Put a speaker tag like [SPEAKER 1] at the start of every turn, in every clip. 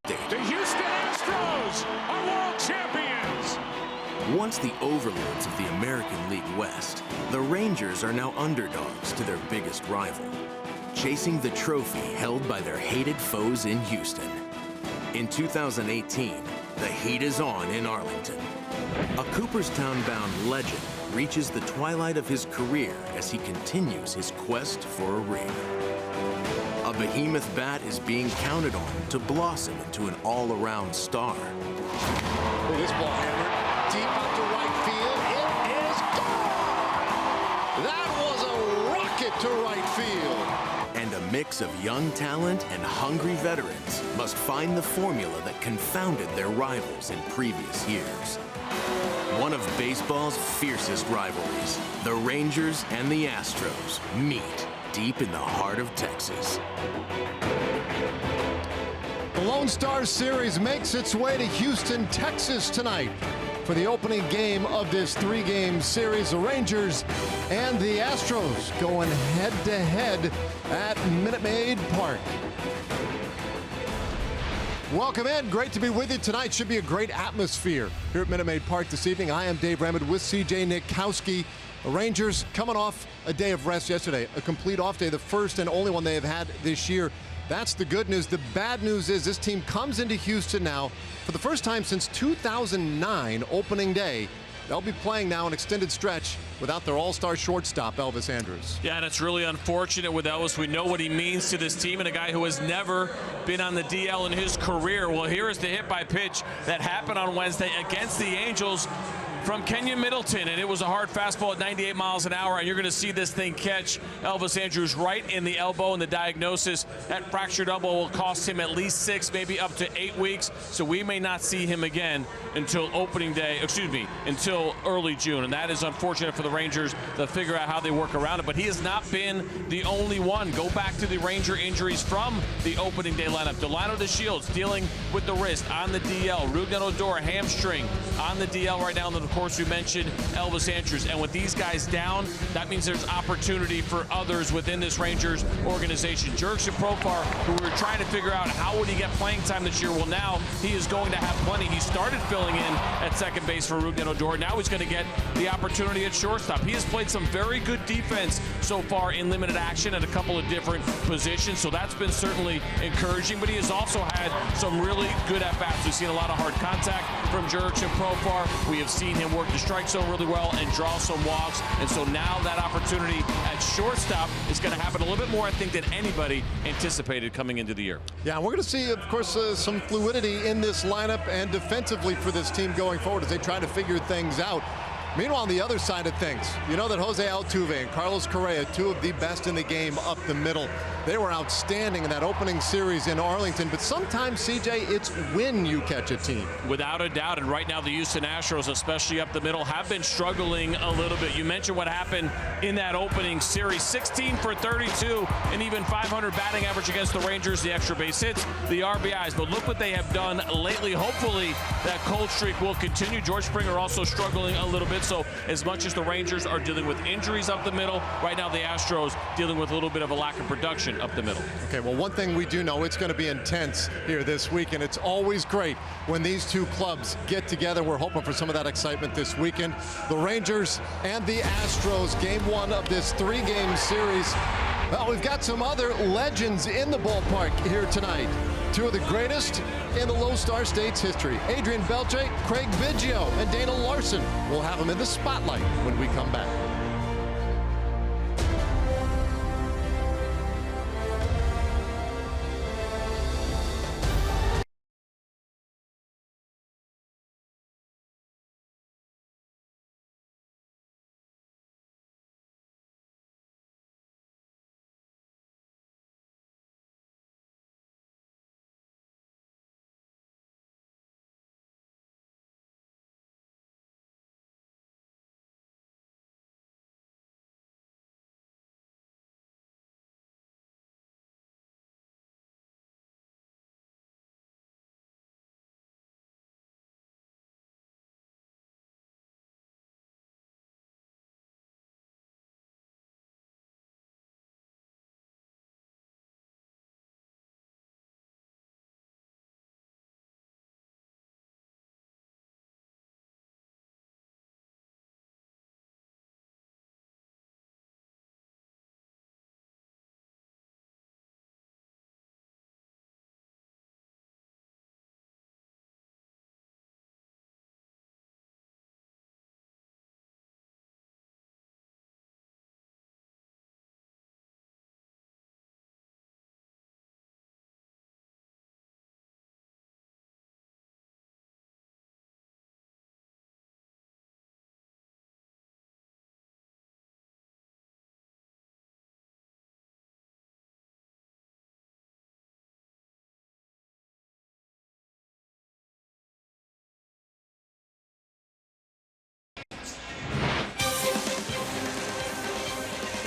[SPEAKER 1] The Houston Astros are world champions!
[SPEAKER 2] Once the overlords of the American League West, the Rangers are now underdogs to their biggest rival, chasing the trophy held by their hated foes in Houston. In 2018, the heat is on in Arlington. A Cooperstown-bound legend reaches the twilight of his career as he continues his quest for a ring. A behemoth bat is being counted on to blossom into an all-around star.
[SPEAKER 3] This ball hammered deep up to right field. It is gone! That was a rocket to right field.
[SPEAKER 2] And a mix of young talent and hungry veterans must find the formula that confounded their rivals in previous years. One of baseball's fiercest rivalries, the Rangers and the Astros meet deep in the heart of Texas.
[SPEAKER 3] The Lone Star Series makes its way to Houston, Texas tonight for the opening game of this three-game series. The Rangers and the Astros going head-to-head at Minute Maid Park. Welcome in. Great to be with you tonight. Should be a great atmosphere here at Minute Maid Park this evening. I am Dave Ramond with CJ Nitkowski. The Rangers coming off a day of rest yesterday, a complete off day, the first and only one they have had this year. That's the good news. The bad news is this team comes into Houston now for the first time since 2009 opening day. They'll be playing now an extended stretch without their all-star shortstop, Elvis Andrus.
[SPEAKER 4] Yeah, and it's really unfortunate with Elvis. We know what he means to this team, and a guy who has never been on the DL in his career. Well, here is the hit by pitch that happened on Wednesday against the Angels from Kenyon Middleton, and it was a hard fastball at 98 miles an hour, and you're going to see this thing catch Elvis Andrus right in the elbow, and the diagnosis, that fractured elbow will cost him at least 6, maybe up to 8 weeks, so we may not see him again until opening day, until early June, and that is unfortunate for the Rangers to figure out how they work around it, but he has not been the only one. Go back to the Ranger injuries from the opening day lineup. Delano DeShields dealing with the wrist on the DL. Rougned Odor, hamstring on the DL right now, and of course we mentioned Elvis Andrus, and with these guys down, that means there's opportunity for others within this Rangers organization. Jurickson Profar, who we were trying to figure out how would he get playing time this year, well now he is going to have plenty. He started filling in at second base for Rougned Odor. Now he's going to get the opportunity at shortstop. He has played some very good defense so far in limited action at a couple of different positions, so that's been certainly encouraging, but he has also had some really good at-bats. We've seen a lot of hard contact from Jurickson Profar. We have seen him work the strike zone really well and draw some walks, and so now that opportunity at shortstop is going to happen a little bit more, I think, than anybody anticipated coming into the year.
[SPEAKER 3] Yeah, we're going to see, of course, some fluidity in this lineup and defensively for this team going forward as they try to figure things out. Meanwhile, on the other side of things, you know that Jose Altuve and Carlos Correa, two of the best in the game up the middle. They were outstanding in that opening series in Arlington, but sometimes, CJ, it's when you catch a team.
[SPEAKER 4] Without a doubt, and right now the Houston Astros, especially up the middle, have been struggling a little bit. You mentioned what happened in that opening series. 16 for 32, and even 500 batting average against the Rangers, the extra base hits, the RBIs. But look what they have done lately. Hopefully that cold streak will continue. George Springer also struggling a little bit. So as much as the Rangers are dealing with injuries up the middle, right now the Astros dealing with a little bit of a lack of production up the middle.
[SPEAKER 3] Okay, well, one thing we do know, it's going to be intense here this week, and it's always great when these two clubs get together. We're hoping for some of that excitement this weekend. The Rangers and the Astros, game one of this three-game series. Well, we've got some other legends in the ballpark here tonight. Two of the greatest in the Lone Star State's history. Adrian Beltre, Craig Biggio, and Dana Larson. We'll have them in the spotlight when we come back.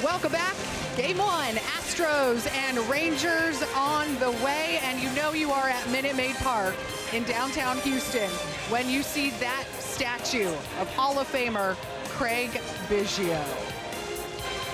[SPEAKER 5] Welcome back. Game one, Astros and Rangers on the way. And you know you are at Minute Maid Park in downtown Houston when you see that statue of Hall of Famer Craig Biggio.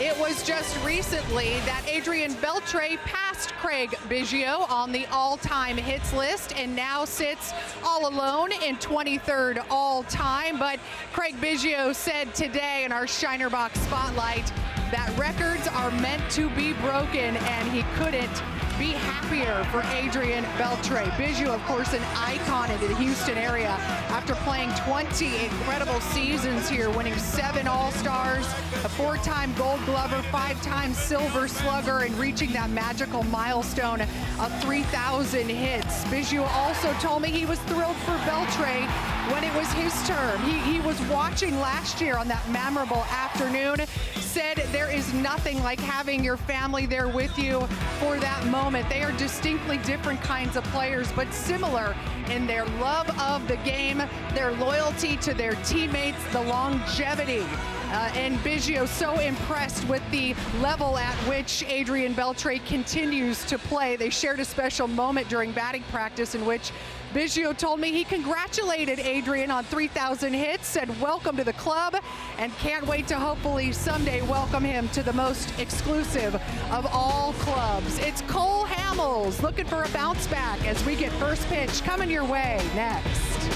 [SPEAKER 5] It was just recently that Adrian Beltre passed Craig Biggio on the all-time hits list and now sits all alone in 23rd all-time. But Craig Biggio said today in our Shiner Box Spotlight that records are meant to be broken, and he couldn't be happier for Adrian Beltre. Biggio, of course, an icon in the Houston area after playing 20 incredible seasons here, winning 7 All-Stars, a 4-time Gold Glover, 5-time Silver Slugger, and reaching that magical milestone of 3,000 hits. Biggio also told me he was thrilled for Beltre when it was his term. He was watching last year on that memorable afternoon, said there is nothing like having your family there with you for that moment. They are distinctly different kinds of players, but similar in their love of the game, their loyalty to their teammates, the longevity. And Biggio so impressed with the level at which Adrian Beltre continues to play. They shared a special moment during batting practice in which Biggio told me he congratulated Adrian on 3,000 hits, said welcome to the club, and can't wait to hopefully someday welcome him to the most exclusive of all clubs. It's Cole Hamels looking for a bounce back as we get first pitch coming your way next.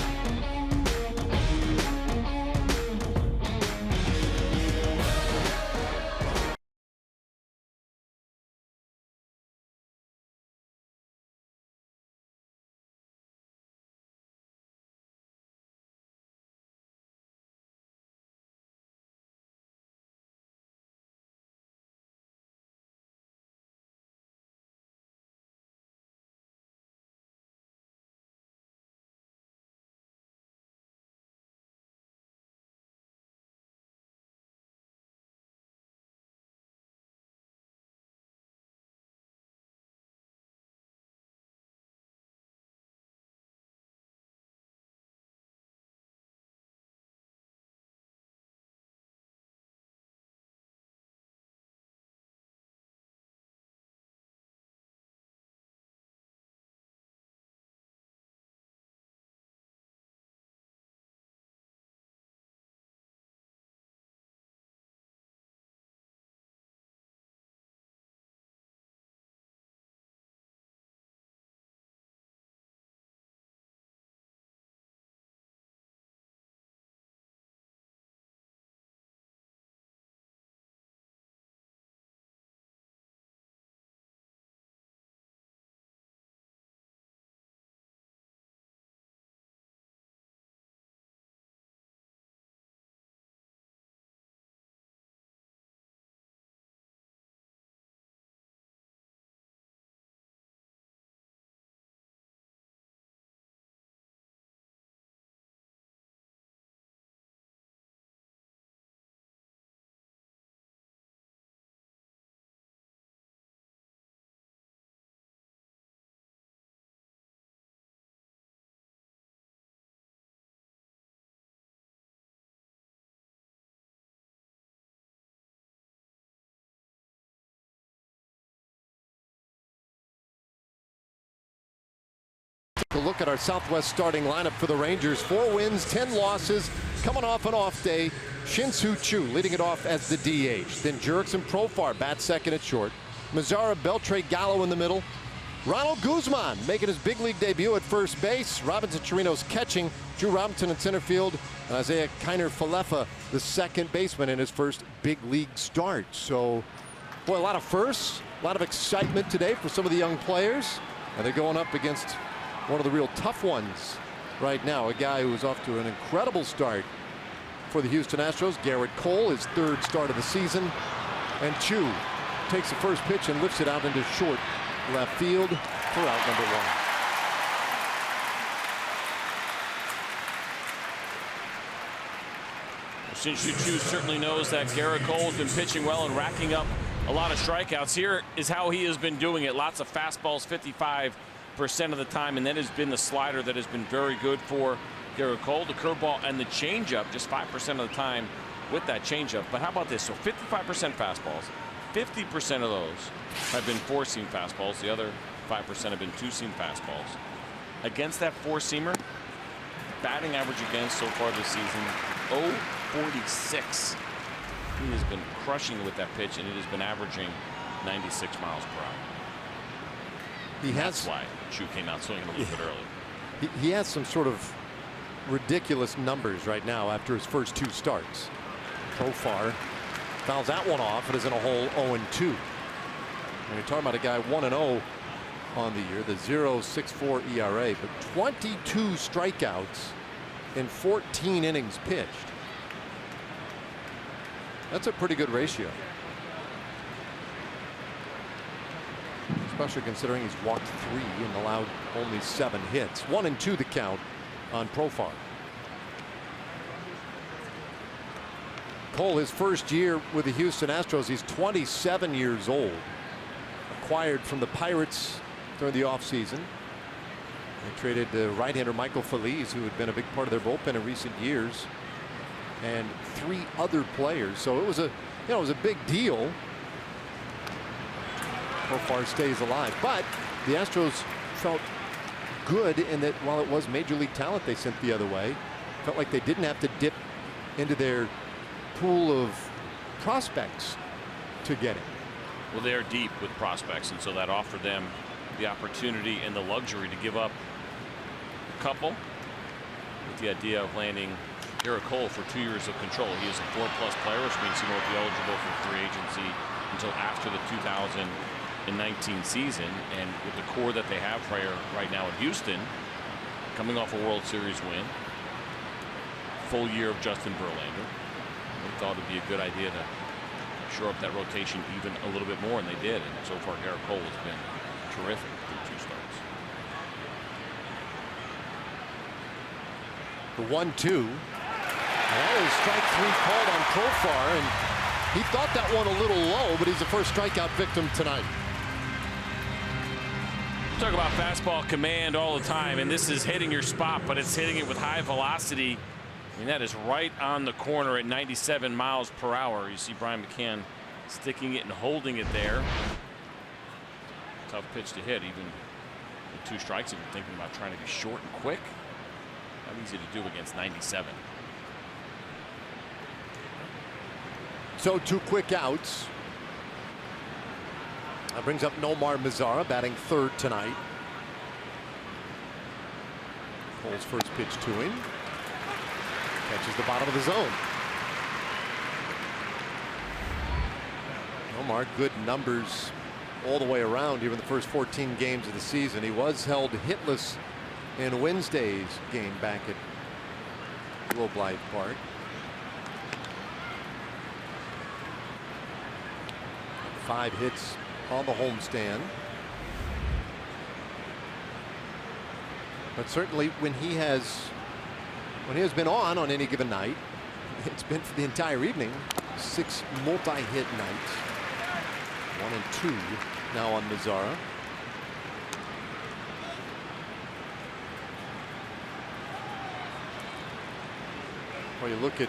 [SPEAKER 3] A look at our Southwest starting lineup for the Rangers. 4 wins, 10 losses, coming off an off day. Shin-Soo Choo leading it off as the DH. Then Jurickson Profar bats second at short. Mazara, Beltre, Gallo in the middle. Ronald Guzman making his big league debut at first base. Robinson Chirinos catching. Drew Robinson in center field. And Isaiah Kiner-Falefa, the second baseman, in his first big league start. So, boy, a lot of firsts, a lot of excitement today for some of the young players. And they're going up against one of the real tough ones right now. A guy who is off to an incredible start for the Houston Astros. Garrett Cole, his 3rd start of the season. And Choo takes the first pitch and lifts it out into short left field for out number 1.
[SPEAKER 4] Shin-Soo Choo certainly knows that Garrett Cole has been pitching well and racking up a lot of strikeouts. Here is how he has been doing it. Lots of fastballs, 55% of the time, and then has been the slider that has been very good for Garrett Cole. The curveball and the changeup just 5% of the time with that changeup. But how about this? So 55% fastballs, 50% of those have been four-seam fastballs. The other 5% have been two-seam fastballs. Against that four-seamer, batting average against so far this season, 0.46. He has been crushing it with that pitch, and it has been averaging 96 miles per hour. That's why Chu came out swinging a little bit early.
[SPEAKER 3] He has some sort of ridiculous numbers right now after his first two starts. Profar fouls that one off and is in a hole 0-2. And you're talking about a guy 1-0 on the year, the 0.64 ERA, but 22 strikeouts in 14 innings pitched. That's a pretty good ratio, especially considering he's walked 3 and allowed only 7 hits. 1-2 the count on Profar. Cole, his first year with the Houston Astros, he's 27 years old. Acquired from the Pirates during the offseason. They traded right-hander Michael Feliz, who had been a big part of their bullpen in recent years, and 3 other players. So it was a, it was a big deal. Profar stays alive, but the Astros felt good in that while it was major league talent they sent the other way, felt like they didn't have to dip into their pool of prospects to get it.
[SPEAKER 4] Well, they're deep with prospects, and so that offered them the opportunity and the luxury to give up a couple with the idea of landing Garrett Cole for 2 years of control. He is a 4+ player, which means he won't be eligible for free agency until after the 2019 season. And with the core that they have right now at Houston, coming off a World Series win, full year of Justin Verlander, they thought it'd be a good idea to shore up that rotation even a little bit more, and they did. And so far, Garrett Cole has been terrific through 2 starts.
[SPEAKER 3] The 1-2. That is strike 3 called on Profar, and he thought that one a little low, but he's the first strikeout victim tonight.
[SPEAKER 4] Talk about fastball command all the time, and this is hitting your spot, but it's hitting it with high velocity. I mean, that is right on the corner at 97 miles per hour. You see Brian McCann sticking it and holding it there. Tough pitch to hit, even with 2 strikes. If you're thinking about trying to be short and quick, not easy to do against 97.
[SPEAKER 3] So 2 quick outs. That brings up Nomar Mazara, batting 3rd tonight. Cole's first pitch to him. Catches the bottom of the zone. Nomar, good numbers all the way around here in the first 14 games of the season. He was held hitless in Wednesday's game back at Globe Life Park. 5 hits on the homestand. But certainly when he has been on any given night, it's been for the entire evening. 6 multi-hit nights. 1 and 2 now on Mazara. Well, you look at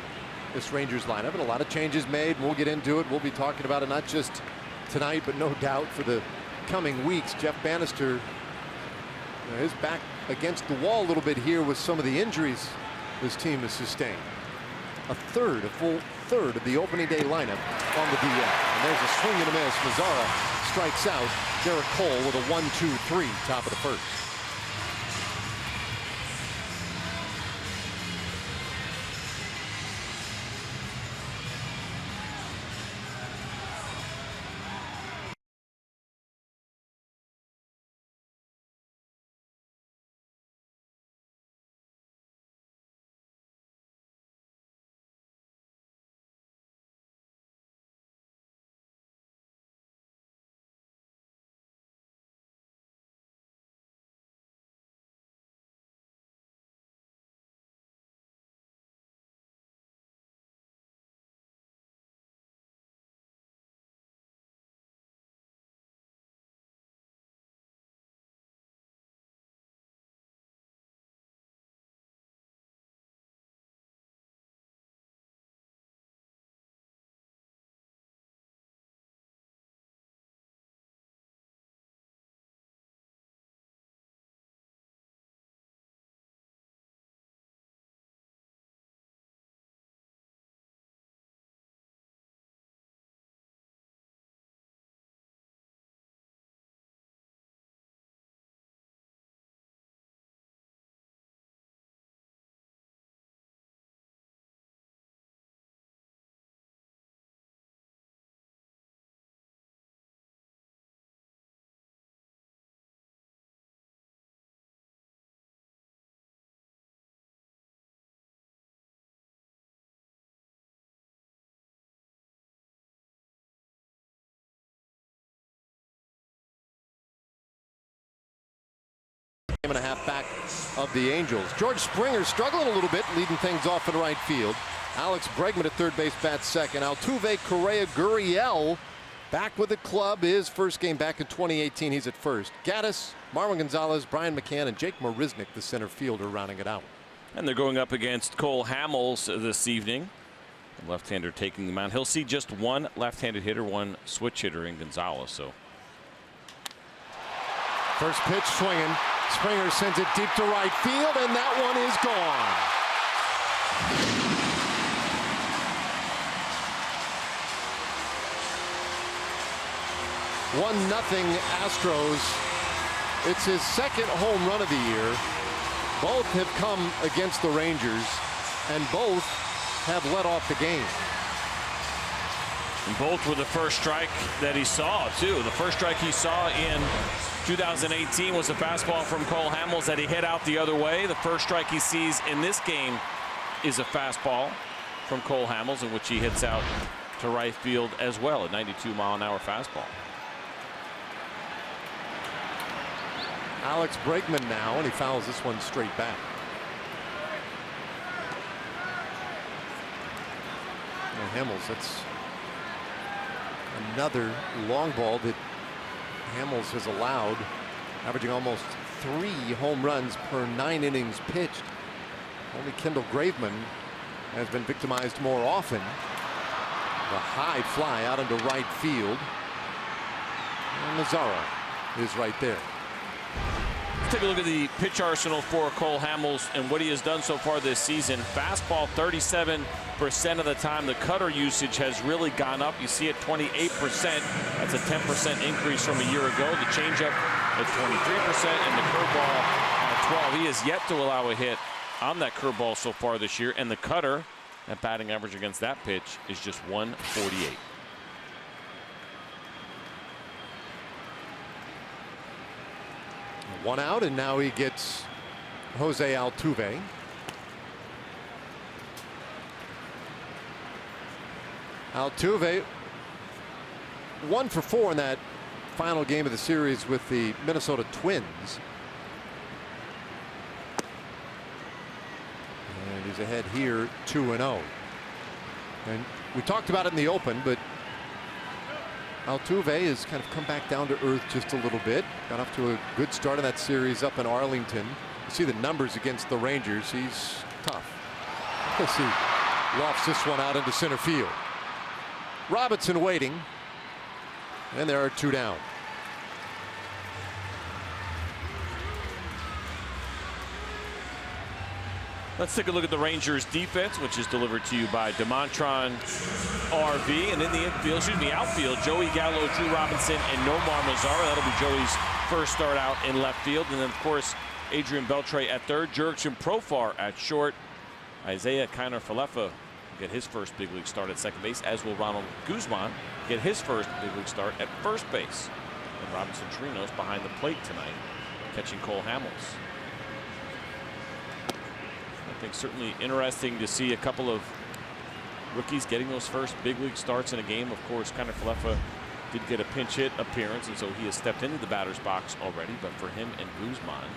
[SPEAKER 3] this Rangers lineup, and a lot of changes made. We'll get into it. We'll be talking about it not just tonight, but no doubt for the coming weeks. Jeff Bannister is back against the wall a little bit here with some of the injuries this team has sustained. A full third of the opening day lineup on the DL. And there's a swing and a miss. Mazara strikes out Garrett Cole with a 1-2-3 top of the first. of the Angels. George Springer struggling a little bit, leading things off in right field. Alex Bregman at third base, bats second. Altuve, Correa, Gurriel back with the club. His first game back in 2018. He's at first. Gaddis, Marwin Gonzalez, Brian McCann, and Jake Marisnick, the center fielder, rounding it out.
[SPEAKER 4] And they're going up against Cole Hamels this evening. The left-hander taking the mound. He'll see just one left-handed hitter, one switch hitter in Gonzalez. So
[SPEAKER 3] first pitch swinging. Springer sends it deep to right field, and that one is gone. 1-0 Astros. It's his second home run of the year. Both have come against the Rangers, and both have led off the game.
[SPEAKER 4] And both were the first strike that he saw, too. The first strike he saw in 2018 was a fastball from Cole Hamels that he hit out the other way. The first strike he sees in this game is a fastball from Cole Hamels, in which he hits out to right field as well, a 92-mile-an-hour fastball.
[SPEAKER 3] Alex Bregman now, and he fouls this one straight back. And Hamels, that's another long ball that Hamels has allowed, averaging almost 3 home runs per 9 innings pitched. Only Kendall Graveman has been victimized more often. The high fly out into right field. And Mazzara is right there.
[SPEAKER 4] Let's take a look at the pitch arsenal for Cole Hamels and what he has done so far this season. Fastball 37% of the time. The cutter usage has really gone up. You see it 28%. That's a 10% increase from a year ago. The changeup at 23% and the curveball at 12. He has yet to allow a hit on that curveball so far this year. And the cutter, that batting average against that pitch is just 148.
[SPEAKER 3] One out, and now he gets Jose Altuve. Altuve 1 for 4 in that final game of the series with the Minnesota Twins. And he's ahead here 2-0. And we talked about it in the open, but Altuve has kind of come back down to earth just a little bit. Got off to a good start in that series up in Arlington. You see the numbers against the Rangers. He's tough. Let's see. Lofts this one out into center field. Robinson waiting. And there are 2 down.
[SPEAKER 4] Let's take a look at the Rangers defense, which is delivered to you by DeMontron RV. And in the infield, excuse me, outfield, Joey Gallo, Drew Robinson, and Nomar Mazzara. That'll be Joey's first start out in left field. And then, of course, Adrian Beltre at third, Jurickson Profar at short. Isaiah Kiner-Falefa get his first big league start at second base, as will Ronald Guzman get his first big league start at first base. And Robinson Chirinos behind the plate tonight, catching Cole Hamels. I think certainly interesting to see a couple of rookies getting those first big league starts in a game. Of course, Kiner-Falefa did get a pinch hit appearance, and so he has stepped into the batter's box already. But for him and Guzman,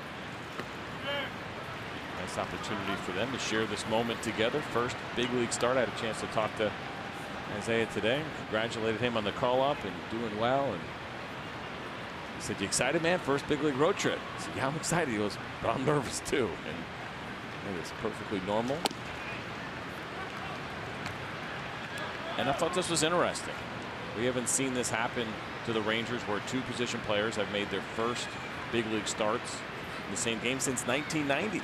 [SPEAKER 4] nice opportunity for them to share this moment together. First big league start. I had a chance to talk to Isaiah today. Congratulated him on the call up and doing well. And he said, "You excited, man? First big league road trip." I said, "Yeah, I'm excited." He goes, "But I'm nervous too." And it's perfectly normal. And I thought this was interesting. We haven't seen this happen to the Rangers, where 2 position players have made their first big league starts in the same game since 1990.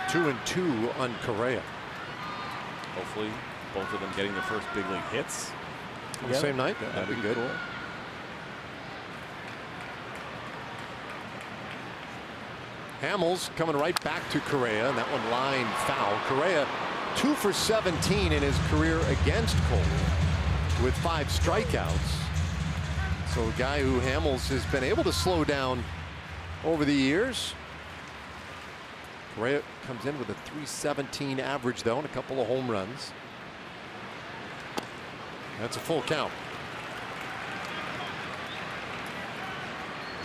[SPEAKER 3] Two and 2 on Correa.
[SPEAKER 4] Hopefully both of them getting their first big league hits
[SPEAKER 3] on the same night. That'd be good.
[SPEAKER 4] Cool.
[SPEAKER 3] Hamels coming right back to Correa, and that one line foul. Correa 2 for 17 in his career against Cole with 5 strikeouts. So a guy who Hamels has been able to slow down over the years. Correa comes in with a 317 average though, and a couple of home runs. That's a full count.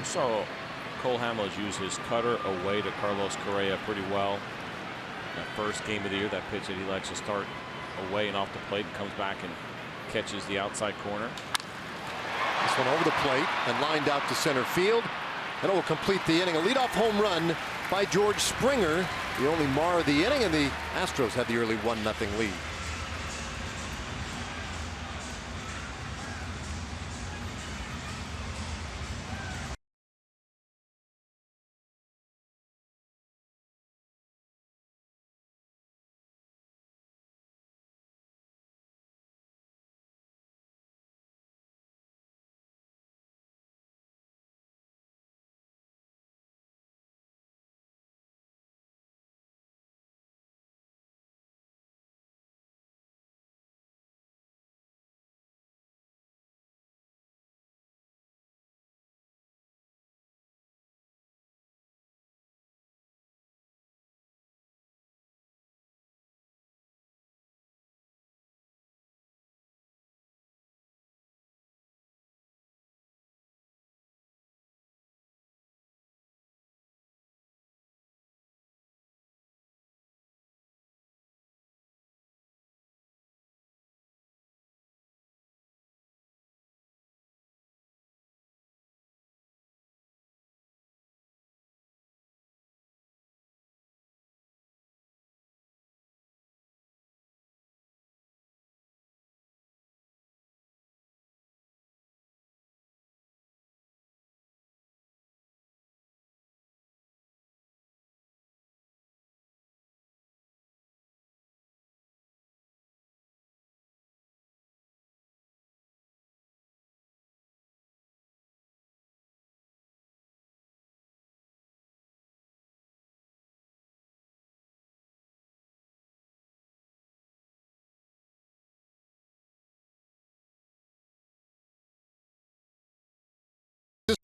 [SPEAKER 4] We saw Cole Hamels use his cutter away to Carlos Correa pretty well. That first game of the year, that pitch that he likes to start away and off the plate, and comes back and catches the outside corner.
[SPEAKER 3] This one over the plate and lined out to center field. And it will complete the inning. A leadoff home run by George Springer. The only mar of the inning, and the Astros had the early 1-0 lead.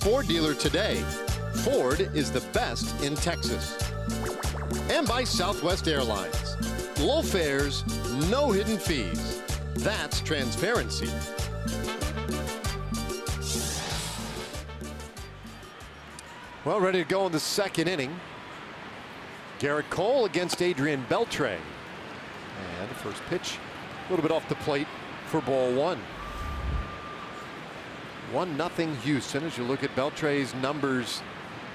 [SPEAKER 3] Ford dealer today. Ford is the best in Texas. And by Southwest Airlines. Low fares, no hidden fees. That's transparency. Well, ready to go in the second inning. Garrett Cole against Adrian Beltre. And the first pitch, a little bit off the plate for ball one. 1-0 Houston. As you look at Beltre's numbers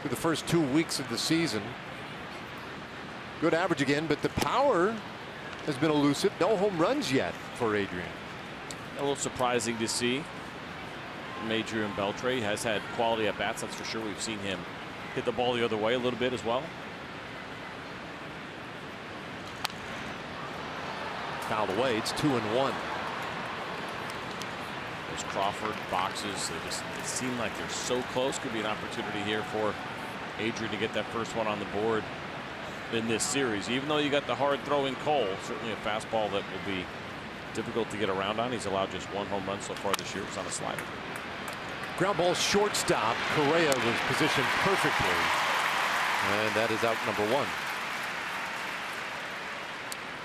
[SPEAKER 3] through the first 2 weeks of the season. Good average again, but the power has been elusive. No home runs yet for Adrian.
[SPEAKER 4] A little surprising to see. Adrian Beltre has had quality at bats, that's for sure. We've seen him hit the ball the other way a little bit as well.
[SPEAKER 3] Fouled away. It's 2-1.
[SPEAKER 4] There's Crawford, boxes. They seem like they're so close. Could be an opportunity here for Adrian to get that first one on the board in this series. Even though you got the hard throwing Cole, certainly a fastball that will be difficult to get around on. He's allowed just one home run so far this year. It's on a slider.
[SPEAKER 3] Ground ball shortstop. Correa was positioned perfectly. And that is out number one.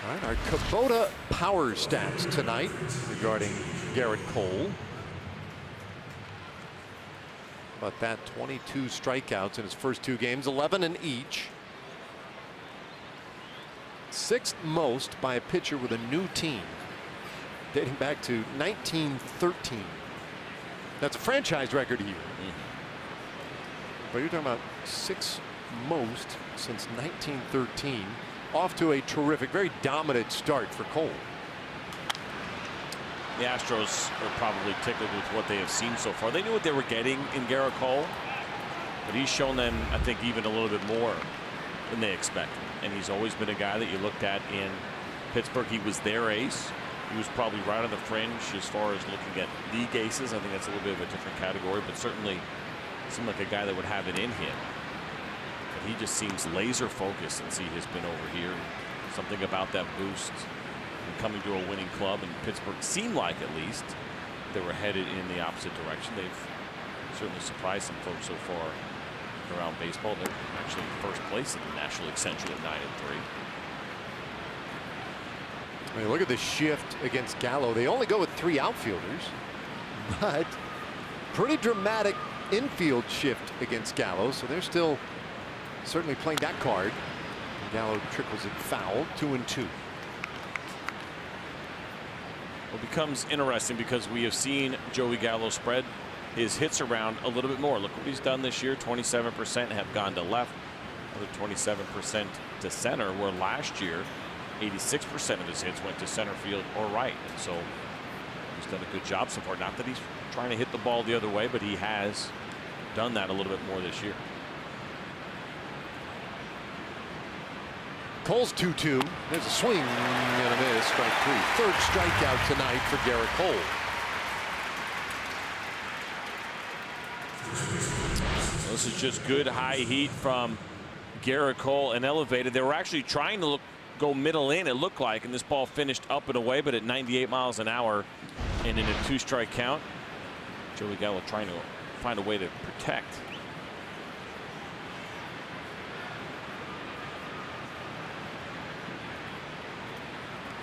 [SPEAKER 3] All right, our Kubota power stats tonight regarding Garrett Cole. About that, 22 strikeouts in his first 2 games, 11 in each. 6th most by a pitcher with a new team, dating back to 1913. That's a franchise record here. But you're talking about 6th most since 1913. Off to a terrific, very dominant start for Cole.
[SPEAKER 4] The Astros are probably tickled with what they have seen so far. They knew what they were getting in Garrett Cole, but he's shown them, I think, even a little bit more than they expected. And he's always been a guy that you looked at in Pittsburgh. He was their ace. He was probably right on the fringe as far as looking at league aces. I think that's a little bit of a different category, but certainly seemed like a guy that would have it in him. But he just seems laser focused since he has been over here. Something about that boost and coming to a winning club, and Pittsburgh seemed like, at least, they were headed in the opposite direction. They've certainly surprised some folks so far around baseball. They're actually in first place in the National League Central at 9-3.
[SPEAKER 3] I mean, look at the shift against Gallo. They only go with 3 outfielders, but pretty dramatic infield shift against Gallo, so they're still certainly playing that card. Gallo trickles it foul, 2-2.
[SPEAKER 4] Well, it becomes interesting because we have seen Joey Gallo spread his hits around a little bit more. Look what he's done this year. 27% have gone to left, another 27% to center, where last year 86% of his hits went to center field or right. And so he's done a good job so far. Not that he's trying to hit the ball the other way, but he has done that a little bit more this year.
[SPEAKER 3] Cole's 2-2. There's a swing and a miss. Strike 3. Third strikeout tonight for Garrett Cole.
[SPEAKER 4] This is just good high heat from Garrett Cole and elevated. They were actually trying to go middle in, it looked like, and this ball finished up and away, but at 98 miles an hour and in a 2-strike count. Joey Gallo trying to find a way to protect.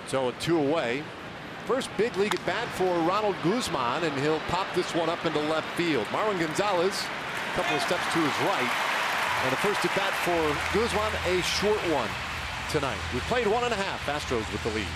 [SPEAKER 3] So a 2 away. First big league at bat for Ronald Guzman, and he'll pop this one up into left field. Marwin Gonzalez, a couple of steps to his right. And the first at bat for Guzman, a short one tonight. We played 1.5. Astros with the lead.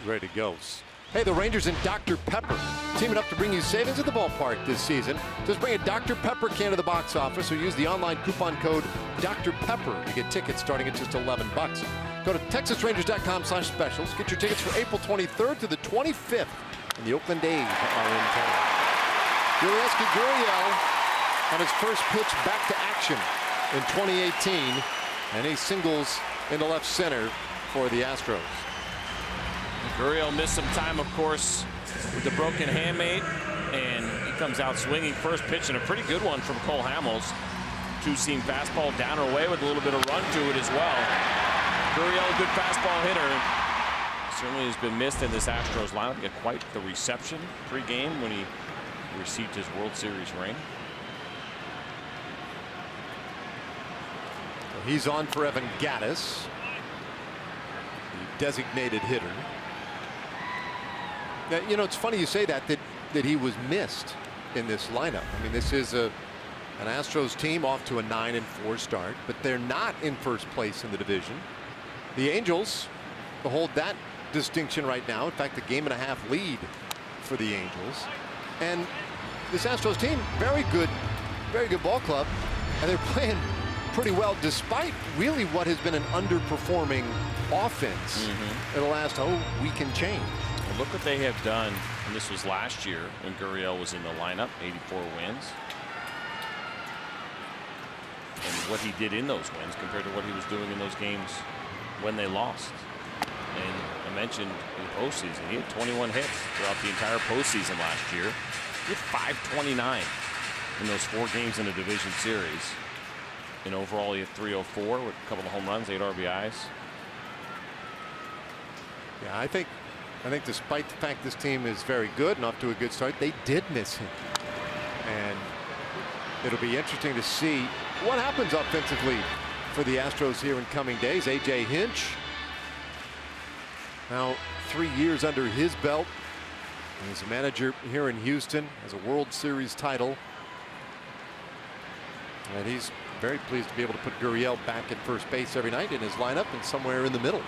[SPEAKER 3] Ready to go. Hey, the Rangers and Dr. Pepper teaming up to bring you savings at the ballpark this season. Just bring a Dr. Pepper can to the box office or use the online coupon code Dr. Pepper to get tickets starting at just $11. Go to TexasRangers.com/specials. Get your tickets for April 23rd to the 25th. And the Oakland A's are in town. Yuriesky Gurriel on his first pitch back to action in 2018. And he singles into left center for the Astros.
[SPEAKER 4] Gurriel missed some time, of course, with the broken handmade, and he comes out swinging. First pitch, and a pretty good one from Cole Hamels. Two-seam fastball down or away with a little bit of run to it as well. Gurriel, a good fastball hitter. Certainly has been missed in this Astros lineup. He got quite the reception pre-game when he received his World Series ring.
[SPEAKER 3] He's on for Evan Gattis, the designated hitter. Now, you know, it's funny you say that he was missed in this lineup. I mean, this is an Astros team off to a 9-4 start, but they're not in first place in the division. The Angels hold that distinction right now. In fact, a 1.5-game lead for the Angels. And this Astros team, very good ball club, and they're playing pretty well despite really what has been an underperforming offense in the last week and change.
[SPEAKER 4] Well, look what they have done, and this was last year when Gurriel was in the lineup, 84 wins. And what he did in those wins compared to what he was doing in those games when they lost. And I mentioned in postseason, he had 21 hits throughout the entire postseason last year. He had 529 in those 4 games in a division series. And overall, he had 304 with a couple of home runs, 8 RBIs.
[SPEAKER 3] Yeah, I think despite the fact this team is very good and off to a good start, they did miss him. And it'll be interesting to see what happens offensively for the Astros here in coming days. A.J. Hinch, now 3 years under his belt as a manager here in Houston, has a World Series title. And he's very pleased to be able to put Gurriel back at first base every night in his lineup and somewhere in the middle.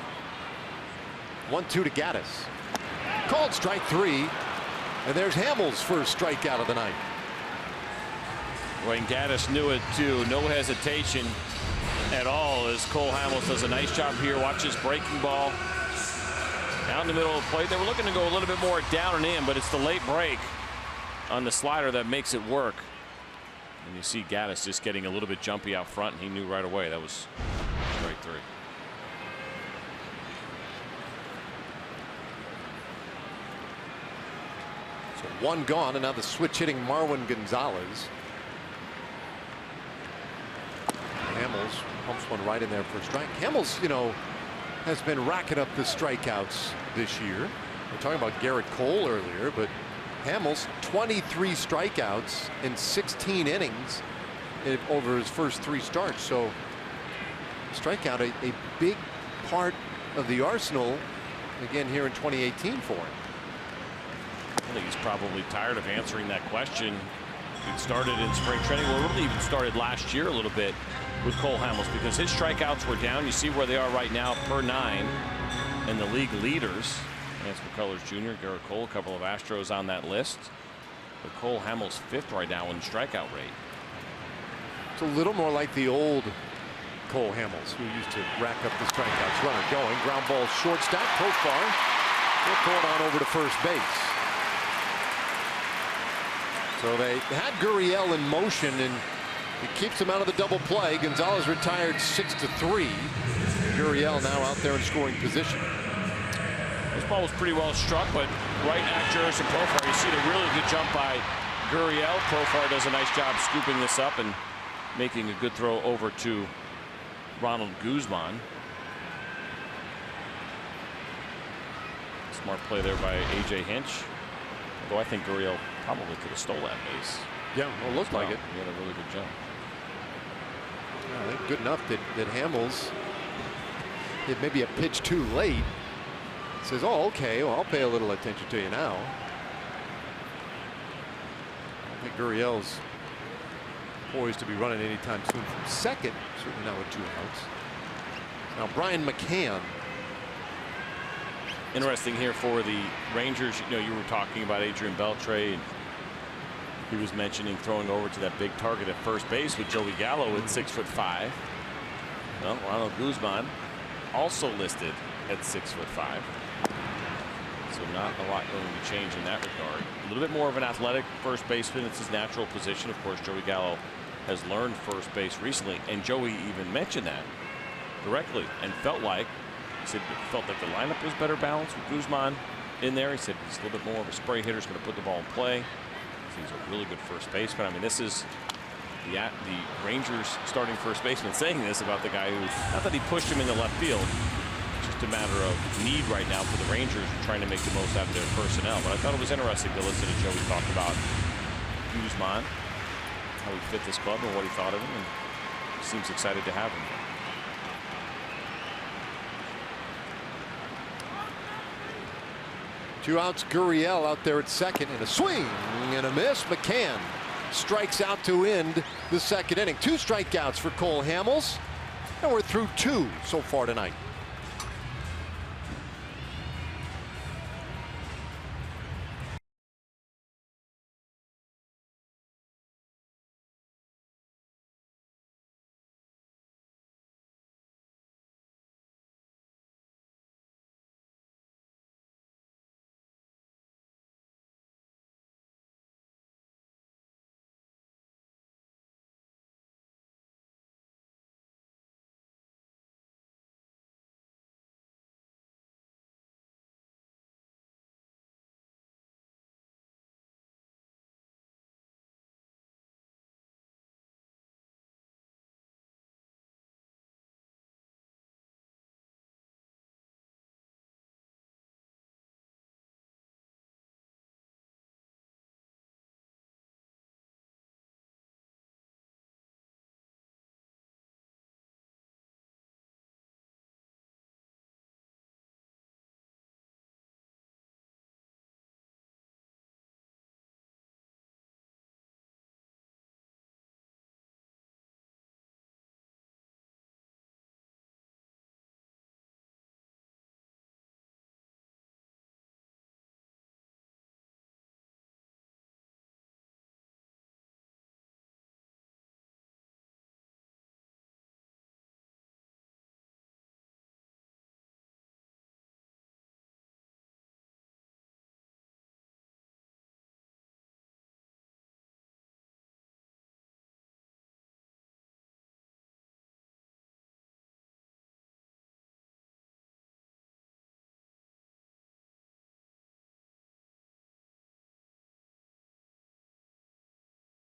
[SPEAKER 3] 1-2 to Gaddis. Called strike 3. And there's Hamels' first strikeout of the night.
[SPEAKER 4] Wayne Gaddis knew it too. No hesitation at all as Cole Hamels does a nice job here. Watch his breaking ball down the middle of the plate. They were looking to go a little bit more down and in, but it's the late break on the slider that makes it work. And you see Gaddis just getting a little bit jumpy out front, and he knew right away that was strike 3.
[SPEAKER 3] So 1 gone, and now the switch hitting Marwin Gonzalez. Hamels pumps one right in there for a strike. Hamels, you know, has been racking up the strikeouts this year. We're talking about Garrett Cole earlier, but Hamels 23 strikeouts in 16 innings over his first 3 starts. So strikeout a big part of the arsenal again here in 2018 for him.
[SPEAKER 4] I think he's probably tired of answering that question. It started in spring training. Well, really even started last year a little bit with Cole Hamels because his strikeouts were down. You see where they are right now per 9 and the league leaders. Lance McCullers Jr., Garrett Cole, a couple of Astros on that list. But Cole Hamels 5th right now in strikeout rate.
[SPEAKER 3] It's a little more like the old Cole Hamels, who used to rack up the strikeouts. Runner going, ground ball short stack, Profar. They'll throw it on over to first base. So they had Gurriel in motion, and it keeps him out of the double play. Gonzalez retired 6-3. Gurriel now out there in scoring position.
[SPEAKER 4] This ball was pretty well struck, but right at Jerison Profar, you see the really good jump by Gurriel. Profar does a nice job scooping this up and making a good throw over to Ronald Guzman. Smart play there by A.J. Hinch. Although I think Gurriel probably could have stole that base.
[SPEAKER 3] Yeah, well, it looked like it.
[SPEAKER 4] He had a really good jump.
[SPEAKER 3] I think good enough that Hamels hit maybe a pitch too late. Says, oh, okay, well, I'll pay a little attention to you now. I think Gurriel's poised to be running anytime soon from second, certainly not with 2 outs. Now Brian McCann.
[SPEAKER 4] Interesting here for the Rangers. You know, you were talking about Adrian Beltre, and he was mentioning throwing over to that big target at first base with Joey Gallo at 6'5". Well, Ronald Guzman also listed at 6'5". So not a lot going to change in that regard. A little bit more of an athletic first baseman. It's his natural position. Of course, Joey Gallo has learned first base recently, and Joey even mentioned that directly and felt like the lineup was better balanced with Guzman in there. He said he's a little bit more of a spray hitter. He's going to put the ball in play. He's a really good first baseman. I mean, this is the Rangers starting first baseman saying this about the guy who, not that he pushed him into left field, just a matter of need right now for the Rangers trying to make the most out of their personnel. But I thought it was interesting to listen to Joey talk about Guzman, how he fit this club and what he thought of him, and he seems excited to have him.
[SPEAKER 3] Two outs, Gurriel out there at second, and a swing and a miss. McCann strikes out to end the second inning. 2 strikeouts for Cole Hamels, and we're through 2 so far tonight.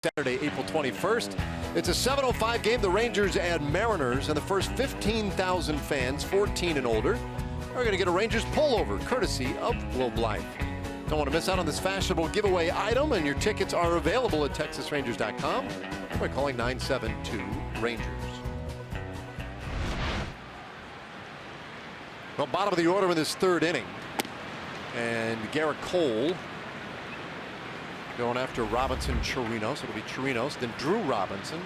[SPEAKER 3] Saturday, April 21st. It's a 7:05 game. The Rangers and Mariners, and the first 15,000 fans, 14 and older, are going to get a Rangers pullover, courtesy of Globe Life. Don't want to miss out on this fashionable giveaway item, and your tickets are available at TexasRangers.com by calling 972-RANGERS. Well, bottom of the order in this third inning. And Garrett Cole going after Robinson Chirinos. It'll be Chirinos, then Drew Robinson,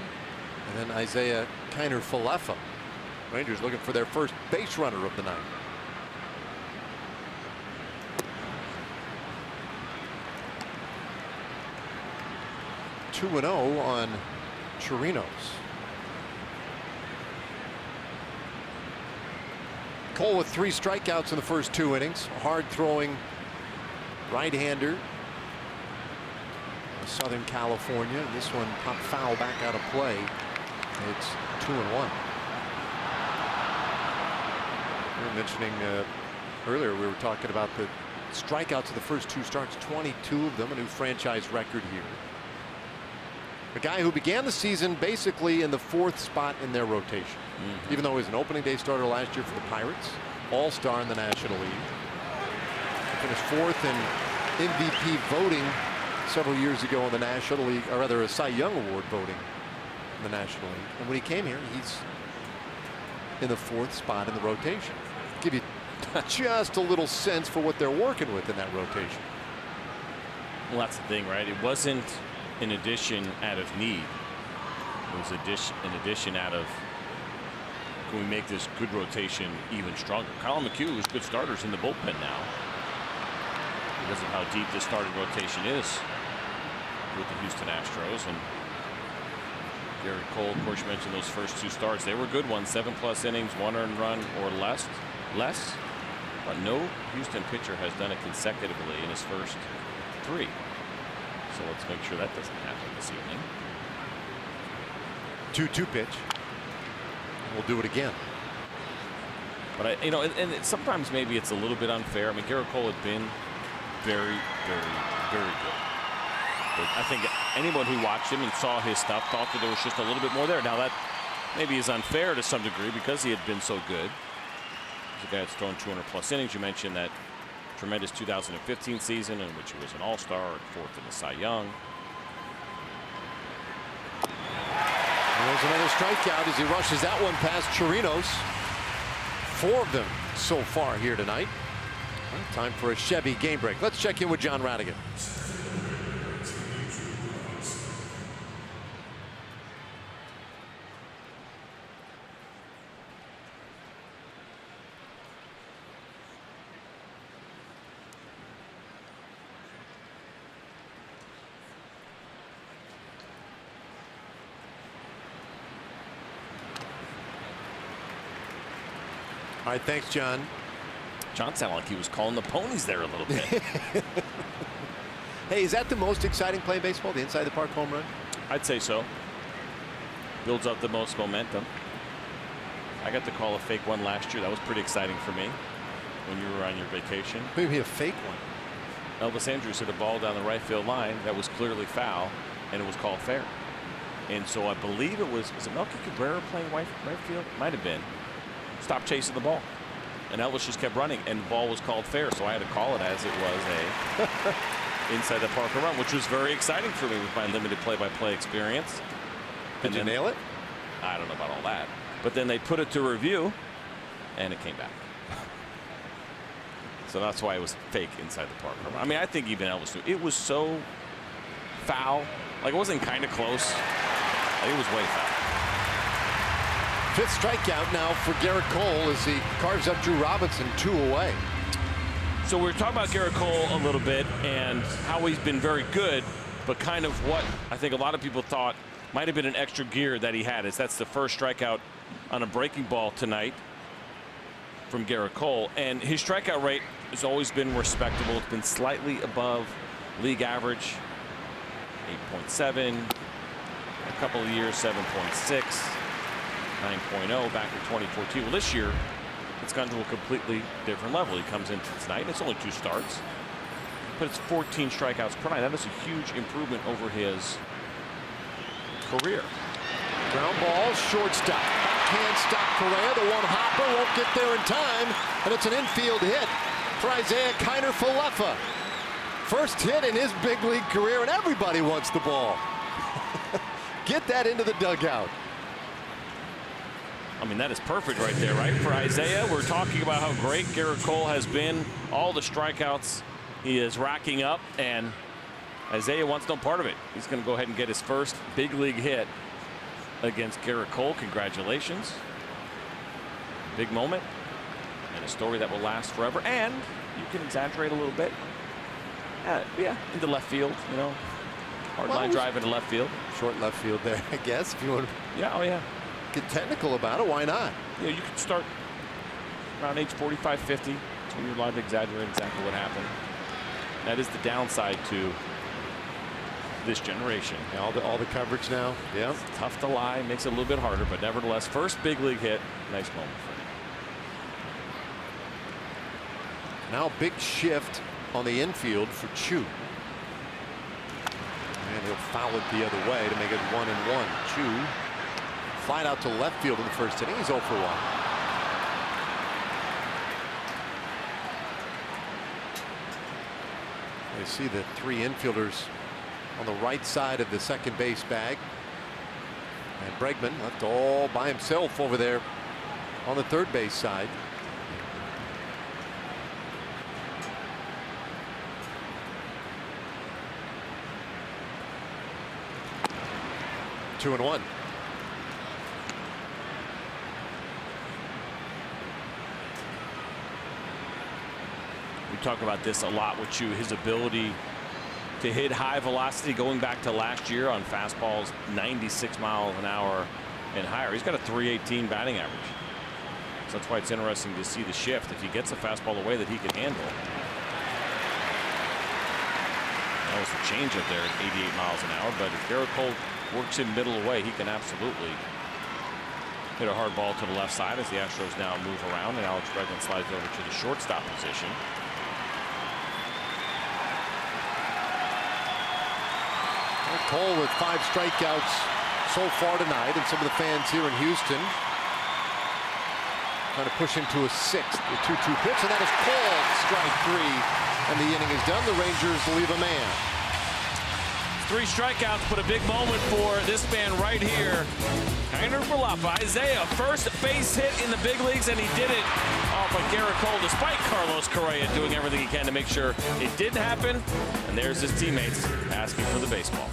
[SPEAKER 3] and then Isaiah Kiner-Falefa. Rangers looking for their first base runner of the night. Two 2-0 on Chirinos. Cole with 3 strikeouts in the first 2 innings. Hard-throwing right-hander, Southern California. And this one popped foul back out of play. It's 2-1. We were mentioning earlier, we were talking about the strikeouts of the first 2 starts, 22 of them, a new franchise record here. A guy who began the season basically in the 4th spot in their rotation. Even though he was an opening day starter last year for the Pirates, all-star in the National League. He finished 4th in MVP voting several years ago in the National League, or rather a Cy Young Award voting in the National League. And when he came here, he's in the 4th spot in the rotation. Give you just a little sense for what they're working with in that rotation.
[SPEAKER 6] Well, that's the thing, right? It wasn't an addition out of need. It was an addition out of, can we make this good rotation even stronger? Colin McHugh was good starters in the bullpen now because of how deep this starting rotation is with the Houston Astros. And Garrett Cole, of course, you mentioned those first 2 starts. They were good ones, 7+ innings, 1 earned run or less. But no Houston pitcher has done it consecutively in his first 3. So let's make sure that doesn't happen this evening.
[SPEAKER 3] 2-2 pitch. We'll do it again.
[SPEAKER 6] But and sometimes maybe it's a little bit unfair. I mean, Garrett Cole had been very, very, very good. But I think anyone who watched him and saw his stuff thought that there was just a little bit more there. Now that maybe is unfair to some degree because he had been so good. He's a guy that's thrown 200+ innings. You mentioned that tremendous 2015 season in which he was an all-star and 4th in the Cy Young.
[SPEAKER 3] There's another strikeout as he rushes that one past Chirinos. 4 of them so far here tonight. Time for a Chevy game break. Let's check in with John Radigan. All right, thanks, John.
[SPEAKER 6] John sounded like he was calling the ponies there a little bit.
[SPEAKER 3] Hey, is that the most exciting play in baseball, the inside the park home run?
[SPEAKER 6] I'd say so. Builds up the most momentum. I got to call a fake one last year. That was pretty exciting for me when you were on your vacation.
[SPEAKER 3] Maybe a fake one.
[SPEAKER 6] Elvis Andrus hit a ball down the right field line that was clearly foul, and it was called fair. And so I believe it was it Melky Cabrera playing right field? Might have been. Stopped chasing the ball. And Elvis just kept running, and the ball was called fair. So I had to call it as it was a inside the park run, which was very exciting for me with my limited play-by-play experience.
[SPEAKER 3] Did you nail it?
[SPEAKER 6] I don't know about all that. But then they put it to review, and it came back. So that's why it was fake inside the park run. I mean, I think even Elvis knew. It was so foul. Like, it wasn't kind of close. It was way foul.
[SPEAKER 3] 5th strikeout now for Garrett Cole as he carves up Drew Robinson 2 away.
[SPEAKER 6] So we're talking about Garrett Cole a little bit and how he's been very good, but kind of what I think a lot of people thought might have been an extra gear that he had. That's the first strikeout on a breaking ball tonight from Garrett Cole. And his strikeout rate has always been respectable. It's been slightly above league average, 8.7. A couple of years, 7.6. 9.0 back in 2014. Well, this year it's gone to a completely different level. He comes in tonight. It's only 2 starts, but it's 14 strikeouts per night. That is a huge improvement over his career.
[SPEAKER 3] Ground ball, shortstop. Backhand stop Correa. The one hopper won't get there in time, and it's an infield hit for Isaiah Kiner-Falefa. First hit in his big league career, and everybody wants the ball. Get that into the dugout.
[SPEAKER 6] I mean, that is perfect right there, right? For Isaiah, we're talking about how great Garrett Cole has been, all the strikeouts he is racking up, and Isaiah wants no part of it. He's going to go ahead and get his first big league hit against Garrett Cole. Congratulations. Big moment and a story that will last forever. And you can exaggerate a little bit. Yeah, into left field, you know. Hard line drive into left field.
[SPEAKER 3] Short left field there, I guess, if you want to
[SPEAKER 6] Yeah, oh yeah.
[SPEAKER 3] get technical about it, why not?
[SPEAKER 6] You could start around age 45, 50. So you're allowed to exaggerate exactly what happened. That is the downside to this generation.
[SPEAKER 3] Yeah, all the coverage now. Yeah.
[SPEAKER 6] It's tough to lie, makes it a little bit harder, but nevertheless, first big league hit. Nice moment for him.
[SPEAKER 3] Now big shift on the infield for Chu. And he'll foul it the other way to make it 1-1. Chu flied out to left field in the first inning. He's 0 for 1. You see the three infielders on the right side of the second base bag. And Bregman left all by himself over there on the third base side. Two and one.
[SPEAKER 6] We talk about this a lot with you, his ability to hit high velocity going back to last year on fastballs 96 miles an hour and higher. He's got a .318 batting average. So that's why it's interesting to see the shift if he gets a fastball away that he can handle. That was the changeup there at 88 miles an hour, but if Garrett Cole works him middle away, he can absolutely hit a hard ball to the left side as the Astros now move around, and Alex Bregman slides over to the shortstop position.
[SPEAKER 3] Cole with 5 strikeouts so far tonight, and some of the fans here in Houston trying to push him to a 6th. The 2-2 pitch, and that is called strike 3, and the inning is done. The Rangers leave a man.
[SPEAKER 4] 3 strikeouts, but a big moment for this man right here. Kiner-Falefa, Isaiah, first base hit in the big leagues, and he did it off of Garrett Cole, despite Carlos Correa doing everything he can to make sure it didn't happen. And there's his teammates asking for the baseball.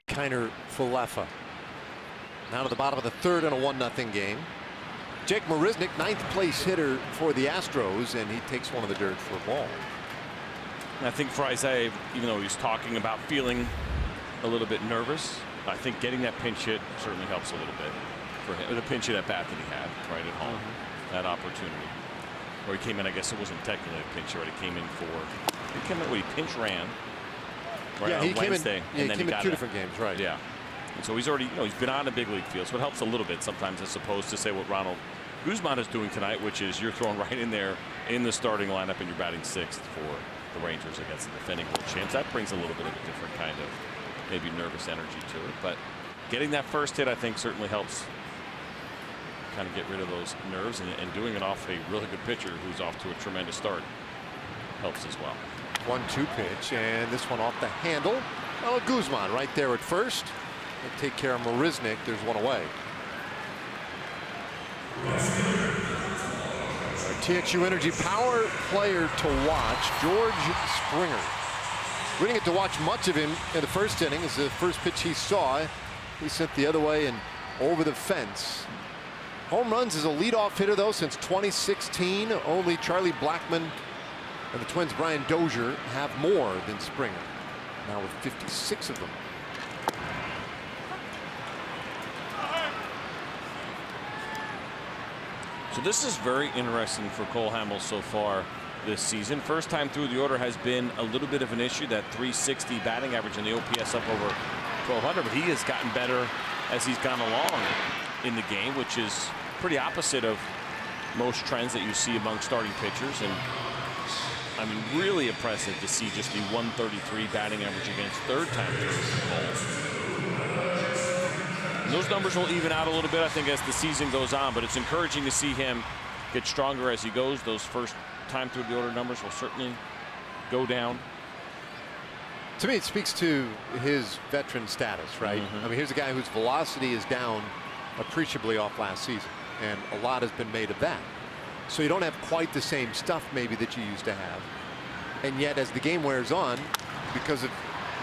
[SPEAKER 3] Kiner-Falefa. Now to the bottom of the 3rd in a 1-0 game. Jake Marisnick, 9th place hitter for the Astros, and he takes one of the dirt for a ball.
[SPEAKER 6] And I think for Isaiah, even though he's talking about feeling a little bit nervous, I think getting that pinch hit certainly helps a little bit for him. The pinch hit at bat that he had right at home, that opportunity. Or he came in, I guess it wasn't technically a pinch, right? He came in he pinch ran right on Wednesday.
[SPEAKER 3] And then he came in 2 different games, right?
[SPEAKER 6] Yeah. And so he's already, he's been on a big league field, so it helps a little bit sometimes as opposed to say what Ronald Guzman is doing tonight, which is you're thrown right in there in the starting lineup and you're batting 6th for the Rangers against the defending world champs. That brings a little bit of a different kind of maybe nervous energy to it. But getting that first hit, I think, certainly helps kind of get rid of those nerves, and doing it off a really good pitcher who's off to a tremendous start helps as well.
[SPEAKER 3] 1-2 pitch, and this one off the handle. Oh, Guzman right there at first. They'll take care of Marisnik. There's one away. TXU Energy Power player to watch, George Springer. We didn't get to watch much of him in the first inning. As the first pitch he saw, he sent the other way and over the fence. Home runs as a leadoff hitter, though, since 2016. Only Charlie Blackmon and the Twins' Brian Dozier have more than Springer, now with 56 of them.
[SPEAKER 6] So this is very interesting for Cole Hamels so far this season. First time through the order has been a little bit of an issue, that 360 batting average and the OPS up over 1,200, but he has gotten better as he's gone along in the game, which is pretty opposite of most trends that you see among starting pitchers. And I mean, really impressive to see just the 133 batting average against third-time hitters. Those numbers will even out a little bit, I think, as the season goes on, but it's encouraging to see him get stronger as he goes. Those first time through the order numbers will certainly go down.
[SPEAKER 3] To me, it speaks to his veteran status, right? I mean, here's a guy whose velocity is down appreciably off last season, and a lot has been made of that. So you don't have quite the same stuff maybe that you used to have. And yet, as the game wears on, because of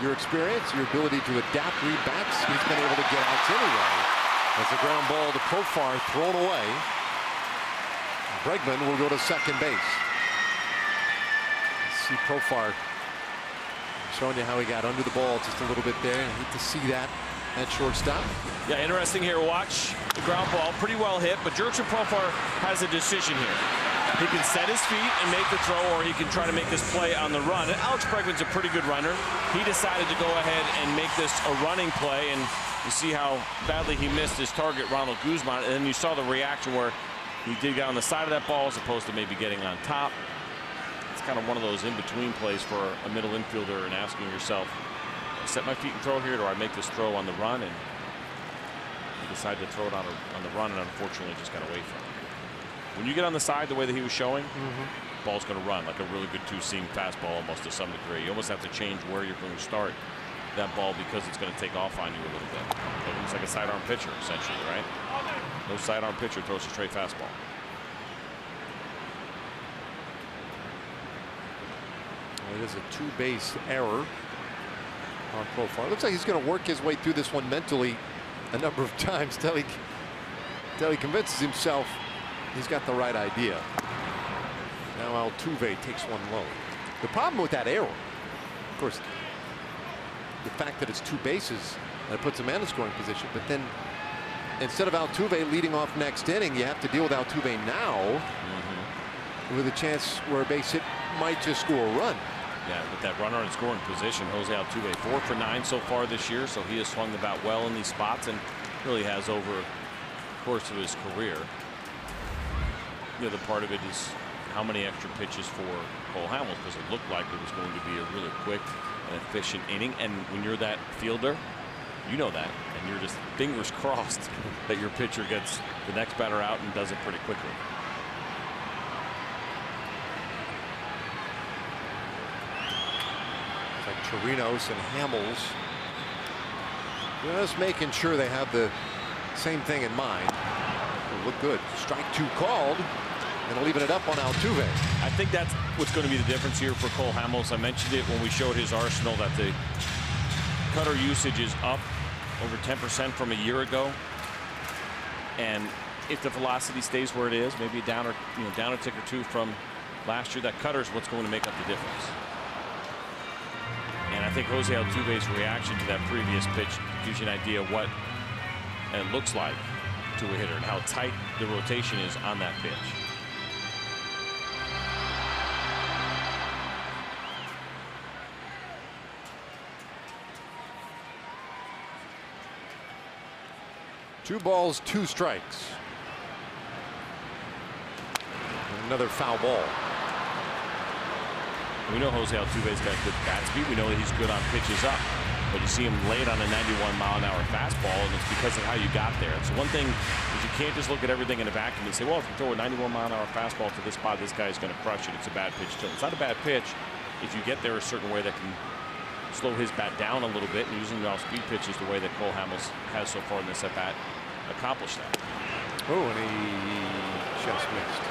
[SPEAKER 3] your experience, your ability to adapt read-backs, he's been able to get outs anyway. As the ground ball to Profar thrown away, Bregman will go to second base. See Profar showing you how he got under the ball just a little bit there. I hate to see that at shortstop.
[SPEAKER 6] Yeah, interesting here. Watch the ground ball, pretty well hit, but Jurickson Profar has a decision here. He can set his feet and make the throw, or he can try to make this play on the run. And Alex Bregman's a pretty good runner. He decided to go ahead and make this a running play, and you see how badly he missed his target, Ronald Guzman, and then you saw the reaction where he did get on the side of that ball as opposed to maybe getting on top. It's kind of one of those in-between plays for a middle infielder, and asking yourself, set my feet and throw here, or I make this throw on the run, and he decided to throw it on the run, and unfortunately just got away from it. When you get on the side the way that he was showing, ball's going to run like a really good two-seam fastball almost to some degree. You almost have to change where you're going to start that ball because it's going to take off on you a little bit. It's like a sidearm pitcher, essentially, right? No sidearm pitcher throws a straight fastball.
[SPEAKER 3] It is a two-base error on Profar. Looks like he's going to work his way through this one mentally a number of times till he convinces himself he's got the right idea. Now Altuve takes one low. The problem with that error, of course, the fact that it's two bases, that puts him in a scoring position, but then instead of Altuve leading off next inning, you have to deal with Altuve now with a chance where a base hit might just score a run.
[SPEAKER 6] Yeah, with that runner in scoring position, Jose Altuve 4 for 9 so far this year, so he has swung the bat well in these spots and really has over the course of his career. The other part of it is how many extra pitches for Cole Hamels, because it looked like it was going to be a really quick and efficient inning, and when you're that fielder, you know that, and you're just fingers crossed that your pitcher gets the next batter out and does it pretty quickly.
[SPEAKER 3] It's like Chirinos and Hamels just making sure they have the same thing in mind. It'll look good. Strike 2 called, and leaving it up on Altuve.
[SPEAKER 6] I think that's what's going to be the difference here for Cole Hamels. I mentioned it when we showed his arsenal that the cutter usage is up over 10% from a year ago, and if the velocity stays where it is, maybe down a tick or two from last year, that cutter is what's going to make up the difference. think Jose Altuve's reaction to that previous pitch gives you an idea of what it looks like to a hitter and how tight the rotation is on that pitch.
[SPEAKER 3] Two balls, two strikes. Another foul ball.
[SPEAKER 6] We know Jose Altuve's got good bat speed. We know that he's good on pitches up. But you see him late on a 91-mile-an-hour fastball, and it's because of how you got there. So one thing is you can't just look at everything in a vacuum and say, well, if you throw a 91-mile-an-hour fastball to this spot, this guy's going to crush it. It's a bad pitch. It's not a bad pitch if you get there a certain way that can slow his bat down a little bit, and using the off-speed pitches the way that Cole Hamels has so far in this at-bat accomplished that.
[SPEAKER 3] Oh, and he just missed.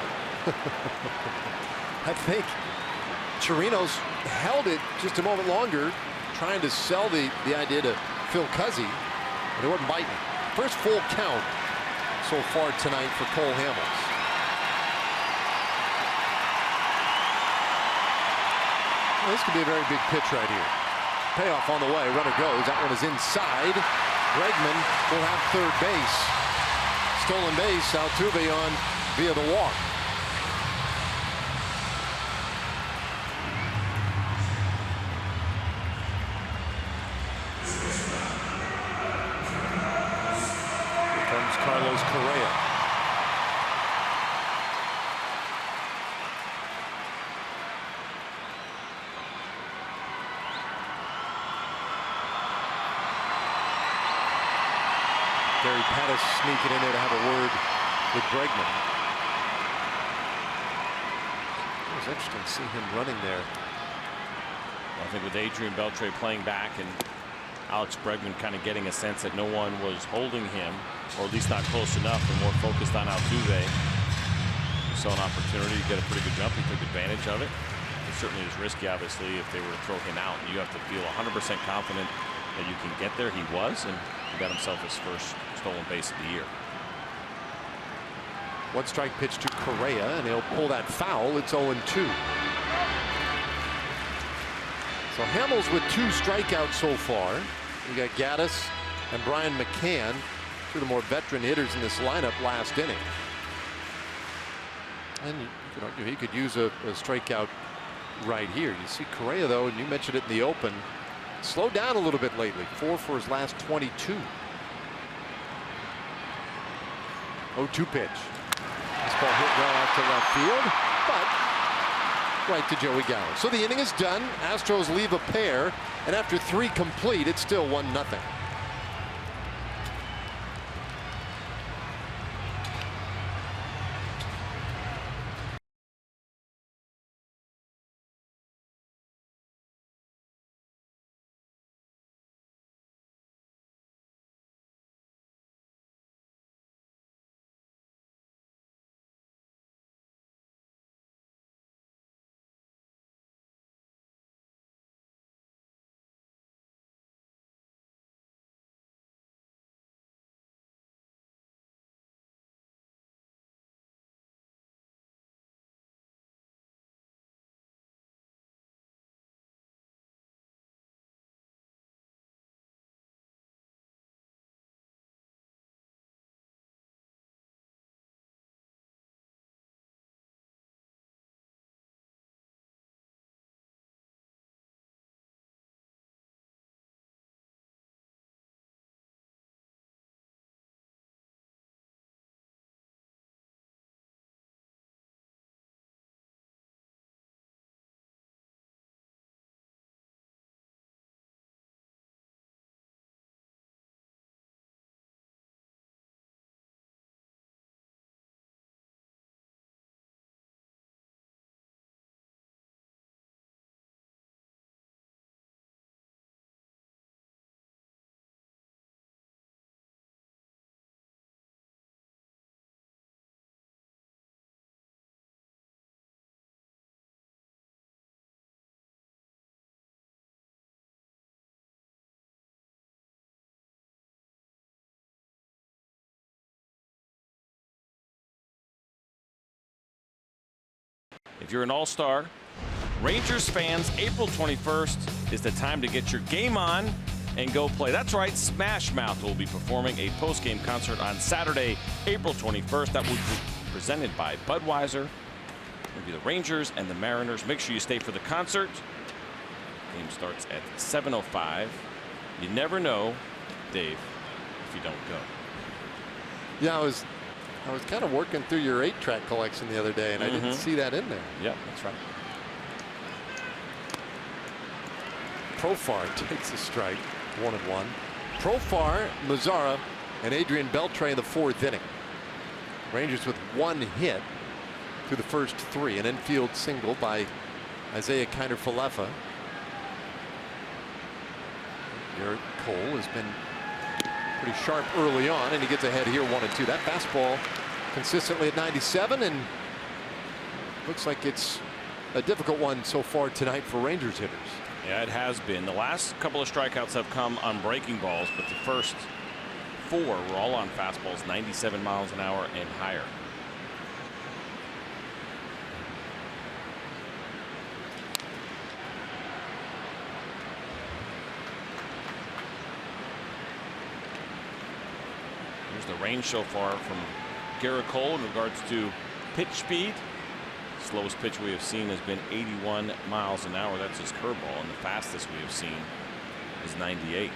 [SPEAKER 3] I think Chirinos held it just a moment longer, trying to sell the idea to Phil Cuzzy, and it wasn't biting. First full count so far tonight for Cole Hamels. Well, this could be a very big pitch right here. Payoff on the way. Runner goes. That one is inside. Bregman will have third base. Stolen base. Altuve on via the walk. Carlos Correa. Gary Pettis sneaking in there to have a word with Bregman. It was interesting to see him running there.
[SPEAKER 6] I think with Adrian Beltre playing back and Alex Bregman kind of getting a sense that no one was holding him, or at least not close enough, and more focused on Altuve. He saw an opportunity to get a pretty good jump. He took advantage of it. It certainly is risky, obviously, if they were to throw him out. You have to feel 100% confident that you can get there. He was, and he got himself his first stolen base of the year.
[SPEAKER 3] One strike pitch to Correa, and he'll pull that foul. It's 0-2. So Hamels with 2 strikeouts so far. You got Gaddis and Brian McCann, two of the more veteran hitters in this lineup last inning. And you could argue he could use a strikeout right here. You see Correa, though, and you mentioned it in the open, slowed down a little bit lately. 4 for his last 22. 0-2 pitch. This ball hit well out to left field, but right to Joey Gallo. So the inning is done. Astros leave a pair, and after 3 complete, it's still 1-0.
[SPEAKER 6] If you're an all-star Rangers fans, April 21st is the time to get your game on and go play. That's right, Smash Mouth will be performing a post-game concert on Saturday, April 21st. That will be presented by Budweiser. It'll be the Rangers and the Mariners. Make sure you stay for the concert. Game starts at 7:05. You never know, Dave, if you don't go.
[SPEAKER 3] Yeah, I was kind of working through your 8-track collection the other day, and I didn't see that in there.
[SPEAKER 6] Yep, that's right.
[SPEAKER 3] Profar takes a strike, 1-1. Profar, Mazzara, and Adrian Beltre in the 4th inning. Rangers with 1 hit through the first 3. An infield single by Isaiah Kiner-Falefa. Garrett Cole has been pretty sharp early on, and he gets ahead here 1-2. That fastball consistently at 97, and looks like it's a difficult one so far tonight for Rangers hitters.
[SPEAKER 6] Yeah, it has been. The last couple of strikeouts have come on breaking balls, but the first 4 were all on fastballs 97 miles an hour and higher. Here's the range so far from Garrett Cole in regards to pitch speed. Slowest pitch we have seen has been 81 miles an hour. That's his curveball, and the fastest we have seen is 98.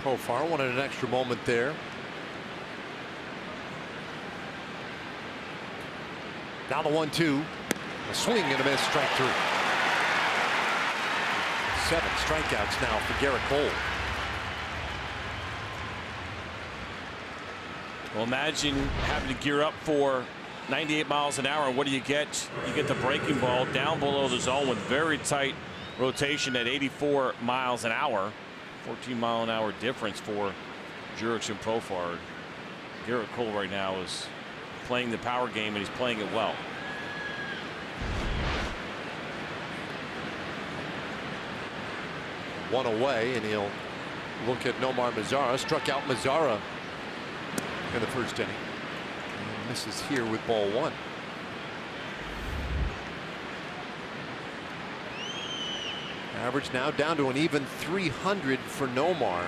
[SPEAKER 3] Profar wanted an extra moment there. Now the 1-2. A swing and a miss, strike 3. 7 strikeouts now for Garrett Cole.
[SPEAKER 6] Well, imagine having to gear up for 98 miles an hour. What do you get? You get the breaking ball down below the zone with very tight rotation at 84 miles an hour. 14-mile-an-hour difference for Jurickson and Profar. Garrett Cole right now is playing the power game, and he's playing it well.
[SPEAKER 3] One away, and he'll look at Nomar Mazara. Struck out Mazara in the first inning. And misses here with ball 1. Average now down to an even 300 for Nomar.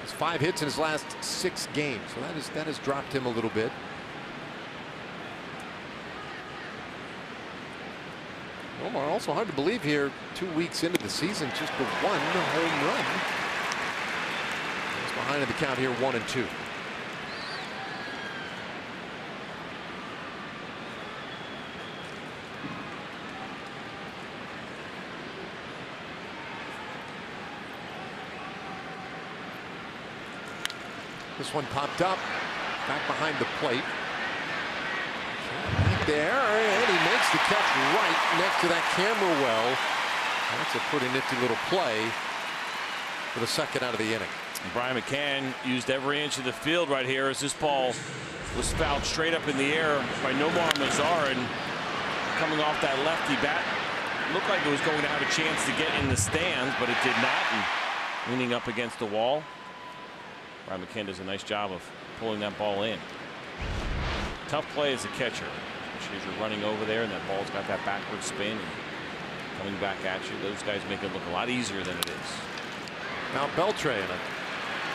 [SPEAKER 3] He's 5 hits in his last 6 games, so that has dropped him a little bit. Nomar also hard to believe here 2 weeks into the season, just the 1 home run. He's behind in the count here 1-2. This one popped up back behind the plate. Back there, and he makes the catch right next to that camera well. That's a pretty nifty little play for the second out of the inning.
[SPEAKER 6] And Brian McCann used every inch of the field right here as this ball was fouled straight up in the air by Nomar Mazara, and coming off that lefty bat, looked like it was going to have a chance to get in the stands, but it did not, and leaning up against the wall. Brian McCann does a nice job of pulling that ball in. Tough play as a catcher, especially as you're running over there and that ball's got that backward spin and coming back at you. Those guys make it look a lot easier than it is.
[SPEAKER 3] Now Beltre in a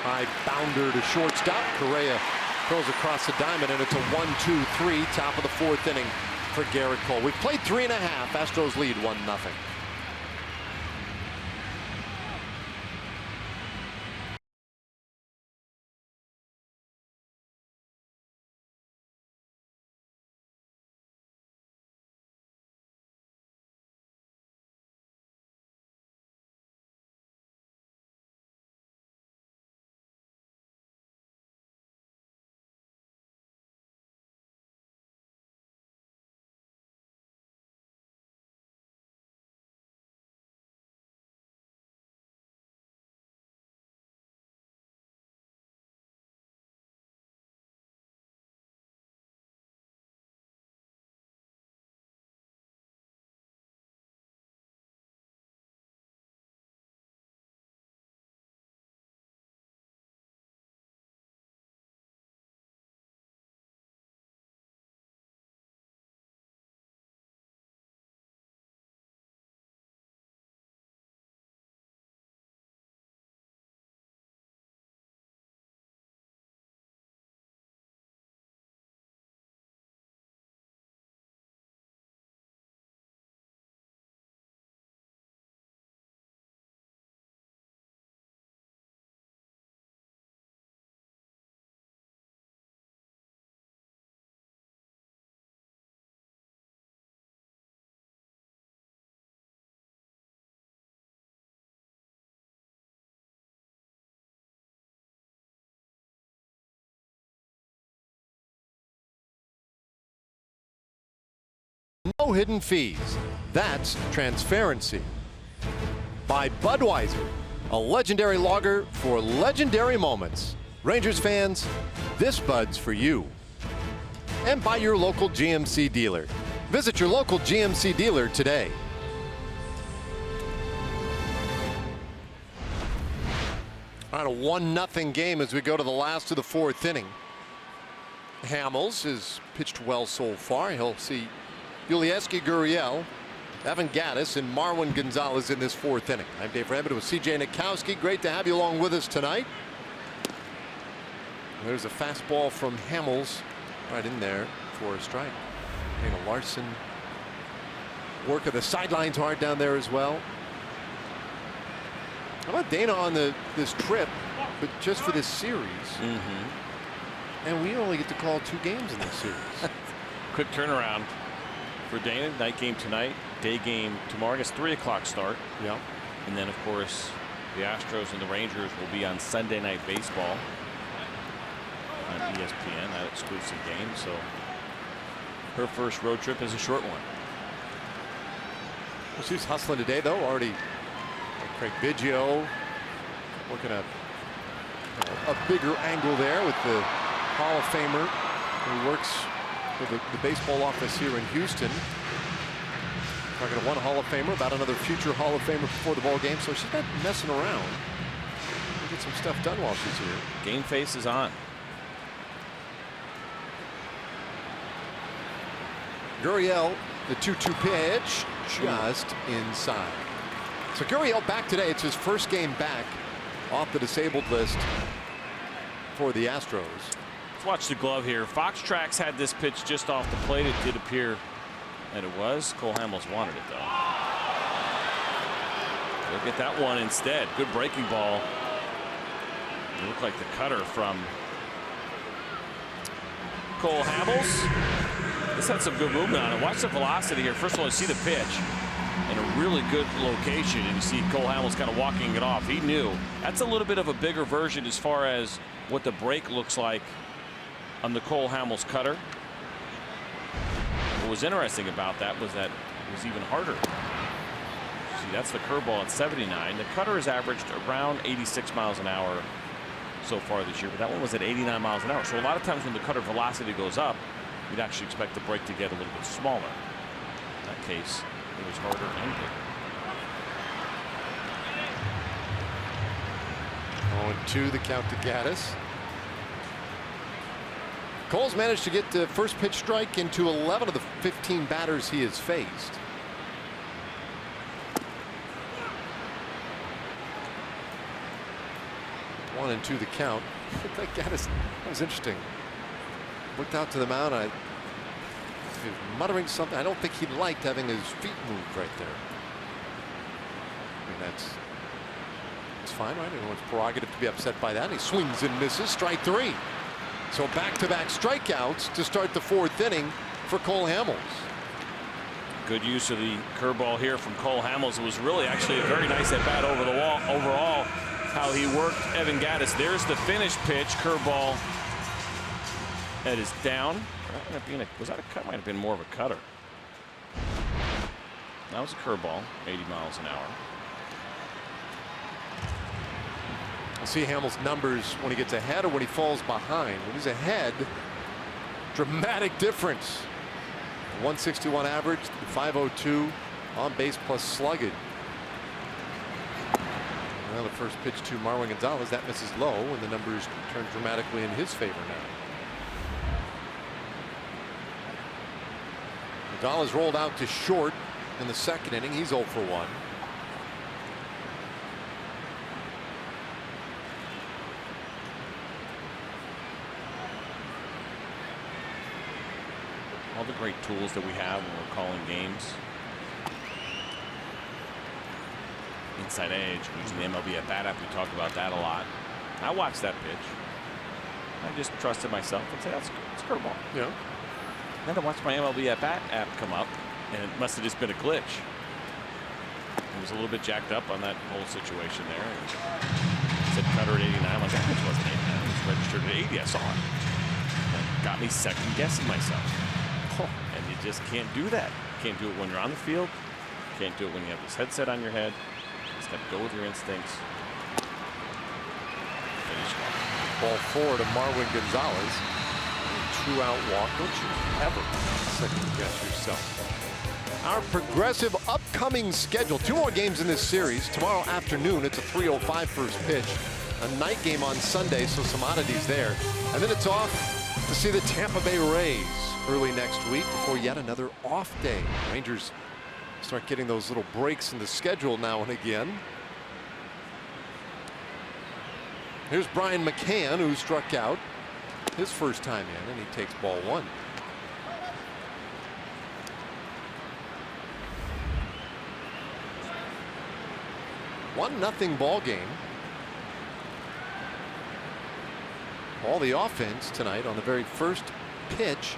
[SPEAKER 3] high bounder to shortstop. Correa throws across the diamond, and it's a 1-2-3 top of the 4th inning for Garrett Cole. We've played 3.5. Astros lead 1-0. No hidden fees. That's transparency. By Budweiser, a legendary lager for legendary moments. Rangers fans, this Bud's for you. And by your local GMC dealer. Visit your local GMC dealer today. All right, a 1-0 game as we go to the last of the 4th inning. Hamels has pitched well so far. He'll see Yulieski Gurriel, Evan Gattis, and Marwin Gonzalez in this 4th inning. I'm Dave Rabbit with CJ Nikowski. Great to have you along with us tonight. There's a fastball from Hamels right in there for a strike. Dana Larson work of the sidelines hard down there as well. How about Dana on this trip, but just for this series? And we only get to call 2 games in this series.
[SPEAKER 6] Quick turnaround for Dana. Night game tonight, day game tomorrow. I guess 3 o'clock start.
[SPEAKER 3] Yeah.
[SPEAKER 6] And then, of course, the Astros and the Rangers will be on Sunday Night Baseball on ESPN, that exclusive game. So her first road trip is a short one.
[SPEAKER 3] Well, she's hustling today, though. Already Craig Biggio working a bigger angle there with the Hall of Famer who works for the baseball office here in Houston. Talking to one Hall of Famer about another future Hall of Famer before the ball game, so she's not messing around. We'll get some stuff done while she's here.
[SPEAKER 6] Game face is on.
[SPEAKER 3] Gurriel, the 2-2 pitch, just inside. So Gurriel back today. It's his first game back off the disabled list for the Astros.
[SPEAKER 6] Let's watch the glove here. Fox Tracks had this pitch just off the plate. It did appear that it was. Cole Hamels wanted it, though. Look at that one instead. Good breaking ball. It looked like the cutter from Cole Hamels. This had some good movement on it. Watch the velocity here. First of all, you see the pitch in a really good location, and you see Cole Hamels kind of walking it off. He knew. That's a little bit of a bigger version as far as what the break looks like on the Cole Hamels cutter. What was interesting about that was that it was even harder. See, that's the curveball at 79. The cutter has averaged around 86 miles an hour so far this year, but that one was at 89 miles an hour. So a lot of times when the cutter velocity goes up, you'd actually expect the break to get a little bit smaller. In that case, it was harder and bigger.
[SPEAKER 3] 0-2 the count to Gattis. Cole's managed to get the first pitch strike into 11 of the 15 batters he has faced. 1-2 the count. That Gattis, that was interesting. Looked out to the mound. He was muttering something. I don't think he liked having his feet moved right there. I mean, it's fine, right? Everyone's prerogative to be upset by that. He swings and misses. Strike 3. So back-to-back strikeouts to start the 4th inning for Cole Hamels.
[SPEAKER 6] Good use of the curveball here from Cole Hamels. It was really actually a very nice at-bat over the wall. Overall, how he worked Evan Gattis. There's the finished pitch. Curveball that is down. Was that a cut? Might have been more of a cutter. That was a curveball, 80 miles an hour.
[SPEAKER 3] We'll see Hamels' numbers when he gets ahead or when he falls behind. When he's ahead, dramatic difference. 161 average, 502 on base plus sluggage. Well, the first pitch to Marwin Gonzalez, that misses low, and the numbers turn dramatically in his favor now. Gonzalez rolled out to short in the 2nd inning. He's 0 for 1.
[SPEAKER 6] All the great tools that we have when we're calling games. Inside edge, using the MLB at bat app, we talk about that a lot. I watched that pitch. I just trusted myself and said, that's a curveball.
[SPEAKER 3] Yeah.
[SPEAKER 6] Then I watched my MLB at bat app come up, and it must have just been a glitch. It was a little bit jacked up on that whole situation there. It said cutter at 89. I'm like, that pitch wasn't 89. It was registered at 80. I saw it. That got me second guessing myself. And you just can't do that. can't do it when you're on the field. You can't do it when you have this headset on your head. You just got to go with your instincts.
[SPEAKER 3] Ball forward to Marwin Gonzalez. 2-out walk. Don't you ever second guess yourself. Our progressive upcoming schedule. 2 more games in this series. Tomorrow afternoon, it's a 3:05 first pitch. A night game on Sunday, so some oddities there. And then it's off to see the Tampa Bay Rays early next week before yet another off day. Rangers start getting those little breaks in the schedule now and again. Here's Brian McCann, who struck out his first time in, and he takes ball 1. One nothing ball game. All the offense tonight on the very first pitch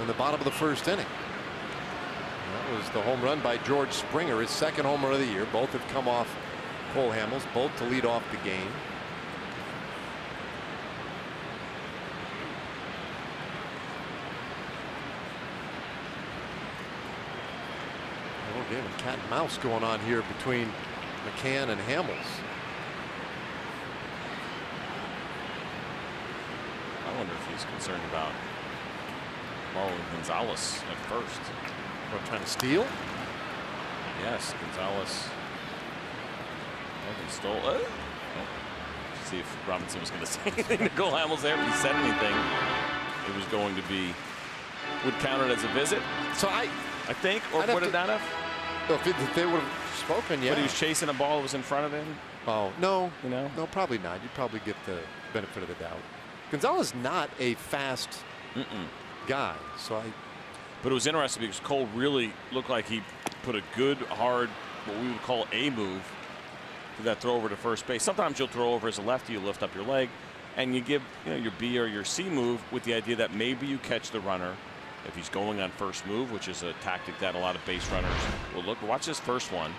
[SPEAKER 3] in the bottom of the first inning. And that was the home run by George Springer, his second home run of the year. Both have come off Cole Hamels, both to lead off the game. A little game of cat and mouse going on here between McCann and Hamels.
[SPEAKER 6] I wonder if he's concerned about Marwin Gonzalez at first.
[SPEAKER 3] What, trying to steal?
[SPEAKER 6] Yes, Gonzalez. Stole. Oh. See if Robinson was going to say anything to Cole Hamels there. If he said anything, it was going to be, would count it as a visit.
[SPEAKER 3] So I
[SPEAKER 6] think, or would it not have?
[SPEAKER 3] If they would have spoken, yeah.
[SPEAKER 6] But he was chasing a ball that was in front of him.
[SPEAKER 3] Oh no,
[SPEAKER 6] no,
[SPEAKER 3] probably not. You'd probably get the benefit of the doubt. Gonzalez not a fast guy, so
[SPEAKER 6] But it was interesting because Cole really looked like he put a good, hard, what we would call a move. That throw over to first base. Sometimes you'll throw over as a lefty, you lift up your leg, and you give your B or your C move with the idea that maybe you catch the runner if he's going on first move, which is a tactic that a lot of base runners will look. Watch this first one.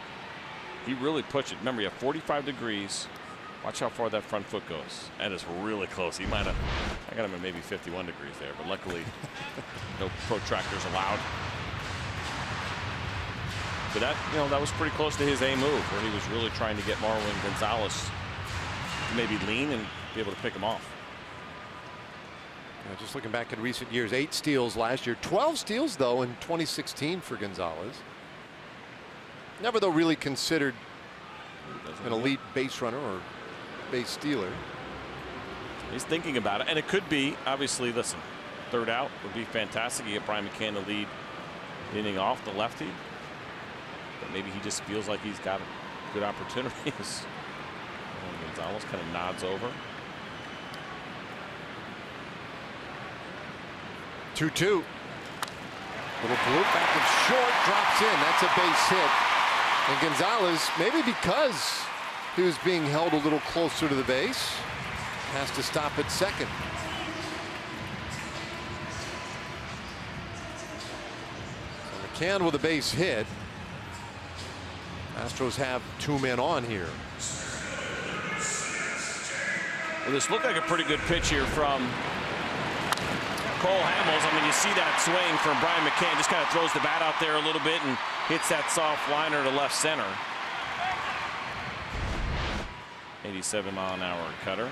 [SPEAKER 6] He really pushed it. Remember, you have 45 degrees. Watch how far that front foot goes. That is really close. He might have. I got him at maybe 51 degrees there, but luckily, no protractors allowed. But that, that was pretty close to his A move, where he was really trying to get Marwin Gonzalez to maybe lean and be able to pick him off.
[SPEAKER 3] Just looking back at recent years, 8 steals last year, 12 steals though in 2016 for Gonzalez. Never though really considered an elite base runner or base stealer.
[SPEAKER 6] He's thinking about it, and it could be, obviously, listen, 3rd out would be fantastic. You get Brian McCann to lead inning off the lefty. But maybe he just feels like he's got good opportunities. Gonzalez kind of nods over.
[SPEAKER 3] 2-2. Little blue back and short, drops in. That's a base hit. And Gonzalez, maybe because he was being held a little closer to the base, has to stop at second. So McCann with a base hit. Astros have 2 men on here.
[SPEAKER 6] Well, this looked like a pretty good pitch here from Cole Hamels. I mean, you see that swing from Brian McCann. Just kind of throws the bat out there a little bit and hits that soft liner to left center. 87-mile-an-hour cutter.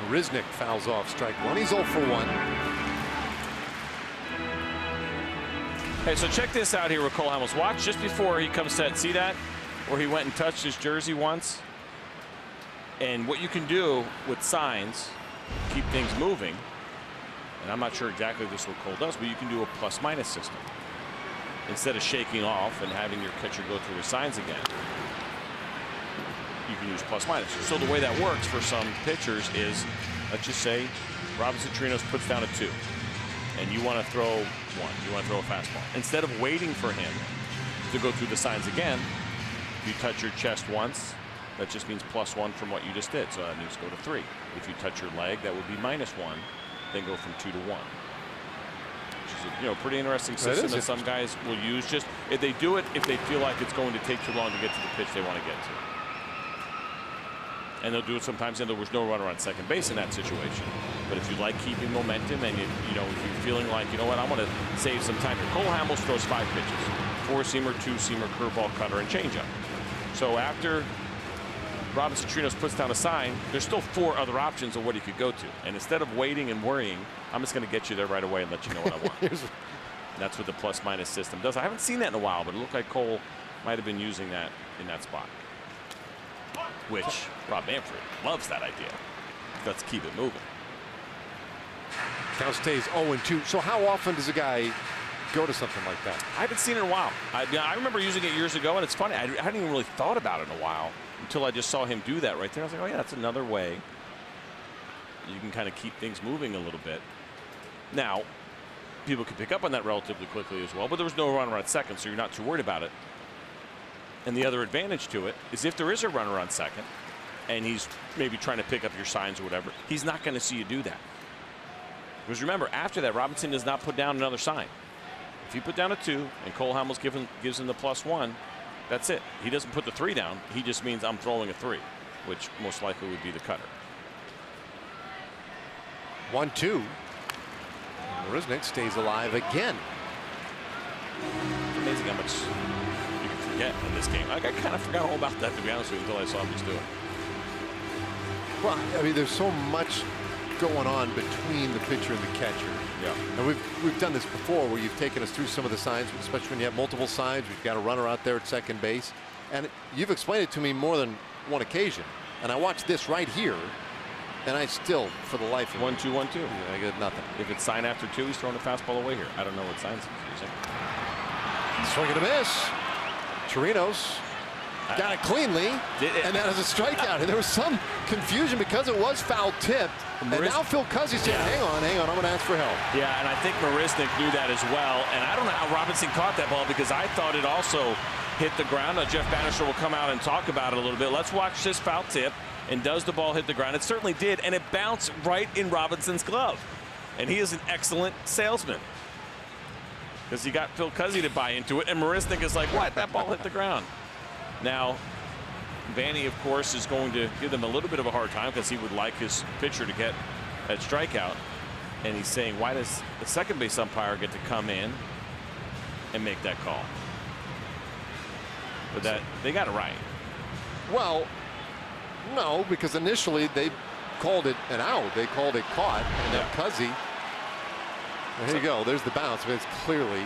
[SPEAKER 3] Riznik fouls off strike 1. He's 0 for 1.
[SPEAKER 6] Hey, so check this out here with Cole Hamels. Watch just before he comes set. See that? Where he went and touched his jersey once. And what you can do with signs, keep things moving. And I'm not sure exactly this is what Cole does, but you can do a plus-minus system. Instead of shaking off and having your catcher go through his signs again, you can use plus-minus. So the way that works for some pitchers is, let's just say Robinson Trinos puts down a 2. And you want to throw 1. You want to throw a fastball. Instead of waiting for him to go through the signs again, you touch your chest once. That just means +1 from what you just did. So that means go to 3. If you touch your leg, that would be -1. Then go from 2 to 1. Which is a pretty interesting system that some guys will use. Just if they do it, if they feel like it's going to take too long to get to the pitch they want to get to. And they'll do it sometimes, and there was no runner on second base in that situation. But if you like keeping momentum, and you know, if you're feeling like, you know what, I want to save some time here. Cole Hamels throws 5 pitches: 4-seamer, 2-seamer, curveball, cutter, and changeup. So after Robinson Chirinos puts down a sign, there's still 4 other options of what he could go to. And instead of waiting and worrying, I'm just going to get you there right away and let you know what I want. That's what the plus-minus system does. I haven't seen that in a while, but it looked like Cole might have been using that in that spot. Which Rob Manfred loves that idea. Let's keep it moving.
[SPEAKER 3] Count stays 0-2. So how often does a guy go to something like that?
[SPEAKER 6] I haven't seen it in a while. I remember using it years ago, and it's funny. I hadn't even really thought about it in a while until I just saw him do that right there. I was like, oh yeah, that's another way you can kind of keep things moving a little bit. Now, people can pick up on that relatively quickly as well, but there was no runner on second, so you're not too worried about it. And the other advantage to it is if there is a runner on second and he's maybe trying to pick up your signs or whatever, he's not going to see you do that. Because remember, after that, Robinson does not put down another sign. If you put down a 2 and Cole Hamels gives him the +1, that's it. He doesn't put the 3 down. He just means I'm throwing a 3, which most likely would be the cutter.
[SPEAKER 3] 1-2. Marisnick stays alive again.
[SPEAKER 6] It's amazing how much you can forget in this game. I kind of forgot all about that, to be honest with you, until I saw him just do it.
[SPEAKER 3] Well, I mean, there's so much going on between the pitcher and the catcher.
[SPEAKER 6] Yeah.
[SPEAKER 3] And we've done this before, where you've taken us through some of the signs, especially when you have multiple signs. We've got a runner out there at second base, and you've explained it to me more than one occasion. And I watched this right here, and I still, for the life of me,
[SPEAKER 6] 1-2, 1-2.
[SPEAKER 3] yeah, I get nothing.
[SPEAKER 6] If it's sign after 2, he's throwing a fastball away here. I don't know what signs he's using.
[SPEAKER 3] Swing and a miss. Chirinos got it cleanly, and that is a strikeout. And there was some confusion because it was foul tipped. And now Phil Cuzzy's saying, hang on, I'm going to ask for help.
[SPEAKER 6] Yeah, and I think Marisnick knew that as well. And I don't know how Robinson caught that ball, because I thought it also hit the ground. Now, Jeff Bannister will come out and talk about it a little bit. Let's watch this foul tip. And does the ball hit the ground? It certainly did, and it bounced right in Robinson's glove. And he is an excellent salesman, because he got Phil Cuzzy to buy into it, and Marisnick is like, what? That ball hit the ground. Now, Vanny, of course, is going to give them a little bit of a hard time, because he would like his pitcher to get that strikeout. And he's saying, why does the second base umpire get to come in and make that call? But that they got it right.
[SPEAKER 3] Well, no, because initially they called it an out. They called it caught, and then Cuzzy. There you go. There's the bounce, but it's clearly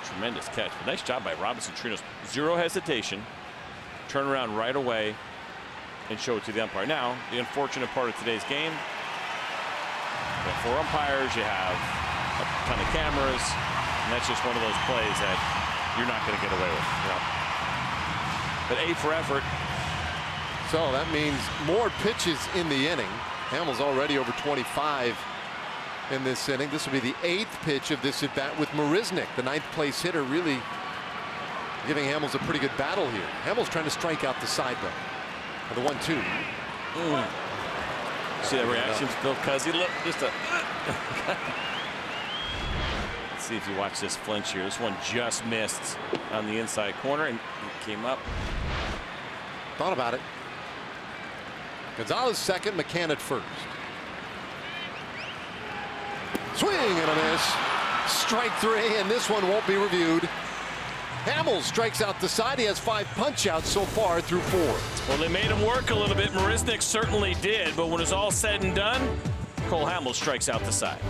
[SPEAKER 6] Tremendous catch. But nice job by Robinson Chirinos. Zero hesitation. Turn around right away and show it to the umpire. Now, the unfortunate part of today's game, you have 4 umpires, you have a ton of cameras, and that's just one of those plays that you're not going to get away with. But A for effort.
[SPEAKER 3] so. That means more pitches in the inning. Hamels already over 25 in this inning. This will be the 8th pitch of this at bat with Marisnick, the 9th place hitter, really giving Hamels a pretty good battle here. Hamels trying to strike out the side though. The 1-2.
[SPEAKER 6] See that reaction to Phil Cuzzy? Look, just a. Let's see if you watch this flinch here. This one just missed on the inside corner, and it came up.
[SPEAKER 3] Thought about it. Gonzalez second, McCann at first. Swing and a miss. Strike 3, and this one won't be reviewed. Hamels strikes out the side. He has 5 punch-outs so far through 4.
[SPEAKER 6] Well, they made him work a little bit. Marisnick certainly did, but when it's all said and done, Cole Hamels strikes out the side.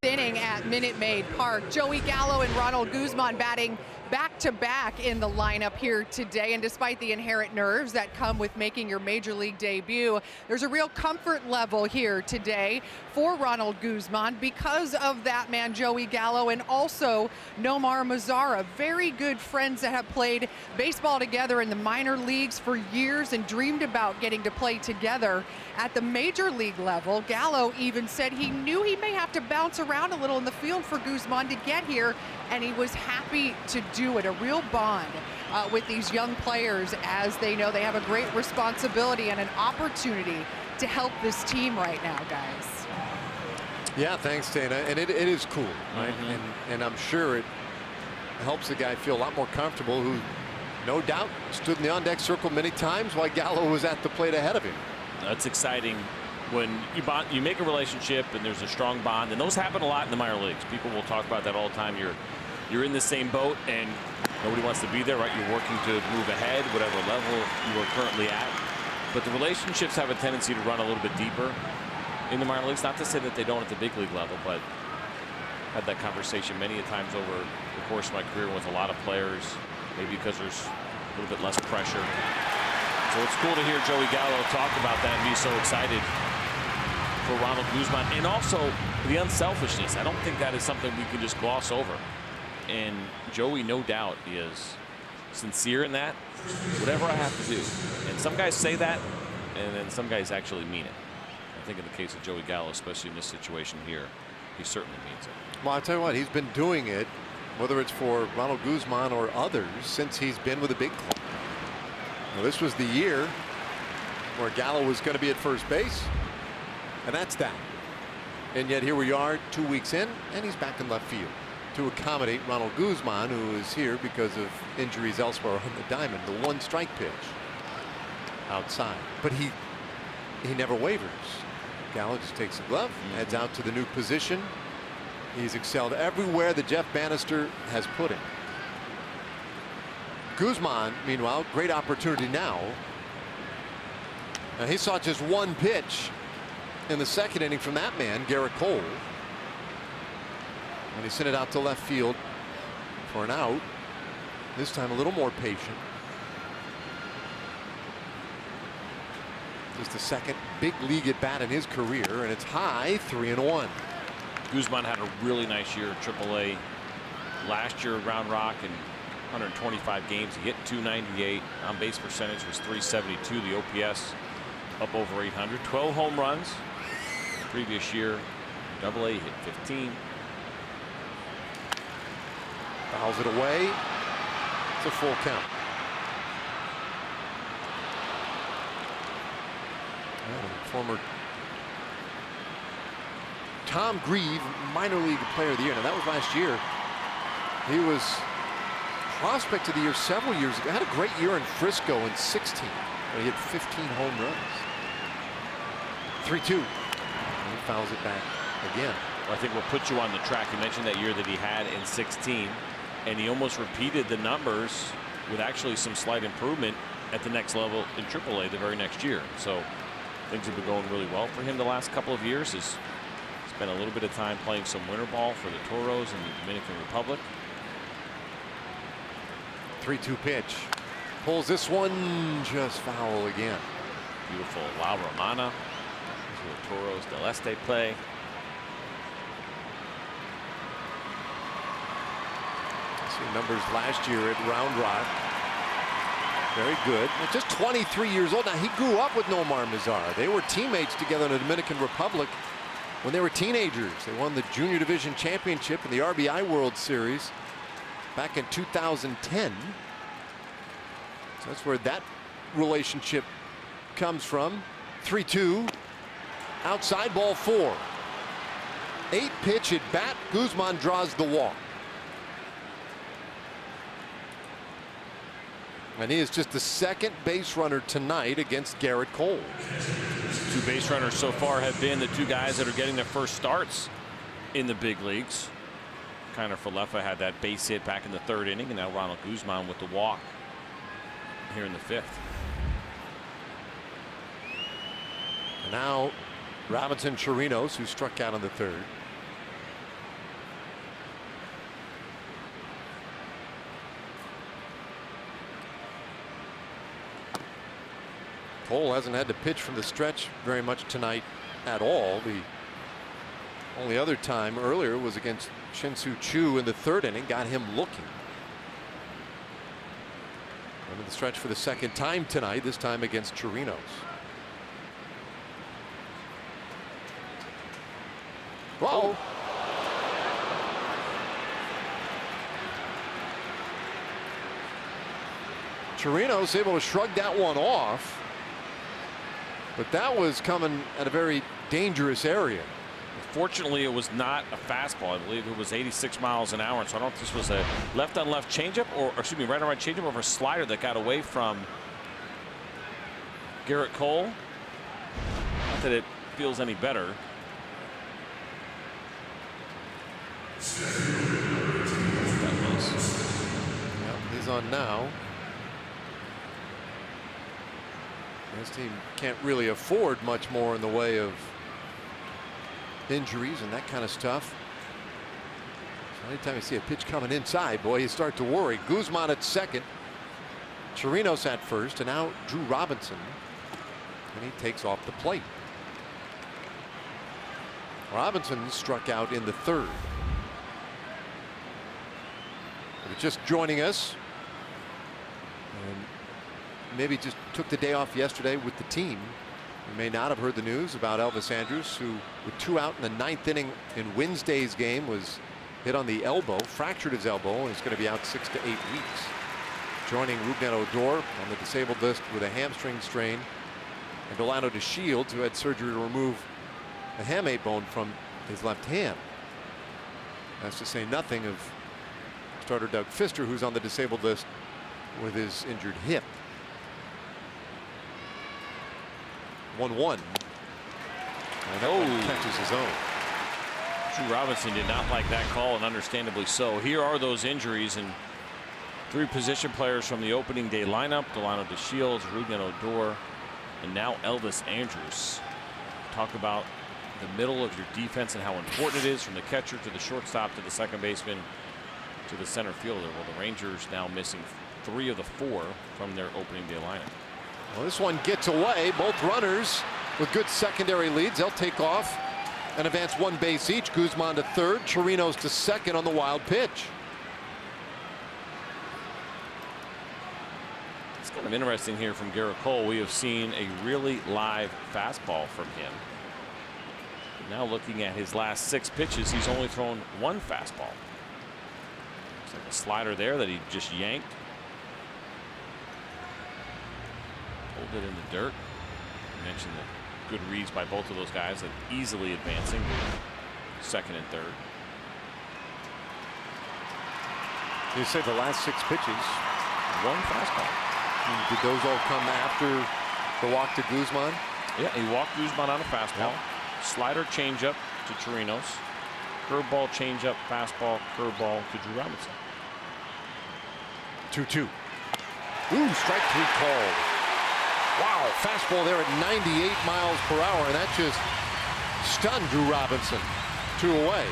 [SPEAKER 5] inning at Minute Maid Park. Joey Gallo and Ronald Guzman batting back-to-back in the lineup here today, and despite the inherent nerves that come with making your major league debut, there's a real comfort level here today for Ronald Guzman because of that man Joey Gallo and also Nomar Mazara, very good friends that have played baseball together in the minor leagues for years and dreamed about getting to play together at the major league level. Gallo even said he knew he may have to bounce around a little in the field for Guzman to get here, and he was happy to do it. A real bond with these young players, as they know they have a great responsibility and an opportunity to help this team right now, guys.
[SPEAKER 3] Yeah, thanks, Dana. And it is cool, right? And I'm sure it helps the guy feel a lot more comfortable, who no doubt stood in the on-deck circle many times while Gallo was at the plate ahead of him.
[SPEAKER 6] That's exciting when you make a relationship and there's a strong bond, and those happen a lot in the minor leagues. People will talk about that all the time. You're in the same boat and nobody wants to be there, right? You're working to move ahead, whatever level you are currently at. But the relationships have a tendency to run a little bit deeper in the minor leagues. Not to say that they don't at the big league level, but I've had that conversation many a times over the course of my career with a lot of players, maybe because there's a little bit less pressure. So it's cool to hear Joey Gallo talk about that and be so excited for Ronald Guzman, and also the unselfishness. I don't think that is something we can just gloss over. And Joey, no doubt, is sincere in that. Whatever I have to do. And some guys say that, and then some guys actually mean it. I think in the case of Joey Gallo, especially in this situation here, he certainly means it.
[SPEAKER 3] Well, I'll tell you what, he's been doing it, whether it's for Ronald Guzman or others, since he's been with a big club. Now, this was the year where Gallo was going to be at first base, and that's that. And yet here we are 2 weeks in, and he's back in left field to accommodate Ronald Guzman, who is here because of injuries elsewhere on the diamond. The one strike pitch outside, but he never wavers. Gallo just takes the glove, heads out to the new position. He's excelled everywhere that Jeff Bannister has put him. Guzman, meanwhile, great opportunity now. He saw just one pitch in the second inning from that man, Garrett Cole. And he sent it out to left field for an out. This time a little more patient. Just the second big league at bat in his career, and it's high, 3-1.
[SPEAKER 6] Guzman had a really nice year at AAA last year at Round Rock, and 125 games. He hit .298. On base percentage was .372. The OPS up over 800. 12 home runs. The previous year, AA, he hit 15.
[SPEAKER 3] Fouls it away. It's a full count. Former Tom Grieve, minor league player of the year. Now that was last year. He was prospect of the year several years ago. Had a great year in Frisco in 16 when he hit 15 home runs. 3-2. And he fouls it back again.
[SPEAKER 6] I think we'll put you on the track. You mentioned that year that he had in 16, and he almost repeated the numbers with actually some slight improvement at the next level in AAA the very next year. So things have been going really well for him the last couple of years. He's spent a little bit of time playing some winter ball for the Toros in the Dominican Republic.
[SPEAKER 3] 3-2 pitch. Pulls this one just foul again.
[SPEAKER 6] Beautiful La Romana. This is where Toros del Este play.
[SPEAKER 3] See numbers last year at Round Rock. Very good. Just 23 years old. Now, he grew up with Nomar Mazara. They were teammates together in the Dominican Republic when they were teenagers. They won the Junior Division Championship in the RBI World Series back in 2010. So that's where that relationship comes from. 3-2. Outside, ball 4. 8-pitch at bat. Guzman draws the walk. And he is just the second base runner tonight against Garrett Cole.
[SPEAKER 6] 2 base runners so far have been the 2 guys that are getting their first starts in the big leagues. Kiner Falefa had that base hit back in the 3rd inning, and now Ronald Guzman with the walk here in the 5th.
[SPEAKER 3] And now Robinson Chirinos, who struck out in the 3rd. Cole hasn't had to pitch from the stretch very much tonight at all. The only other time earlier was against Shin-Soo Choo in the 3rd inning, got him looking. Under the stretch for the 2nd time tonight, this time against Chirinos. Whoa. Chirinos able to shrug that one off, but that was coming at a very dangerous area.
[SPEAKER 6] Fortunately, it was not a fastball. I believe it was 86 miles an hour. So I don't know if this was a left-on-left changeup, or excuse me, right-on-right changeup, or a slider that got away from Garrett Cole. Not that it feels any better.
[SPEAKER 3] Yep, he's on now. This team can't really afford much more in the way of injuries and that kind of stuff. So anytime you see a pitch coming inside, boy, you start to worry. Guzman at second, Chirinos at first, and now Drew Robinson, and he takes off the plate. Robinson struck out in the 3rd. If you're just joining us, and maybe just took the day off yesterday with the team, you may not have heard the news about Elvis Andrus, who with 2 out in the 9th inning in Wednesday's game was hit on the elbow, fractured his elbow, and is going to be out 6 to 8 weeks. Joining Rougned Odor on the disabled list with a hamstring strain, and Delano DeShields, who had surgery to remove a hamate bone from his left hand. That's to say nothing of starter Doug Fister, who's on the disabled list with his injured hip. 1-1. Catches his own.
[SPEAKER 6] Drew Robinson did not like that call, and understandably so. Here are those injuries, and 3 position players from the opening day lineup: Delano DeShields, Rougned Odor, and now Elvis Andrus. Talk about the middle of your defense and how important it is, from the catcher to the shortstop to the second baseman to the center fielder. Well, the Rangers now missing 3 of the 4 from their opening day lineup.
[SPEAKER 3] Well, this one gets away. Both runners with good secondary leads. They'll take off and advance 1 base each. Guzman to 3rd, Chirinos to 2nd on the wild pitch.
[SPEAKER 6] It's kind of interesting here from Garrett Cole. We have seen a really live fastball from him. Now looking at his last 6 pitches, he's only thrown 1 fastball. Looks like a slider there that he just yanked. Pulled it in the dirt. I mentioned the good reads by both of those guys, that easily advancing to 2nd and 3rd.
[SPEAKER 3] You say the last 6 pitches,
[SPEAKER 6] 1 fastball.
[SPEAKER 3] Did those all come after the walk to Guzman?
[SPEAKER 6] Yeah, he walked Guzman on a fastball.
[SPEAKER 3] Yep.
[SPEAKER 6] Slider changeup to Chirinos. Curveball changeup, fastball, curveball to Drew Robinson.
[SPEAKER 3] 2-2. Ooh, strike 3 called. Wow, fastball there at 98 miles per hour, and that just stunned Drew Robinson. 2 away.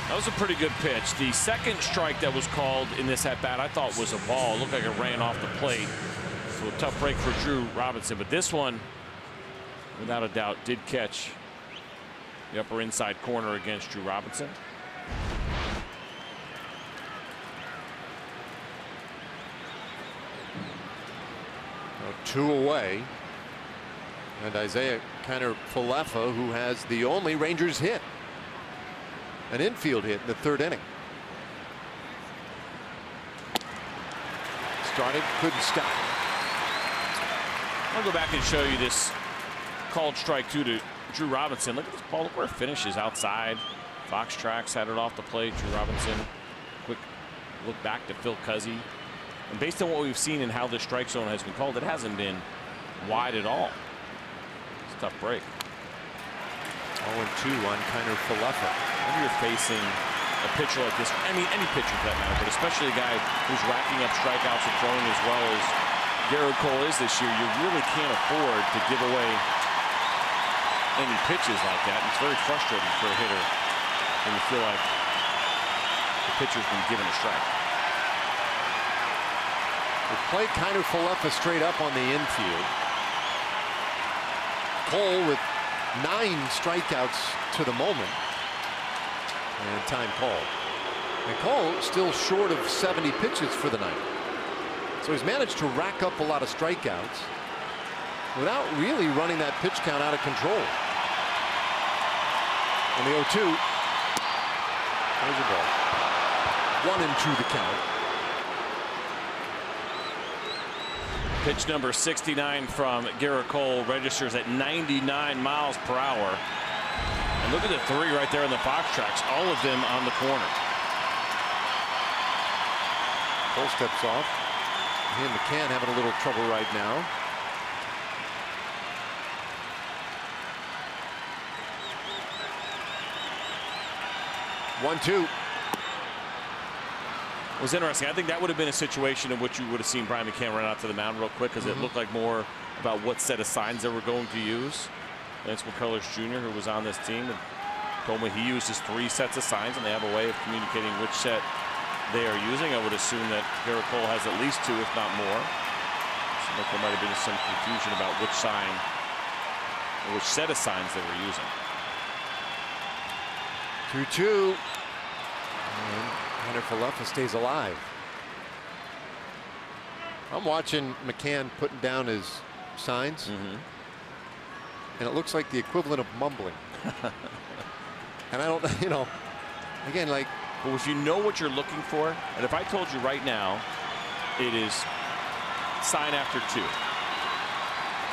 [SPEAKER 6] That was a pretty good pitch. The second strike that was called in this at bat, I thought was a ball. It looked like it ran off the plate. So a tough break for Drew Robinson. But this one, without a doubt, did catch the upper inside corner against Drew Robinson.
[SPEAKER 3] Now 2 away. And Isaiah Kiner-Falefa, who has the only Rangers hit. An infield hit in the 3rd inning. Started, couldn't stop.
[SPEAKER 6] I'll go back and show you this called strike 2 to Drew Robinson. Look at this ball. Look where it finishes, outside. Fox Tracks had it off the plate. Drew Robinson, quick look back to Phil Cuzzy. And based on what we've seen and how the strike zone has been called, it hasn't been wide at all. It's a tough break.
[SPEAKER 3] 0-2 on Kiner-Falefa.
[SPEAKER 6] When you're facing a pitcher like this, I mean any pitcher for that matter, but especially a guy who's racking up strikeouts and throwing as well as Garrett Cole is this year, you really can't afford to give away any pitches like that. And it's very frustrating for a hitter when you feel like the pitcher's been given a strike.
[SPEAKER 3] They play Kiner-Falefa straight up on the infield. Cole with 9 strikeouts to the moment. And time called. And Cole still short of 70 pitches for the night. So he's managed to rack up a lot of strikeouts without really running that pitch count out of control. And the 0-2. There's a ball. 1-2 the count.
[SPEAKER 6] Pitch number 69 from Garrett Cole registers at 99 miles per hour. And look at the 3 right there in the box tracks, all of them on the corner.
[SPEAKER 3] Cole steps off. He and McCann having a little trouble right now. One-two.
[SPEAKER 6] It was interesting. I think that would have been a situation in which you would have seen Brian McCann run out to the mound real quick, because it looked like more about what set of signs they were going to use. Lance McCullers Jr., who was on this team, and told me he uses 3 sets of signs, and they have a way of communicating which set they are using. I would assume that Garrett Cole has at least 2, if not more. Seemed like there might have been some confusion about which sign, or which set of signs they were using.
[SPEAKER 3] 2-2. And Hunter Falefa stays alive. I'm watching McCann putting down his signs. And it looks like the equivalent of mumbling. And I don't, you know, again, like.
[SPEAKER 6] Well, if you know what you're looking for, and if I told you right now, it is sign after 2.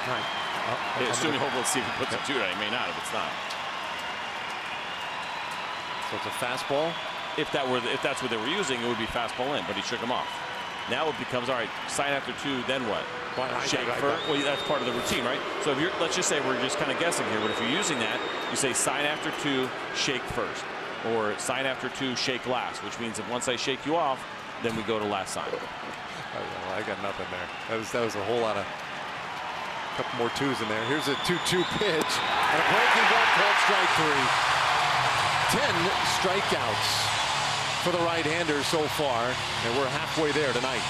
[SPEAKER 3] Right.
[SPEAKER 6] Assuming, let's see if he puts a 2 down. He may not if it's not.
[SPEAKER 3] So it's a fastball.
[SPEAKER 6] If that's what they were using, it would be fastball in, but he shook him off. Now it becomes, all right, sign after 2, then what? Shake first. Well, that's part of the routine, right? So if you're, let's just say we're just kind of guessing here, but if you're using that, you say sign after 2, shake first, or sign after 2, shake last, which means that once I shake you off, then we go to last sign.
[SPEAKER 3] I got nothing there. That was a whole lot of, couple more 2s in there. Here's a 2-2 pitch and a breaking ball called strike 3. 10 strikeouts for the right-hander so far, and we're halfway there tonight.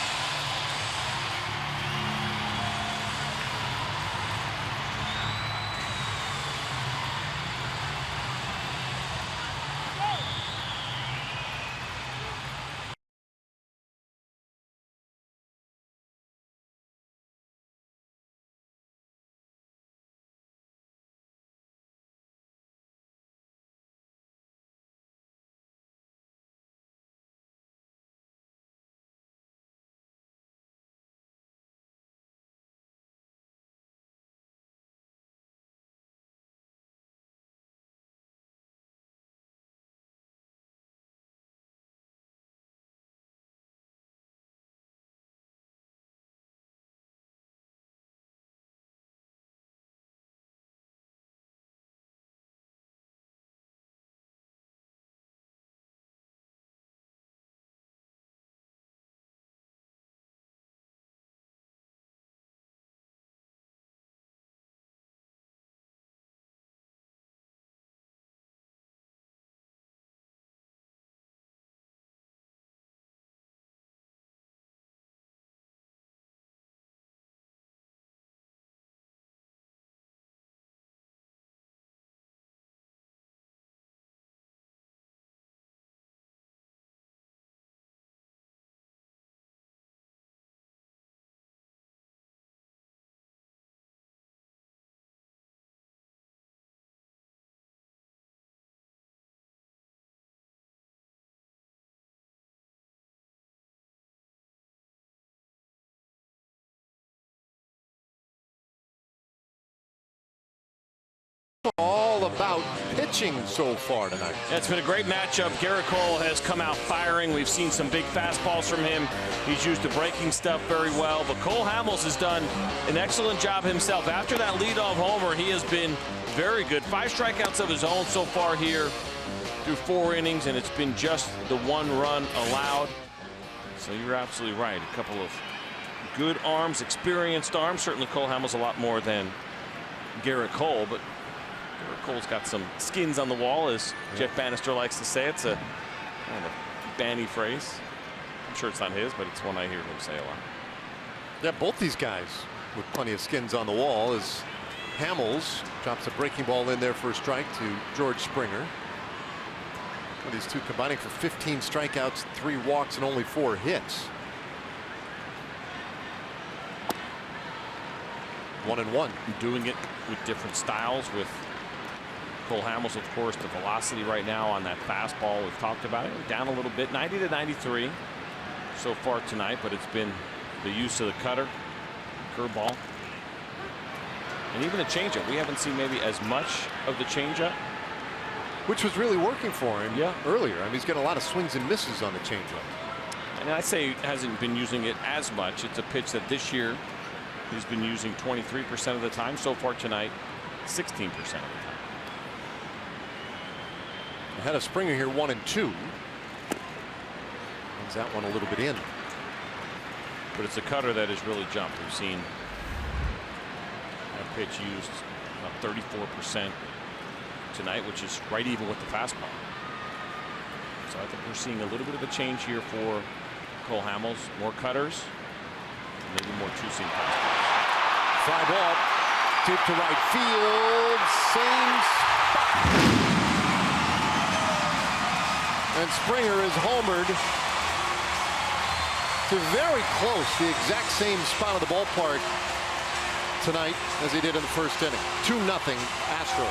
[SPEAKER 3] All about pitching so far tonight.
[SPEAKER 6] It's been a great matchup. Garrett Cole has come out firing. We've seen some big fastballs from him. He's used the breaking stuff very well, but Cole Hamels has done an excellent job himself. After that leadoff homer, he has been very good. 5 strikeouts of his own so far here through 4 innings, and it's been just the 1 run allowed. So you're absolutely right. A couple of good arms, experienced arms. Certainly Cole Hamels a lot more than Garrett Cole, but Garrett Cole's got some skins on the wall, as Jeff Bannister likes to say. It's a kind of banny phrase. I'm sure it's not his, but it's one I hear him say a lot.
[SPEAKER 3] Yeah, both these guys with plenty of skins on the wall, as Hamels drops a breaking ball in there for a strike to George Springer. Well, these two combining for 15 strikeouts, 3 walks, and only 4 hits. 1-1.
[SPEAKER 6] Doing it with different styles with Cole Hamels, of course, the velocity right now on that fastball. We've talked about it. Down a little bit, 90 to 93 so far tonight, but it's been the use of the cutter, curveball, and even the changeup. We haven't seen maybe as much of the changeup,
[SPEAKER 3] which was really working for him earlier. I mean, he's getting a lot of swings and misses on the changeup.
[SPEAKER 6] And I say he hasn't been using it as much. It's a pitch that this year he's been using 23% of the time. So far tonight, 16% of the time.
[SPEAKER 3] Ahead of Springer here, 1-2. Brings that one a little bit in.
[SPEAKER 6] But it's a cutter that has really jumped. We've seen that pitch used about 34% tonight, which is right even with the fastball. So I think we're seeing a little bit of a change here for Cole Hamels. More cutters, maybe more two-seam fastballs.
[SPEAKER 3] Fly ball deep to right field. Same spot. And Springer is homered to very close, the exact same spot of the ballpark tonight as he did in the first inning. 2-0 Astros.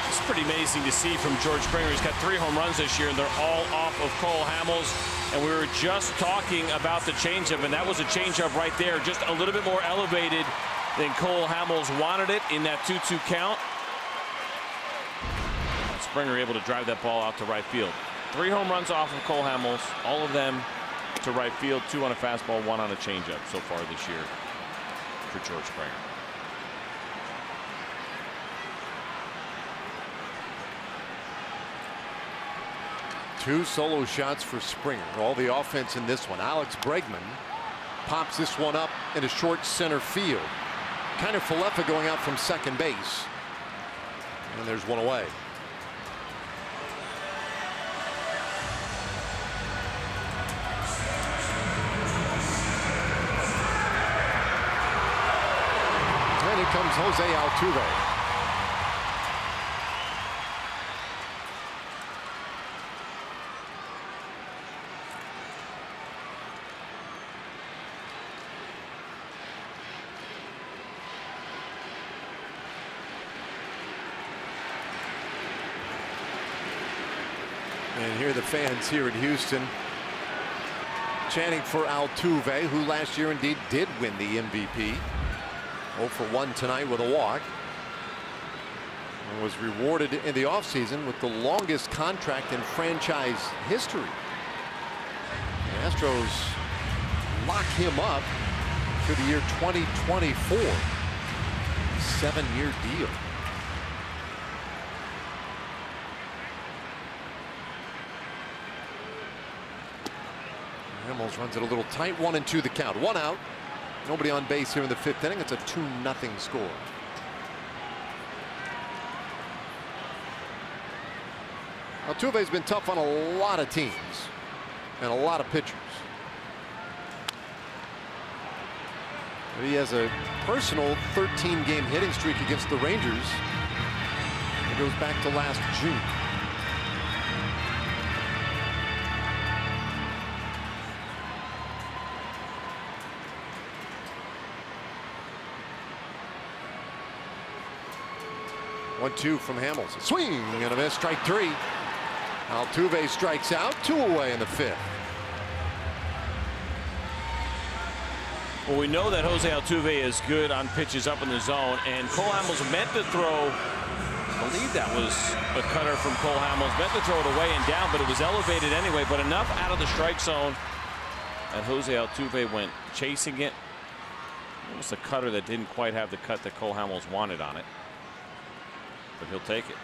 [SPEAKER 4] It's pretty amazing to see from George Springer. He's got 3 home runs this year, and they're all off of Cole Hamels. And we were just talking about the changeup, and that was a changeup right there, just a little bit more elevated than Cole Hamels wanted it in that 2-2 count. Springer able to drive that ball out to right field. 3 home runs off of Cole Hamels, all of them to right field, 2 on a fastball, 1 on a changeup so far this year for George Springer.
[SPEAKER 3] Two solo shots for Springer. All the offense in this one. Alex Bregman pops this one up into short center field. Kind of Falefa going out from second base. And there's one away. And here comes Jose Altuve. And here are the fans here in Houston chanting for Altuve, who last year indeed did win the MVP. 0 for 1 tonight with a walk. And was rewarded in the offseason with the longest contract in franchise history. The Astros lock him up for the year 2024. 7-year deal. Hamels runs it a little tight. 1-2 the count. 1 out. Nobody on base here in the 5th inning. It's a 2-0 score. Altuve's been tough on a lot of teams and a lot of pitchers. But he has a personal 13-game hitting streak against the Rangers. It goes back to last June. One-two from Hamels. A swing and a miss. Strike 3. Altuve strikes out. 2 away in the 5th.
[SPEAKER 4] Well, we know that Jose Altuve is good on pitches up in the zone, and Cole Hamels meant to throw, I believe that was a cutter from Cole Hamels, meant to throw it away and down, but it was elevated anyway, but enough out of the strike zone. And Jose Altuve went chasing it. It was a cutter that didn't quite have the cut that Cole Hamels wanted on it. But he'll take it.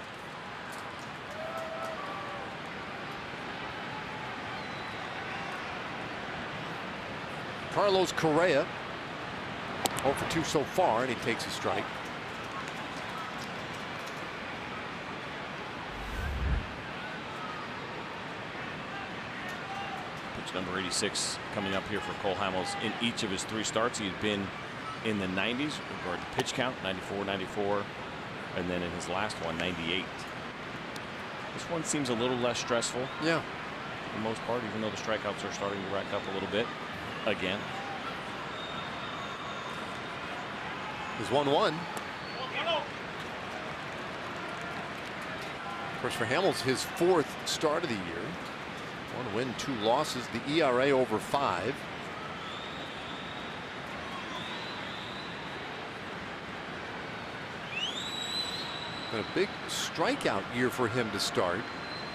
[SPEAKER 3] Carlos Correa 0 for 2 so far, and he takes a strike.
[SPEAKER 6] Average number 86 coming up here for Cole Hamels in each of his 3 starts. He'd been in the 90s with regard to pitch count, 94, 94, and then in his last one, 98. This one seems a little less stressful.
[SPEAKER 3] Yeah.
[SPEAKER 6] For the most part, even though the strikeouts are starting to rack up a little bit again.
[SPEAKER 3] There's 1-1. Of course, for Hamels, his 4th start of the year. 1 win, 2 losses. The ERA over 5. Been a big strikeout year for him to start,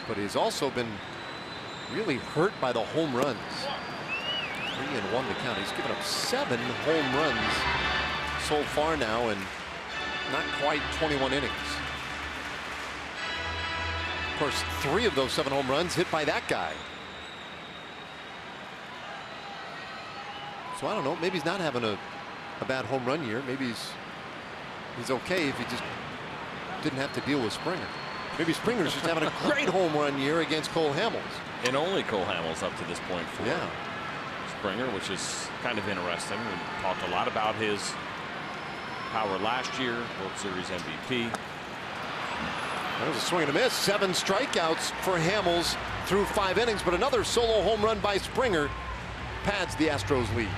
[SPEAKER 3] but he's also been really hurt by the home runs. 3-1 to count. He's given up 7 home runs so far now, and not quite 21 innings. Of course, 3 of those 7 home runs hit by that guy. So I don't know. Maybe he's not having a bad home run year. Maybe he's okay if he just didn't have to deal with Springer. Maybe Springer's just having a great home run year against Cole Hamels.
[SPEAKER 6] And only Cole Hamels up to this point for Springer, which is kind of interesting. We talked a lot about his power last year, World Series MVP.
[SPEAKER 3] That was a swing and a miss. 7 strikeouts for Hamels through 5 innings, but another solo home run by Springer pads the Astros lead.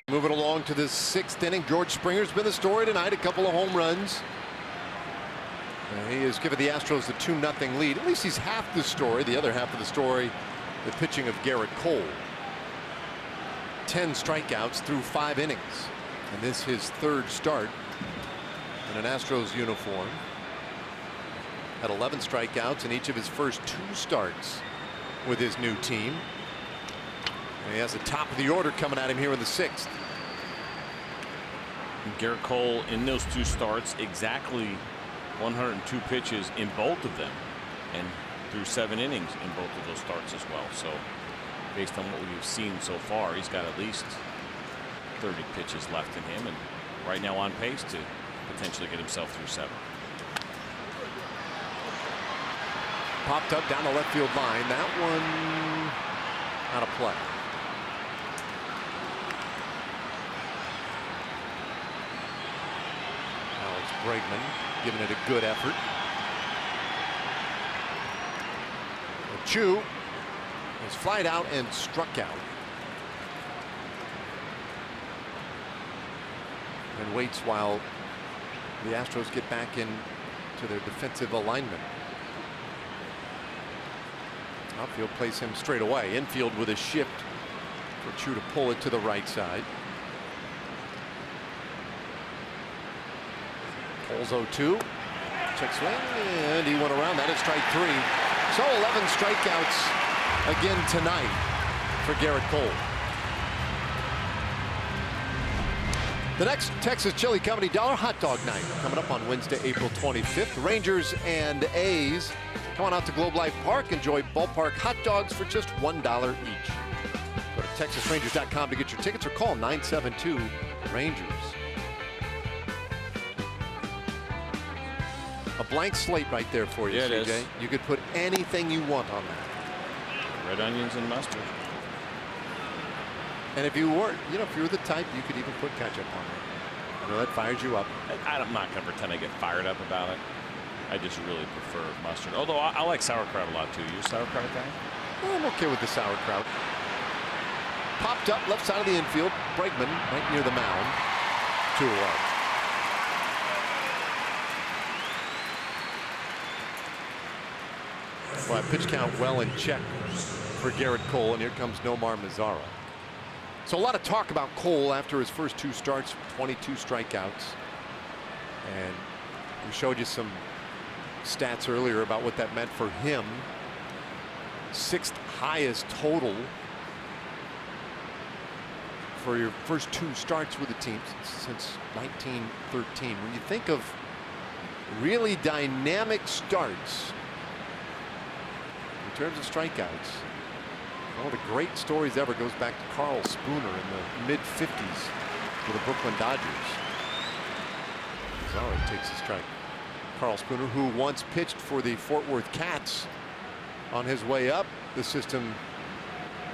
[SPEAKER 3] We move it along to the 6th inning. George Springer's been the story tonight. A couple of home runs. He has given the Astros the 2-0 lead. At least he's half the story. The other half of the story, the pitching of Garrett Cole. 10 strikeouts through 5 innings. And this his 3rd start in an Astros uniform. Had 11 strikeouts in each of his first 2 starts with his new team. And he has the top of the order coming at him here in the 6th.
[SPEAKER 6] Garrett Cole in those 2 starts, exactly 102 pitches in both of them, and through 7 innings in both of those starts as well. So based on what we've seen so far, he's got at least 30 pitches left in him, and right now on pace to potentially get himself through 7.
[SPEAKER 3] Popped up down the left field line. That one out of play. Alex Bregman giving it a good effort. Chu was flied out and struck out. And waits while the Astros get back into their defensive alignment. Outfield plays him straight away. Infield with a shift For Chu to pull it to the right side. Pulls 0-2. Check swing, and he went around. That is strike 3. So 11 strikeouts again tonight for Garrett Cole. The next Texas Chili Company Dollar Hot Dog Night coming up on Wednesday, April 25th. Rangers and A's. Come on out to Globe Life Park. Enjoy ballpark hot dogs for just $1 each. Go to TexasRangers.com to get your tickets or call 972-RANGERS. A blank slate right there for you, CJ. You could put anything you want on that.
[SPEAKER 6] Red onions and mustard.
[SPEAKER 3] And if you weren't, if you were the type, you could even put ketchup on it. I know that fires you up.
[SPEAKER 6] I'm not going to pretend I get fired up about it. I just really prefer mustard. Although I like sauerkraut a lot too. You a sauerkraut guy?
[SPEAKER 3] Well, I'm okay with the sauerkraut. Popped up left side of the infield. Bregman right near the mound. 2-1. Well, pitch count well in check for Garrett Cole, and here comes Nomar Mazara. So a lot of talk about Cole after his first 2 starts, 22 strikeouts. And we showed you some stats earlier about what that meant for him. 6th highest total for your first 2 starts with the team since 1913. When you think of really dynamic starts in terms of strikeouts, one of the great stories ever goes back to Carl Spooner in the mid-50s for the Brooklyn Dodgers. Mazara takes a strike. Carl Spooner, who once pitched for the Fort Worth Cats on his way up the system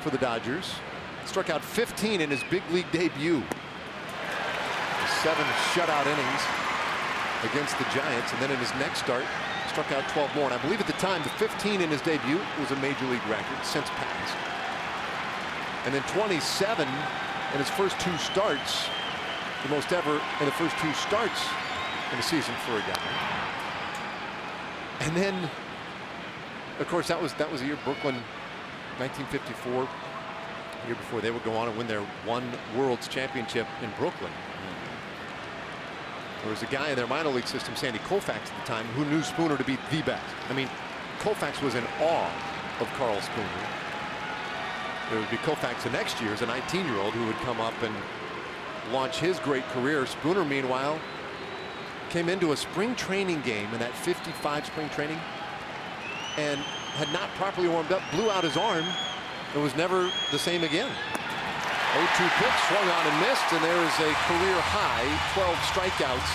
[SPEAKER 3] for the Dodgers, struck out 15 in his big league debut. 7 shutout innings against the Giants, and then in his next start struck out 12 more. And I believe at the time the 15 in his debut was a major league record, since passed. And then 27 in his first 2 starts, the most ever in the first 2 starts in a season for a guy. And then, of course, that was the year Brooklyn, 1954. The year before, they would go on and win their 1 World's Championship in Brooklyn. There was a guy in their minor league system, Sandy Koufax at the time, who knew Spooner to be the best. I mean, Koufax was in awe of Carl Spooner. It would be Koufax the next year as a 19-year-old who would come up and launch his great career. Spooner, meanwhile, came into a spring training game in that 55 spring training and had not properly warmed up, blew out his arm, and was never the same again. 0-2 pitch, swung on and missed, and there is a career high 12 strikeouts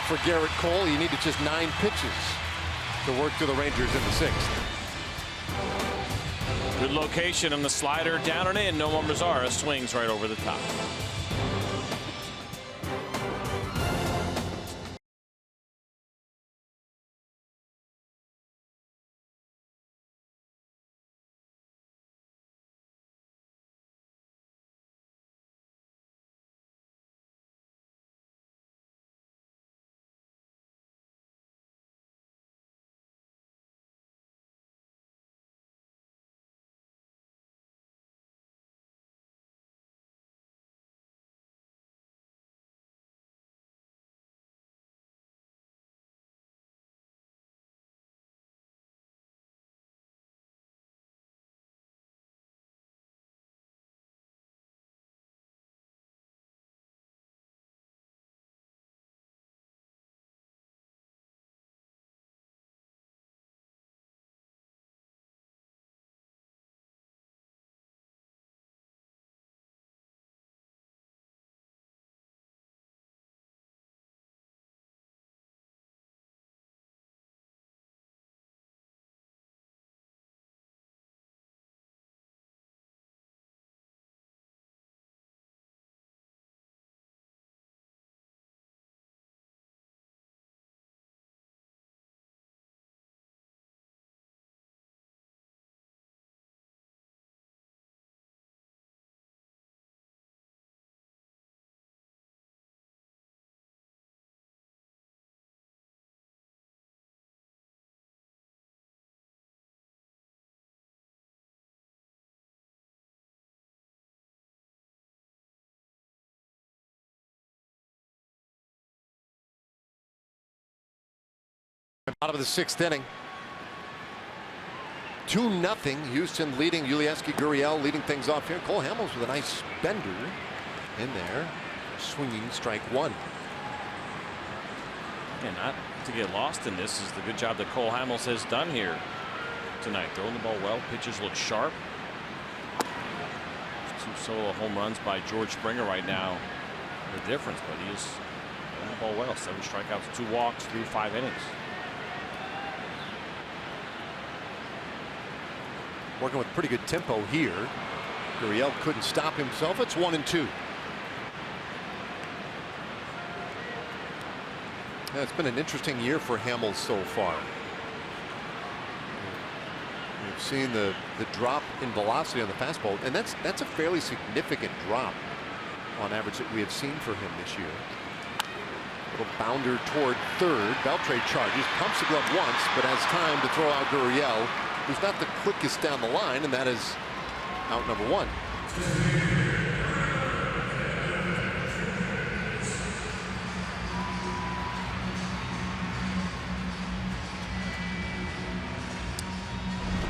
[SPEAKER 3] for Garrett Cole. He needed just 9 pitches to work to the Rangers in the 6th.
[SPEAKER 6] Good location on the slider, down and in. Nomar Mazara swings right over the top.
[SPEAKER 3] Out of the 6th inning. 2-0 Houston leading. Yulieski Gurriel leading things off here. Cole Hamels with a nice bender in there. Swinging strike one.
[SPEAKER 6] And not to get lost in this is the good job that Cole Hamels has done here tonight. Throwing the ball well. Pitches look sharp. There's 2 solo home runs by George Springer right now. The difference, but he is throwing the ball well. 7 strikeouts, 2 walks through 5 innings.
[SPEAKER 3] Working with pretty good tempo here. Gurriel couldn't stop himself. It's 1-2. Yeah, it's been an interesting year for Hamels so far. We've seen the drop in velocity on the fastball, and that's a fairly significant drop on average that we have seen for him this year. Little bounder toward third. Beltre charges, pumps the glove once, but has time to throw out Gurriel, who's not the quickest down the line, and that is out number 1.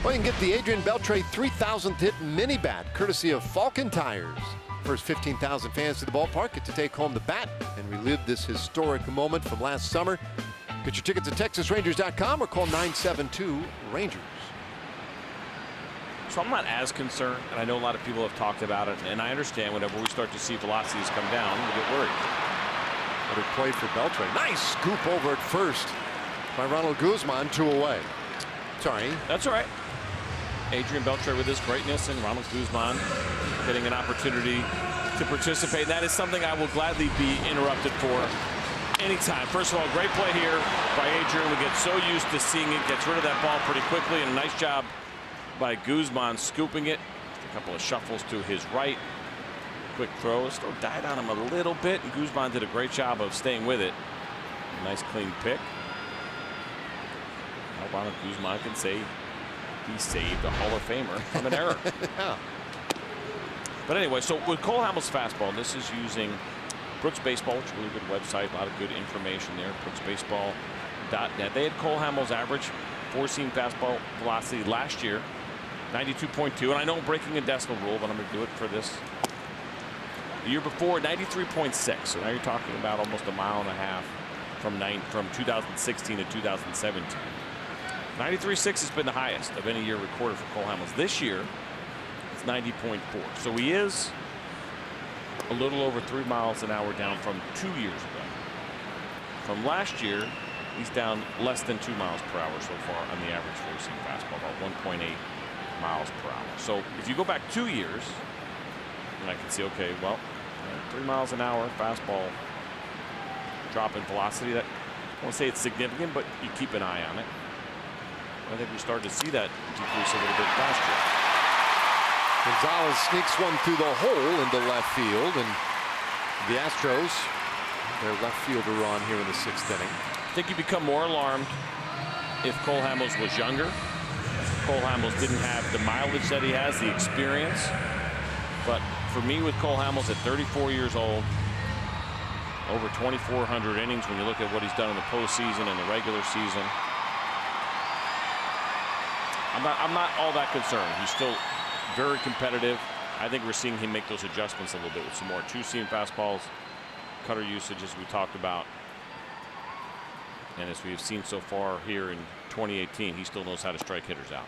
[SPEAKER 3] Well, you can get the Adrian Beltre 3,000th hit mini bat courtesy of Falcon Tires. First 15,000 fans to the ballpark get to take home the bat and relive this historic moment from last summer. Get your tickets at TexasRangers.com or call 972-RANGERS.
[SPEAKER 6] So I'm not as concerned, and I know a lot of people have talked about it, and I understand whenever we start to see velocities come down, we get worried.
[SPEAKER 3] What a play for Beltre. Nice scoop over at first by Ronald Guzman, 2 away. Sorry.
[SPEAKER 6] That's all right. Adrian Beltre with his greatness and Ronald Guzman getting an opportunity to participate. That is something I will gladly be interrupted for anytime. First of all, great play here by Adrian. We get so used to seeing it. Gets rid of that ball pretty quickly, and a nice job by Guzman scooping it. A couple of shuffles to his right. Quick throw. Still died on him a little bit, and Guzman did a great job of staying with it. A nice clean pick. How about Guzman can say he saved a Hall of Famer from an error.
[SPEAKER 3] Yeah.
[SPEAKER 6] But anyway, so with Cole Hamels' fastball, and this is using Brooks Baseball, which is a really good website, a lot of good information there, brooksbaseball.net. They had Cole Hamels' average 4-seam fastball velocity last year, 92.2. And I know I'm breaking a decimal rule, but I'm going to do it for this. The year before, 93.6. So now you're talking about almost a mile and a half from 2016 to 2017. 93.6 has been the highest of any year recorded for Cole Hamels. This year, it's 90.4. So he is a little over 3 miles an hour down from 2 years ago. From last year, he's down less than 2 miles per hour so far on the average 4-seam fastball, about 1.8 miles per hour. So if you go back 2 years, and I can see, okay, well, 3 miles an hour fastball drop in velocity. That, I won't say it's significant, but you keep an eye on it. I think we started to see that decrease a little bit last year.
[SPEAKER 3] Gonzalez sneaks one through the hole into left field, and the Astros, their left fielder on here in the 6th inning.
[SPEAKER 6] I think you become more alarmed if Cole Hamels was younger. Cole Hamels didn't have the mileage that he has, the experience. But for me, with Cole Hamels at 34 years old, over 2,400 innings when you look at what he's done in the postseason and the regular season, I'm not all that concerned. He's still very competitive. I think we're seeing him make those adjustments a little bit with some more 2-seam fastballs, cutter usage as we talked about. And as we have seen so far here in 2018, he still knows how to strike hitters out.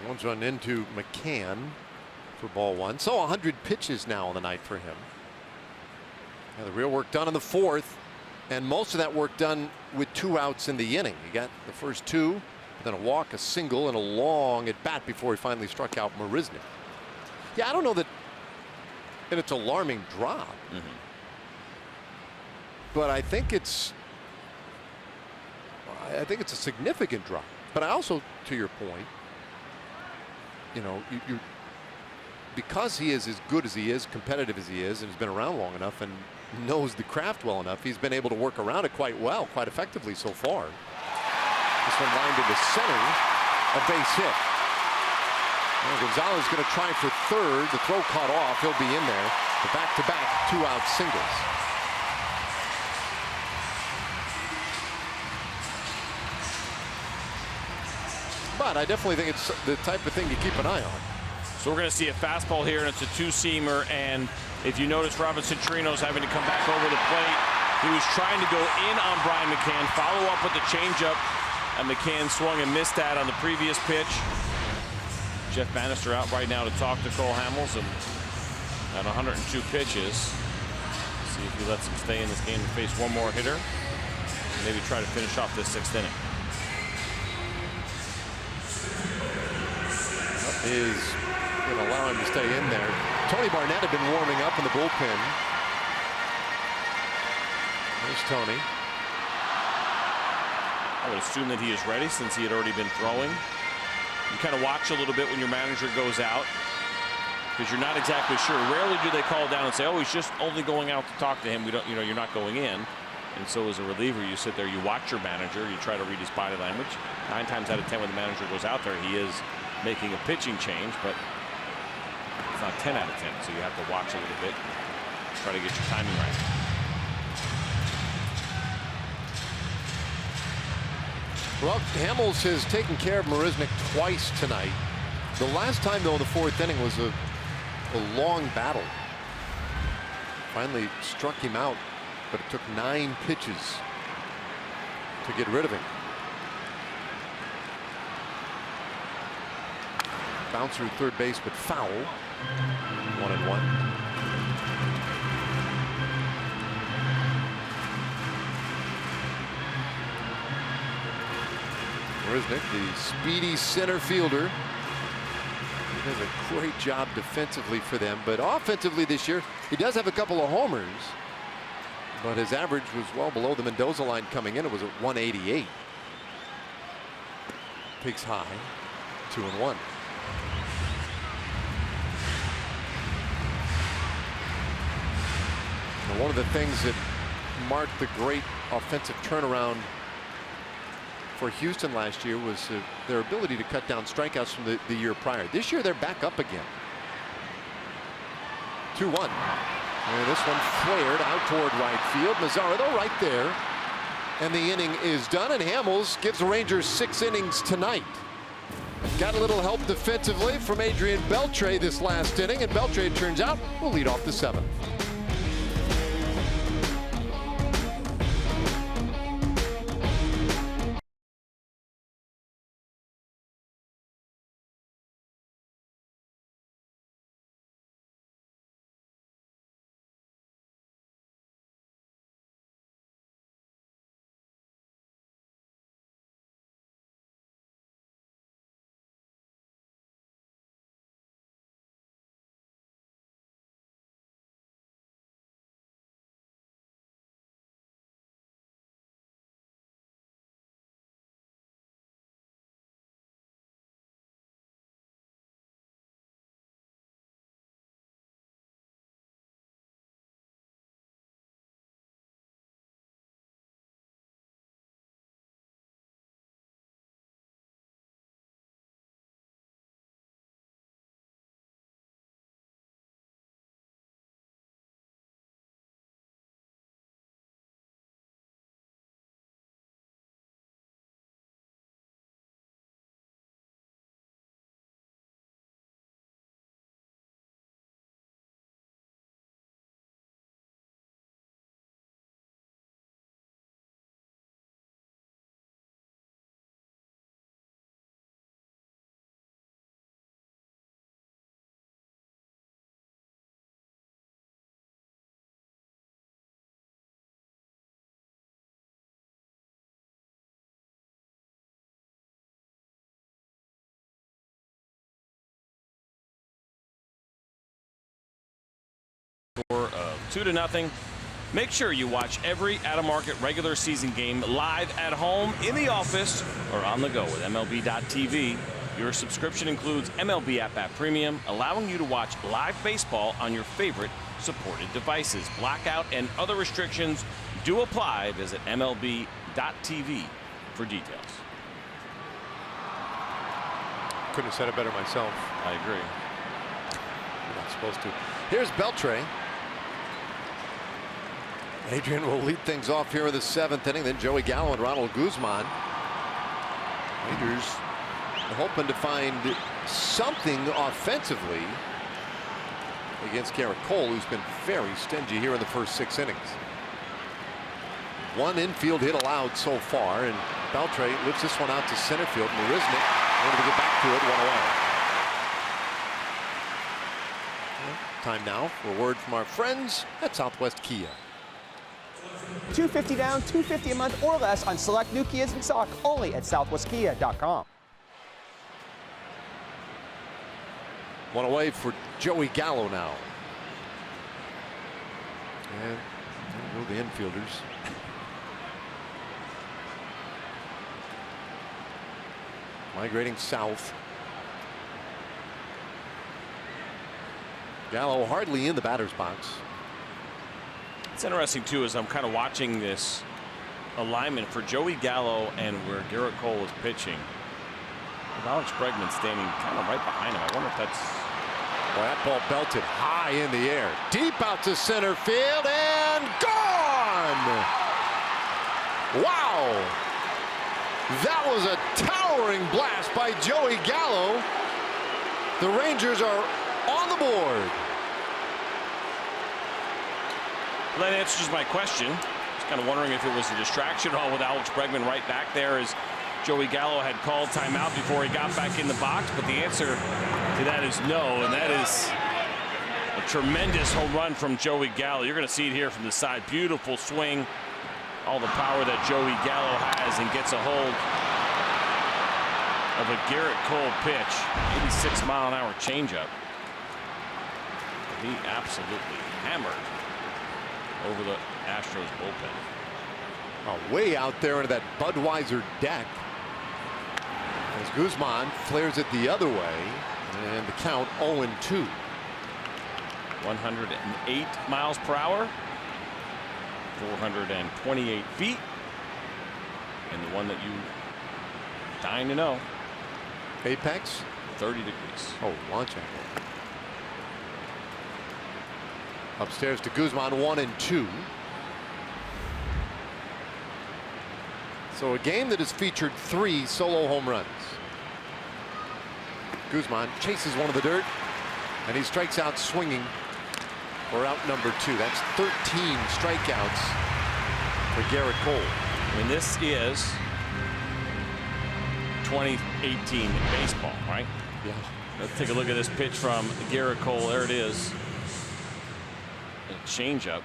[SPEAKER 3] One's run into McCann for ball 1. So 100 pitches now on the night for him. Yeah, the real work done in the 4th. And most of that work done with 2 outs in the inning. He got the first 2, then a walk, a single, and a long at bat before he finally struck out Marisnik. Yeah, I don't know that it's alarming drop. But I think it's a significant drop. But I also, to your point, you know, you because he is as good as he is, competitive as he is, and has been around long enough and knows the craft well enough, he's been able to work around it quite well, quite effectively so far. This one lined into center, a base hit. Well, Gonzalez is going to try for third. The throw caught off. He'll be in there. The back-to-back 2-out singles. I definitely think it's the type of thing to keep an eye on.
[SPEAKER 6] So we're going to see a fastball here, and it's a two-seamer. And if you notice, Robinson Chirinos having to come back over the plate. He was trying to go in on Brian McCann, follow up with the changeup, and McCann swung and missed that on the previous pitch. Jeff Bannister out right now to talk to Cole Hamels, and at 102 pitches, see if he lets him stay in this game and face one more hitter, and maybe try to finish off this 6th inning.
[SPEAKER 3] Is going to allow him to stay in there. Tony Barnett had been warming up in the bullpen. There's Tony.
[SPEAKER 6] I would assume that he is ready since he had already been throwing. You kind of watch a little bit when your manager goes out, because you're not exactly sure. Rarely do they call down and say, oh, he's just only going out to talk to him. We don't, you know, you're not going in. And so as a reliever, you sit there, you watch your manager, you try to read his body language. 9 times out of 10 when the manager goes out there, he is making a pitching change, but it's not 10 out of 10. So you have to watch a little bit, try to get your timing right.
[SPEAKER 3] Well, Hamels has taken care of Marisnick twice tonight. The last time, though, in the 4th inning was a long battle. Finally struck him out, but it took 9 pitches to get rid of him. Bounce through third base, but foul. 1-1. Marisnick, the speedy center fielder, he does a great job defensively for them, but offensively this year he does have a couple of homers, but his average was well below the Mendoza line coming in. It was at 188. Peaks high, 2-1. Now, one of the things that marked the great offensive turnaround for Houston last year was their ability to cut down strikeouts from the year prior. This year they're back up again. 2-1. And this one flared out toward right field. Mazzardo right there. And the inning is done, and Hamels gives the Rangers 6 innings tonight. Got a little help defensively from Adrian Beltre this last inning, and Beltre, it turns out, will lead off the 7th.
[SPEAKER 6] Score of 2-0. Make sure you watch every out-of-market regular season game live at home, in the office, or on the go with MLB.tv. Your subscription includes MLB App Premium, allowing you to watch live baseball on your favorite supported devices. Blackout and other restrictions do apply. Visit MLB.tv for details.
[SPEAKER 3] Couldn't have said it better myself.
[SPEAKER 6] I agree.
[SPEAKER 3] You're not supposed to. Here's Beltre. Adrian will lead things off here in the 7th inning. Then Joey Gallo and Ronald Guzman. Rangers hoping to find something offensively against Garrett Cole, who's been very stingy here in the first 6 innings. One infield hit allowed so far, and Beltre lifts this one out to center field. Marisnik wanted to get back to it, 1 away. Time now for a word from our friends at Southwest Kia.
[SPEAKER 7] $250 down, $250 a month or less on select new Kias in stock, only at southwestkia.com.
[SPEAKER 3] 1 away for Joey Gallo now. And there go the infielders. Migrating south. Gallo hardly in the batter's box.
[SPEAKER 6] It's interesting too, as I'm kind of watching this alignment for Joey Gallo and where Garrett Cole is pitching, with Alex Bregman standing kind of right behind him. I wonder if that's...
[SPEAKER 3] Well, that ball belted high in the air, deep out to center field, and gone! Wow! That was a towering blast by Joey Gallo. The Rangers are on the board.
[SPEAKER 6] Well, that answers my question. Just kind of wondering if it was a distraction at all with Alex Bregman right back there, as Joey Gallo had called timeout before he got back in the box. But the answer to that is no, and that is a tremendous home run from Joey Gallo. You're going to see it here from the side. Beautiful swing. All the power that Joey Gallo has, and gets a hold of a Garrett Cole pitch. 86-mile-an-hour changeup. He absolutely hammered over the Astros bullpen.
[SPEAKER 3] Oh, way out there into that Budweiser deck. As Guzman flares it the other way, and the count 0-2.
[SPEAKER 6] 108 miles per hour, 428 feet, and the one that you dying to know.
[SPEAKER 3] Apex
[SPEAKER 6] 30 degrees.
[SPEAKER 3] Oh, launch angle. Upstairs to Guzman, 1-2. So a game that has featured 3 solo home runs. Guzman chases one of the dirt, and he strikes out swinging for out number 2. That's 13 strikeouts for Garrett Cole.
[SPEAKER 6] And this is 2018 baseball, right?
[SPEAKER 3] Yeah.
[SPEAKER 6] Let's take a look at this pitch from Garrett Cole. There it is. A changeup.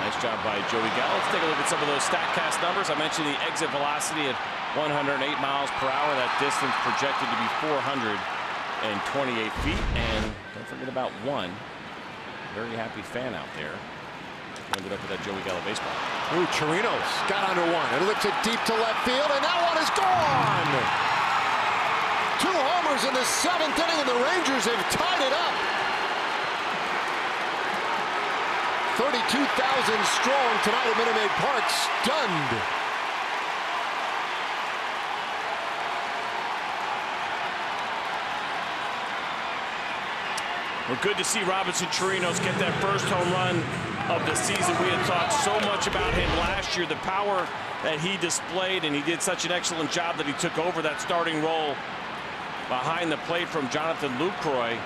[SPEAKER 6] Nice job by Joey Gallo. Let's take a look at some of those StatCast numbers. I mentioned the exit velocity at 108 miles per hour. That distance projected to be 428 feet. And don't forget about one very happy fan out there. Ended up with that Joey Gallo baseball.
[SPEAKER 3] Ooh, Chirinos got under one and lifts it deep to left field, and that one is gone. 2 homers in the 7th inning, and the Rangers have tied it up. 32,000 strong tonight at Minute Maid Park, stunned.
[SPEAKER 6] We're good to see Robinson Chirinos get that first home run of the season. We had talked so much about him last year, the power that he displayed, and he did such an excellent job that he took over that starting role behind the plate from Jonathan Lucroy.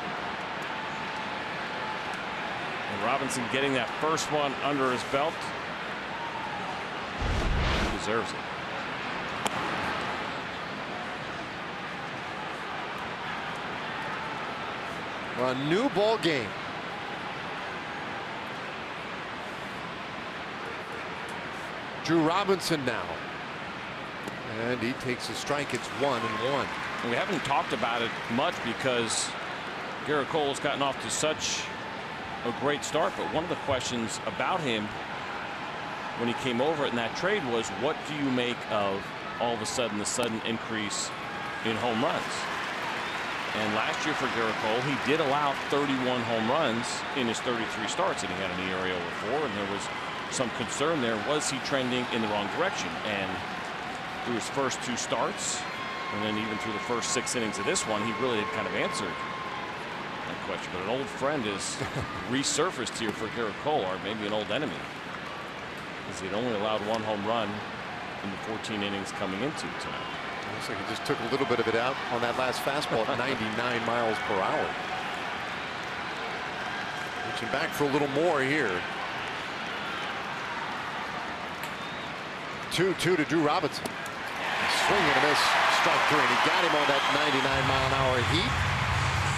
[SPEAKER 6] And Robinson getting that first one under his belt. He deserves it.
[SPEAKER 3] A new ball game. Drew Robinson now. And he takes a strike. It's 1-1.
[SPEAKER 6] We haven't talked about it much because Garrett Cole has gotten off to such a great start. But one of the questions about him when he came over in that trade was, what do you make of all of a sudden the sudden increase in home runs? And last year for Garrett Cole, he did allow 31 home runs in his 33 starts, and he had an ERA over 4, and there was some concern there. Was he trending in the wrong direction? And through his first 2 starts, and then even through the first 6 innings of this one, he really had kind of answered that question. But an old friend is resurfaced here for Garrett Cole, or maybe an old enemy, because he'd only allowed 1 home run in the 14 innings coming into tonight.
[SPEAKER 3] Looks like he just took a little bit of it out on that last fastball at 99 miles per hour. Reaching back for a little more here. 2-2 to Drew Robinson. Swing and a miss. Strike three. And he got him on that 99-mile-an-hour heat.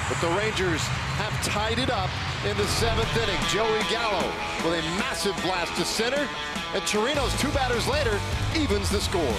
[SPEAKER 3] But the Rangers have tied it up in the 7th inning. Joey Gallo with a massive blast to center. And Chirinos, 2 batters later, evens the score.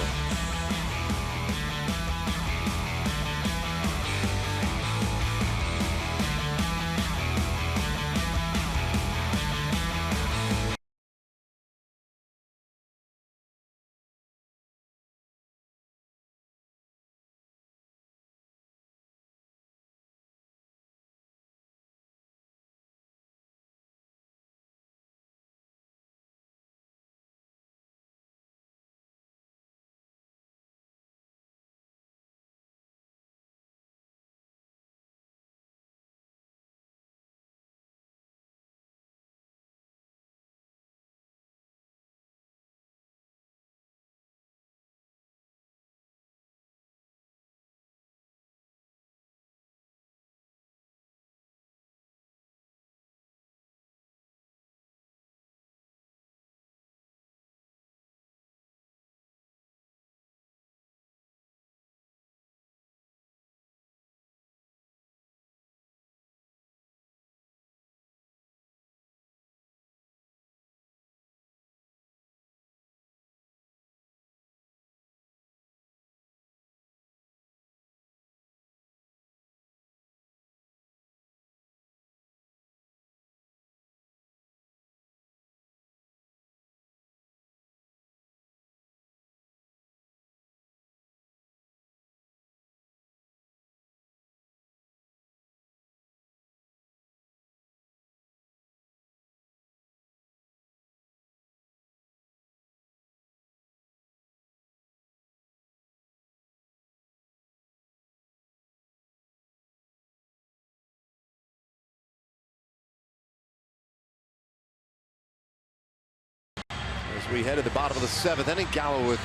[SPEAKER 3] As we head to the bottom of the 7th inning, Gallo with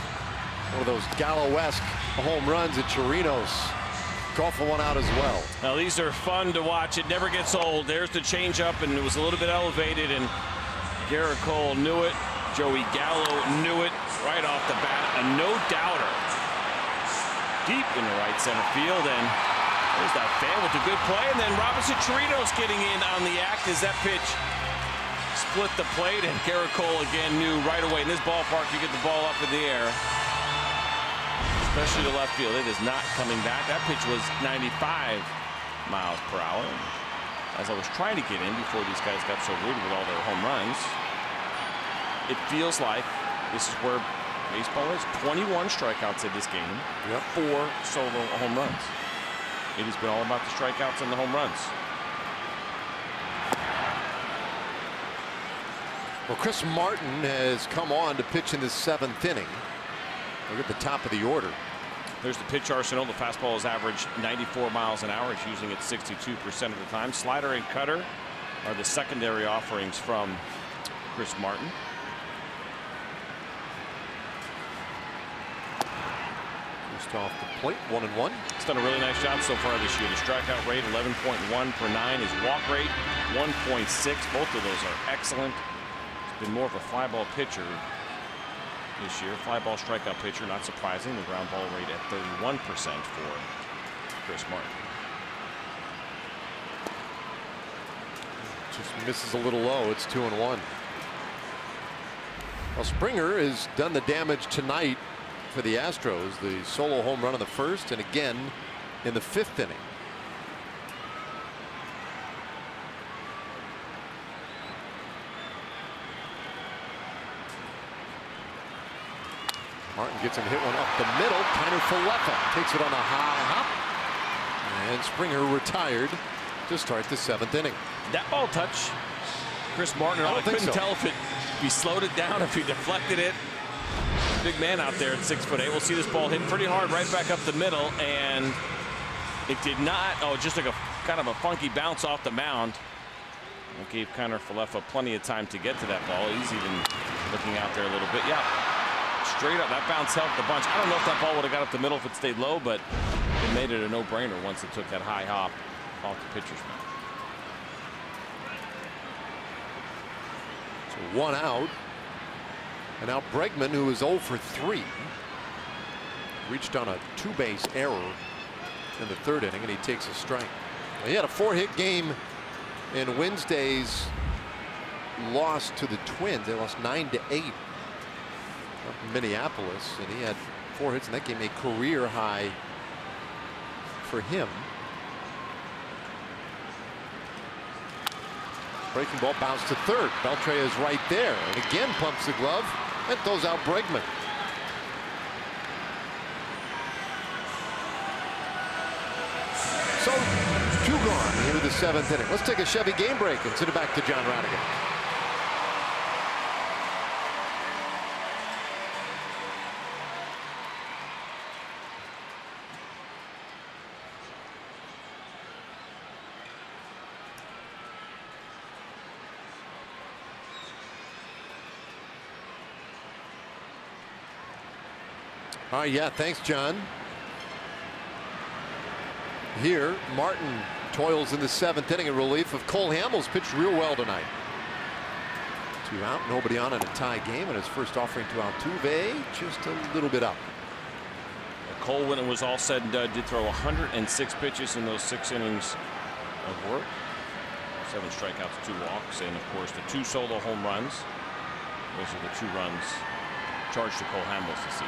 [SPEAKER 3] one of those Gallo-esque home runs at Chirinos. Call for one out as well.
[SPEAKER 4] Now these are fun to watch. It never gets old. There's the changeup, and it was a little bit elevated, and Garrett Cole knew it. Joey Gallo knew it right off the bat. A no-doubter deep in the right center field, and there's that fan with a good play, and then Robinson Chirinos getting in on the act as that pitch split the plate, and Garrett Cole again knew right away in this ballpark you get the ball up in the air, especially to left field. It is not coming back. That pitch was 95 miles per hour. As I was trying to get in before these guys got so rude with all their home runs, it feels like this is where baseball is. 21 strikeouts in this game.
[SPEAKER 3] Yep.
[SPEAKER 4] 4 solo home runs. It has been all about the strikeouts and the home runs.
[SPEAKER 3] Well, Chris Martin has come on to pitch in the 7th inning. Look at the top of the order.
[SPEAKER 4] There's the pitch arsenal. The fastball is average 94 miles an hour. He's using it 62% of the time. Slider and cutter are the secondary offerings from Chris Martin.
[SPEAKER 3] Just off the plate, 1-1.
[SPEAKER 4] He's done a really nice job so far this year. The strikeout rate 11.1 per 9. His walk rate 1.6. Both of those are excellent. Been more of a fly ball pitcher this year. Fly ball strikeout pitcher, not surprising. The ground ball rate at 31% for Chris Martin.
[SPEAKER 3] Just misses a little low. It's 2-1. Well, Springer has done the damage tonight for the Astros. The solo home run in the 1st and again in the 5th inning. Martin gets him hit one up the middle. Kiner Falefa takes it on a high hop. And Springer retired to start the 7th inning.
[SPEAKER 4] That ball touch Chris Martin. I couldn't tell if he slowed it down, if he deflected it. Big man out there at 6'8". We'll see this ball hit pretty hard right back up the middle, and it did not. Oh, just like a kind of a funky bounce off the mound. It gave Kiner Falefa plenty of time to get to that ball. He's even looking out there a little bit. Yeah.
[SPEAKER 6] straight up. That bounce helped the bunch. I don't know if that ball would have got up the middle if it stayed low, but it made it a no-brainer once it took that high hop off the pitcher's mound.
[SPEAKER 3] So 1 out. And now Bregman, who is 0 for 3, reached on a 2-base error in the 3rd inning, and he takes a strike. He had a 4-hit game in Wednesday's loss to the Twins. They lost 9-8 up in Minneapolis, and he had 4 hits in that game, a career high for him. Breaking ball bounced to 3rd. Beltre is right there, and again pumps the glove and throws out Bregman. So 2 gone here in the 7th inning. Let's take a Chevy game break and send it back to John Radigan. All right, yeah, thanks, John. Here, Martin toils in the 7th inning in relief of Cole Hamels, pitched real well tonight. 2 out, nobody on in a tie game, and his first offering to Altuve, just a little bit up.
[SPEAKER 6] Cole, when it was all said and done, did throw 106 pitches in those 6 innings of work. 7 strikeouts, 2 walks, and of course the 2 solo home runs. Those are the 2 runs charged to Cole Hamels this season.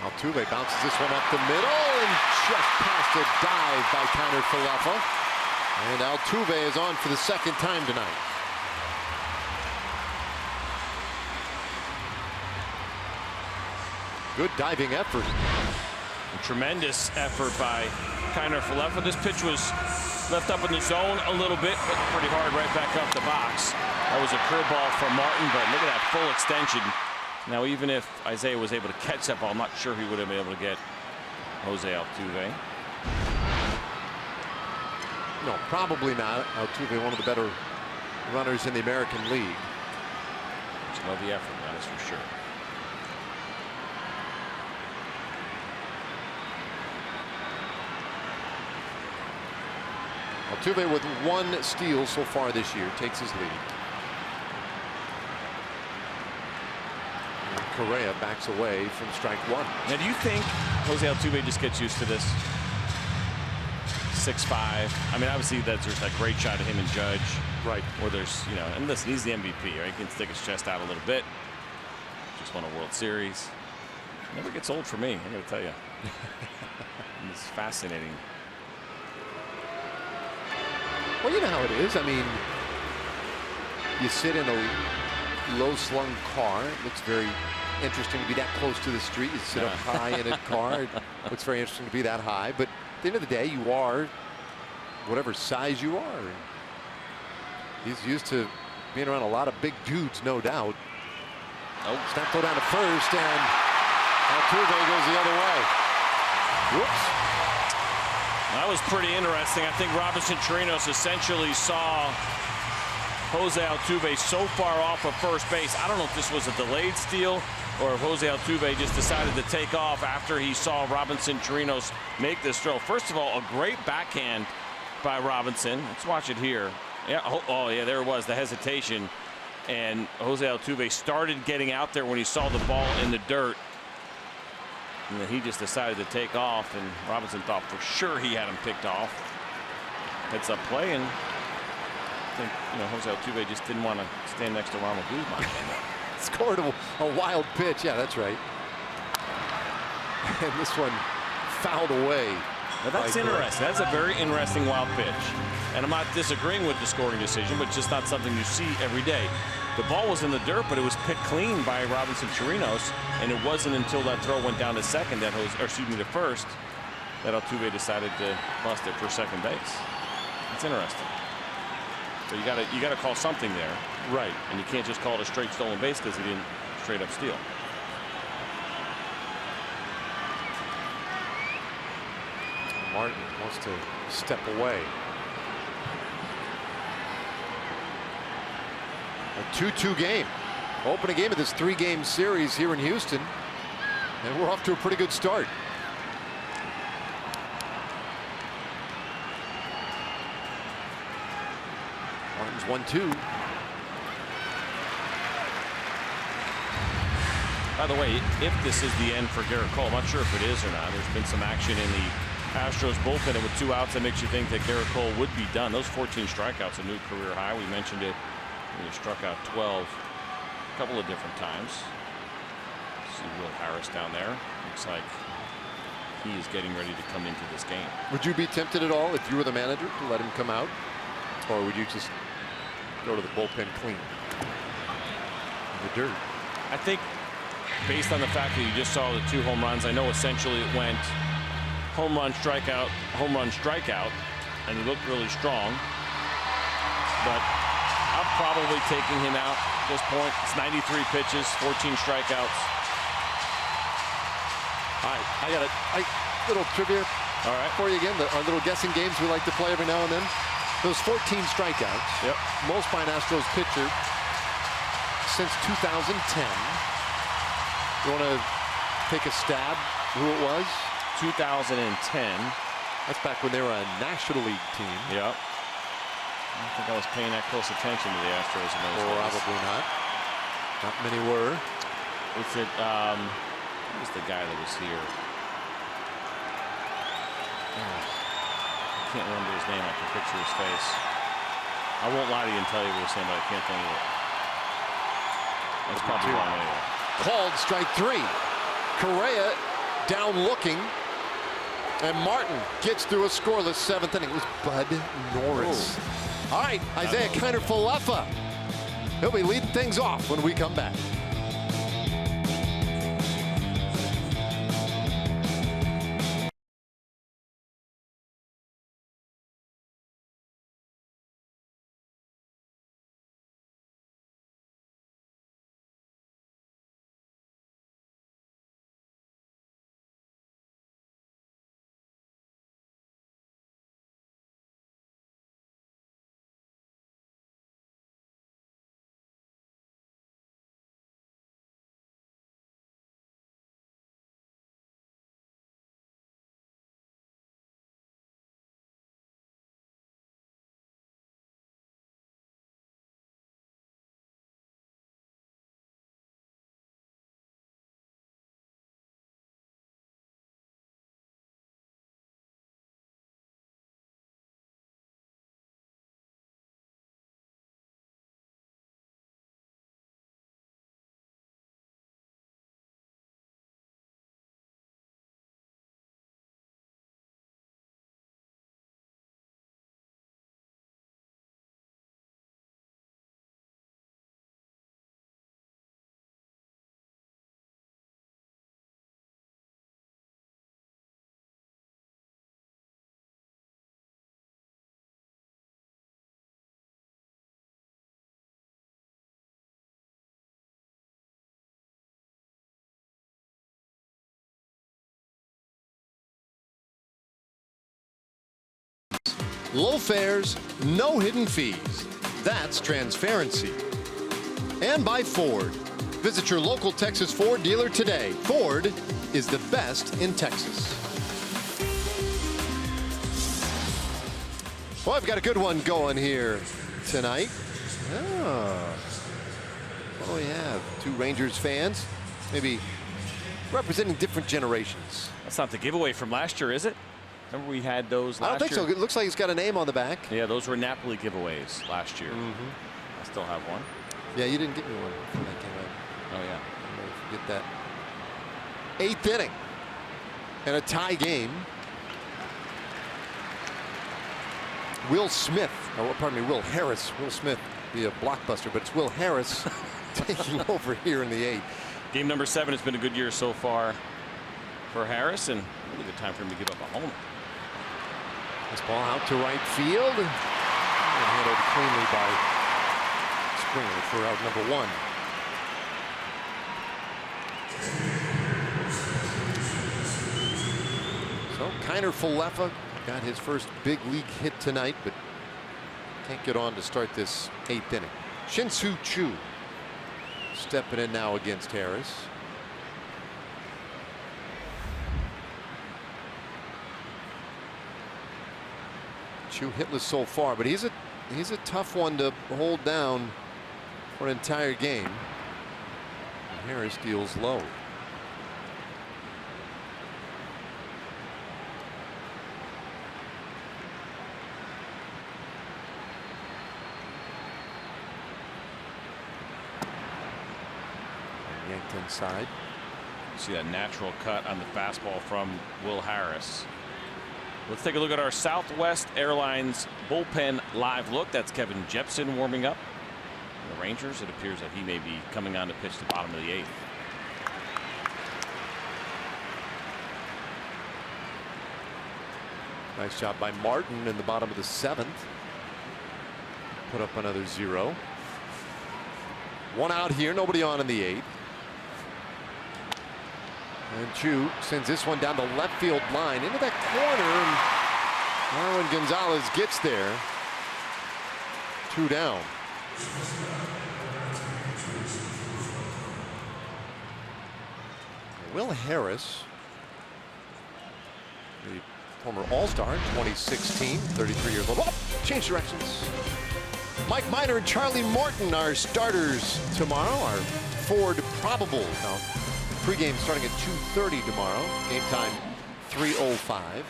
[SPEAKER 3] Altuve bounces this one up the middle and just past a dive by Tanner Falefa. And Altuve is on for the 2nd time tonight. Good diving effort.
[SPEAKER 6] A tremendous effort by Tanner Falefa. This pitch was left up in the zone a little bit, but pretty hard right back up the box. That was a curveball from Martin, but look at that full extension. Now, even if Isaiah was able to catch that ball, I'm not sure he would have been able to get Jose Altuve.
[SPEAKER 3] No, probably not. Altuve, one of the better runners in the American League.
[SPEAKER 6] Just love the effort, that is for sure.
[SPEAKER 3] Altuve with 1 steal so far this year takes his lead. Correa backs away from strike 1.
[SPEAKER 6] Now, do you think Jose Altuve just gets used to this? 6'5". I mean, obviously there's that great shot of him and Judge.
[SPEAKER 3] Right.
[SPEAKER 6] Or there's, you know, and listen, he's the MVP, right? He can stick his chest out a little bit. Just won a World Series. Never gets old for me, I gotta tell you. It's fascinating.
[SPEAKER 3] Well, you know how it is. I mean, you sit in a low-slung car. It looks very interesting to be that close to the street. You sit up high in a car. It looks very interesting to be that high. But at the end of the day, you are whatever size you are. He's used to being around a lot of big dudes, no doubt. Oh, snap throw down to first, and Altuve goes the other way. Whoops.
[SPEAKER 6] That was pretty interesting. I think Robinson Chirinos essentially saw Jose Altuve so far off of first base. I don't know if this was a delayed steal or if Jose Altuve just decided to take off after he saw Robinson Chirinos make this throw. First of all, a great backhand by Robinson. Let's watch it here. Yeah, oh yeah, there it was, the hesitation. And Jose Altuve started getting out there when he saw the ball in the dirt. And then he just decided to take off, and Robinson thought for sure he had him picked off. Heads up play, and I think, you know, Jose Altuve just didn't want to stand next to Ronald Guzman.
[SPEAKER 3] Scored a wild pitch. Yeah, that's right. And this one fouled away.
[SPEAKER 6] Now that's interesting. That's a very interesting wild pitch. And I'm not disagreeing with the scoring decision, but just not something you see every day. The ball was in the dirt, but it was picked clean by Robinson Chirinos, and it wasn't until that throw went down to second that to first that Altuve decided to bust it for second base. That's interesting. So you gotta call something there,
[SPEAKER 3] right?
[SPEAKER 6] And you can't just call it a straight stolen base because he didn't straight up steal.
[SPEAKER 3] Martin wants to step away. A 2-2 game. Opening game of this 3-game series here in Houston. And we're off to a pretty good start. Martin's 1-2.
[SPEAKER 6] By the way, if this is the end for Garrett Cole, I'm not sure if it is or not. There's been some action in the Astros bullpen, and with 2 outs, that makes you think that Garrett Cole would be done. Those 14 strikeouts, a new career high. We mentioned it. He struck out 12 a couple of different times. See Will Harris down there. Looks like he is getting ready to come into this game.
[SPEAKER 3] Would you be tempted at all if you were the manager to let him come out? Or would you just go to the bullpen clean? In the dirt.
[SPEAKER 6] I think based on the fact that you just saw the 2 home runs, I know essentially it went home run, strikeout, and he looked really strong. But I'm probably taking him out at this point. It's 93 pitches, 14 strikeouts.
[SPEAKER 3] All right, I got a little trivia for you again. Our little guessing games we like to play every now and then. Those 14 strikeouts, most by an Astros pitcher since 2010. You want to take a stab who it was?
[SPEAKER 6] 2010.
[SPEAKER 3] That's back when they were a National League team.
[SPEAKER 6] Yep. I don't think I was paying that close attention to the Astros in those days.
[SPEAKER 3] Probably not. Not many were.
[SPEAKER 6] Is it, who was the guy that was here? I can't remember his name. I can picture his face. I won't lie to you and tell you what his name, but I can't think of it. That's probably wrong anyway.
[SPEAKER 3] Called strike 3. Correa down looking. And Martin gets through a scoreless 7th inning. It was Bud Norris. All right, Isaiah Kiner-Falefa. He'll be leading things off when we come back. Low fares, no hidden fees. That's transparency. And by Ford. Visit your local Texas Ford dealer today. Ford is the best in Texas. Well, I've got a good one going here tonight. Oh, what do we have? 2 Rangers fans, maybe representing different generations.
[SPEAKER 6] That's not the giveaway from last year, is it? Remember we had those last year?
[SPEAKER 3] I don't think so. It looks like it's got a name on the back.
[SPEAKER 6] Yeah, those were Napoli giveaways last year. I still have one.
[SPEAKER 3] Yeah, you didn't get me one when that came out.
[SPEAKER 6] Oh, yeah.
[SPEAKER 3] I'll never forget that. 8th inning. And a tie game. Will Smith, oh, pardon me, Will Harris. Will Smith be a blockbuster, but it's Will Harris taking over here in the 8th.
[SPEAKER 6] Game number 7 has been a good year so far for Harris, and really good time for him to give up a homer.
[SPEAKER 3] This ball out to right field. And handled cleanly by Springer for out number 1. So Kiner-Falefa got his first big league hit tonight, but can't get on to start this 8th inning. Shin-Soo Choo stepping in now against Harris. Chu hitless so far, but he's a tough one to hold down for an entire game. And Harris deals low. And yanked inside.
[SPEAKER 6] See that natural cut on the fastball from Will Harris. Let's take a look at our Southwest Airlines bullpen live look. That's Kevin Jepson warming up. The Rangers, it appears that he may be coming on to pitch the bottom of the 8th.
[SPEAKER 3] Nice job by Martin in the bottom of the 7th. Put up another 0. One out here, nobody on in the 8th. And Chu sends this one down the left field line into that corner, and Marwin Gonzalez gets there. 2 down. Will Harris, the former All-Star in 2016, 33 years old. Oh, change directions. Mike Minor and Charlie Morton are starters tomorrow. Our Ford probable. Now, pregame starting at 2:30 tomorrow. Game time 3:05.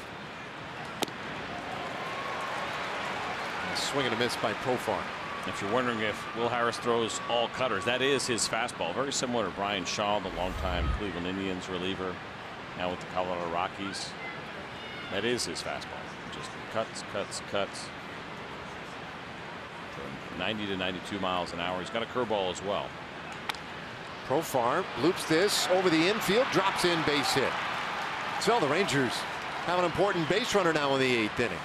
[SPEAKER 3] Swing and a miss by Profar.
[SPEAKER 6] If you're wondering if Will Harris throws all cutters, that is his fastball. Very similar to Brian Shaw, the longtime Cleveland Indians reliever, now with the Colorado Rockies. That is his fastball. Just cuts, cuts, cuts. From 90 to 92 miles an hour. He's got a curveball as well.
[SPEAKER 3] Profar loops this over the infield, drops in, base hit. So the Rangers have an important base runner now in the 8th inning.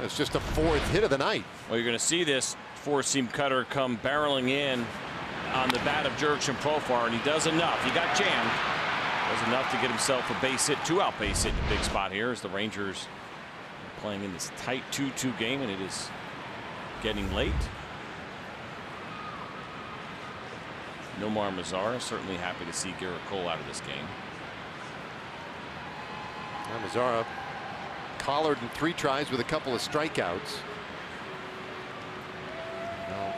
[SPEAKER 3] It's just the 4th hit of the night.
[SPEAKER 6] Well, you're going to see this 4-seam cutter come barreling in on the bat of Jurickson Profar, and he does enough. He got jammed. Does enough to get himself a base hit, 2-out base hit in a big spot here as the Rangers are playing in this tight 2-2 game, and it is getting late. Nomar Mazara certainly happy to see Garrett Cole out of this game.
[SPEAKER 3] Mazara collared in 3 tries with a couple of strikeouts. Now,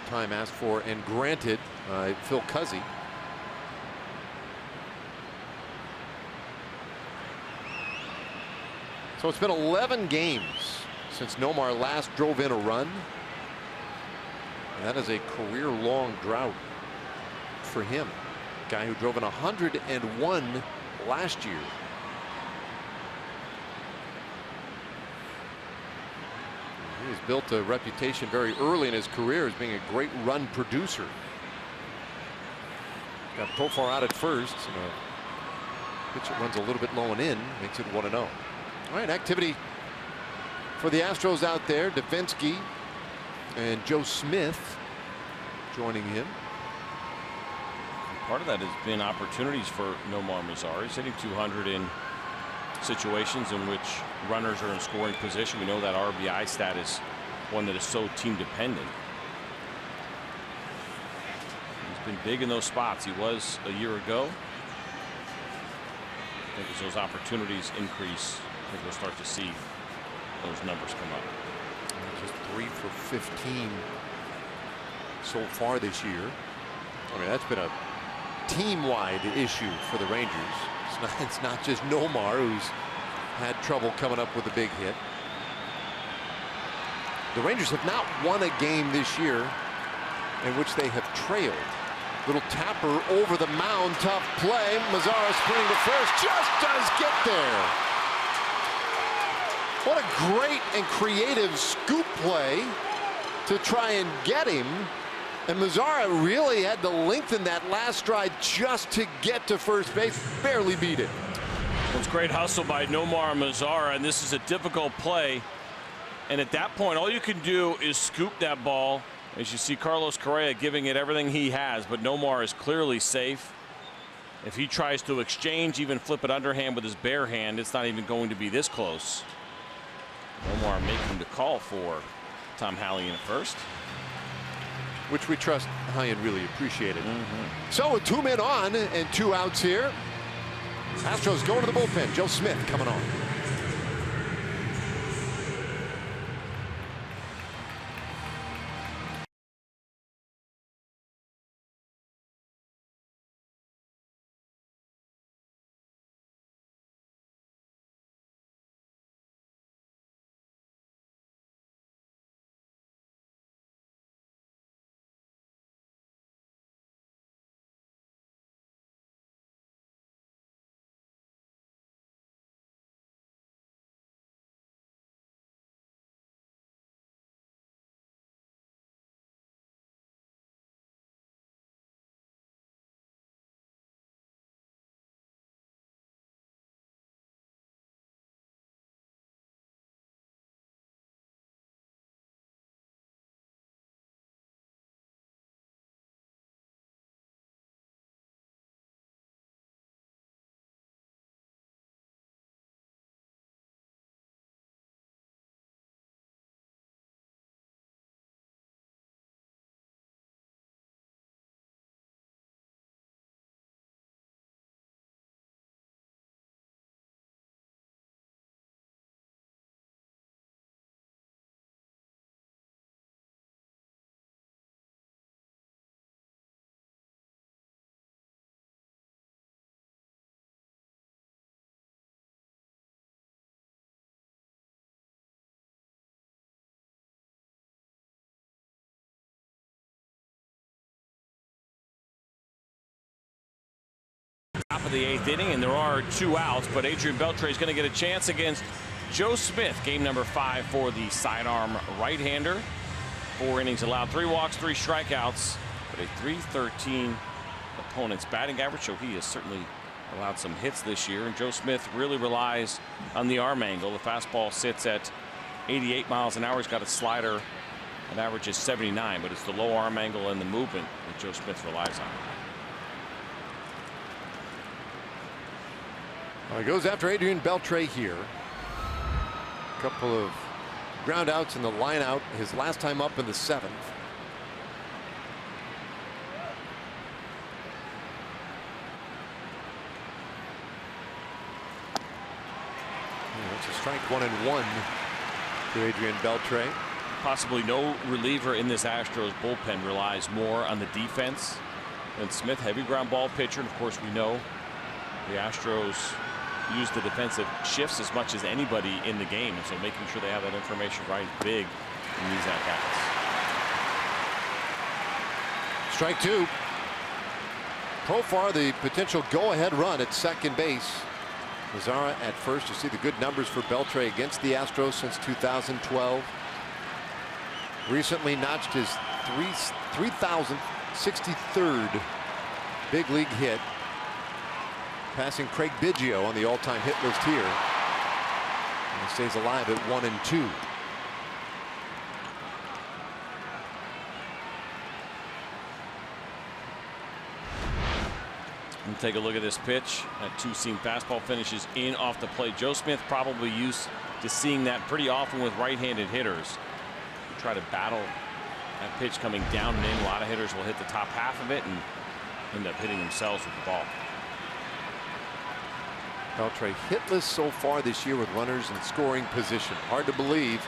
[SPEAKER 3] time asked for and granted by Phil Cuzzy. So it's been 11 games since Nomar last drove in a run. And that is a career-long drought for him. Guy who drove in 101 last year. He's built a reputation very early in his career as being a great run producer. Got Profar out at first. Pitch that runs a little bit low and in, makes it 1-0. All right, activity for the Astros out there. Davinsky and Joe Smith joining him.
[SPEAKER 6] Part of that has been opportunities for Nomar Mazara. He's hitting 200 in situations in which runners are in scoring position. We know that RBI stat is one that is so team dependent. He's been big in those spots. He was a year ago. I think as those opportunities increase, I think we'll start to see those numbers come up.
[SPEAKER 3] Just 3 for 15 so far this year. I mean, that's been a team-wide issue for the Rangers. It's not just Nomar who's had trouble coming up with a big hit. The Rangers have not won a game this year in which they have trailed. Little tapper over the mound, tough play. Mazara sprinting to first, just does get there. What a great and creative scoop play to try and get him. And Mazara really had to lengthen that last stride just to get to first base. Barely beat it.
[SPEAKER 6] Well, it's great hustle by Nomar Mazara, and this is a difficult play. And at that point, all you can do is scoop that ball. As you see Carlos Correa giving it everything he has, but Nomar is clearly safe. If he tries to exchange, even flip it underhand with his bare hand, it's not even going to be this close. Omar making the call for Tom Halley in at first.
[SPEAKER 3] Which we trust Hyan really appreciated. So with 2 men on and 2 outs here. Astros going to the bullpen. Joe Smith coming on.
[SPEAKER 6] Top of the 8th inning, and there are 2 outs, but Adrian Beltre is going to get a chance against Joe Smith. Game number 5 for the sidearm right-hander. 4 innings allowed, 3 walks, 3 strikeouts, but a .313 opponent's batting average. So he has certainly allowed some hits this year, and Joe Smith really relies on the arm angle. The fastball sits at 88 miles an hour. He's got a slider that averages 79, but it's the low arm angle and the movement that Joe Smith relies on.
[SPEAKER 3] Well, he goes after Adrian Beltre here. A couple of ground outs in the line out. His last time up in the 7th. It's a strike 1-1 to Adrian Beltre.
[SPEAKER 6] Possibly no reliever in this Astros bullpen relies more on the defense than Smith. Heavy ground ball pitcher, and of course we know the Astros use the defensive shifts as much as anybody in the game, and so making sure they have that information right is big in these at-bats.
[SPEAKER 3] Strike 2. Profar, the potential go-ahead run at second base. Mazara at first. You see the good numbers for Beltre against the Astros since 2012. Recently notched his 3,063rd big league hit, passing Craig Biggio on the all-time hit list here. And he stays alive at 1 and 2.
[SPEAKER 6] And take a look at this pitch. That 2-seam fastball finishes in off the plate. Joe Smith probably used to seeing that pretty often with right-handed hitters. Try to battle that pitch coming down and in. A lot of hitters will hit the top half of it and end up hitting themselves with the ball.
[SPEAKER 3] Beltre hitless so far this year with runners in scoring position. Hard to believe.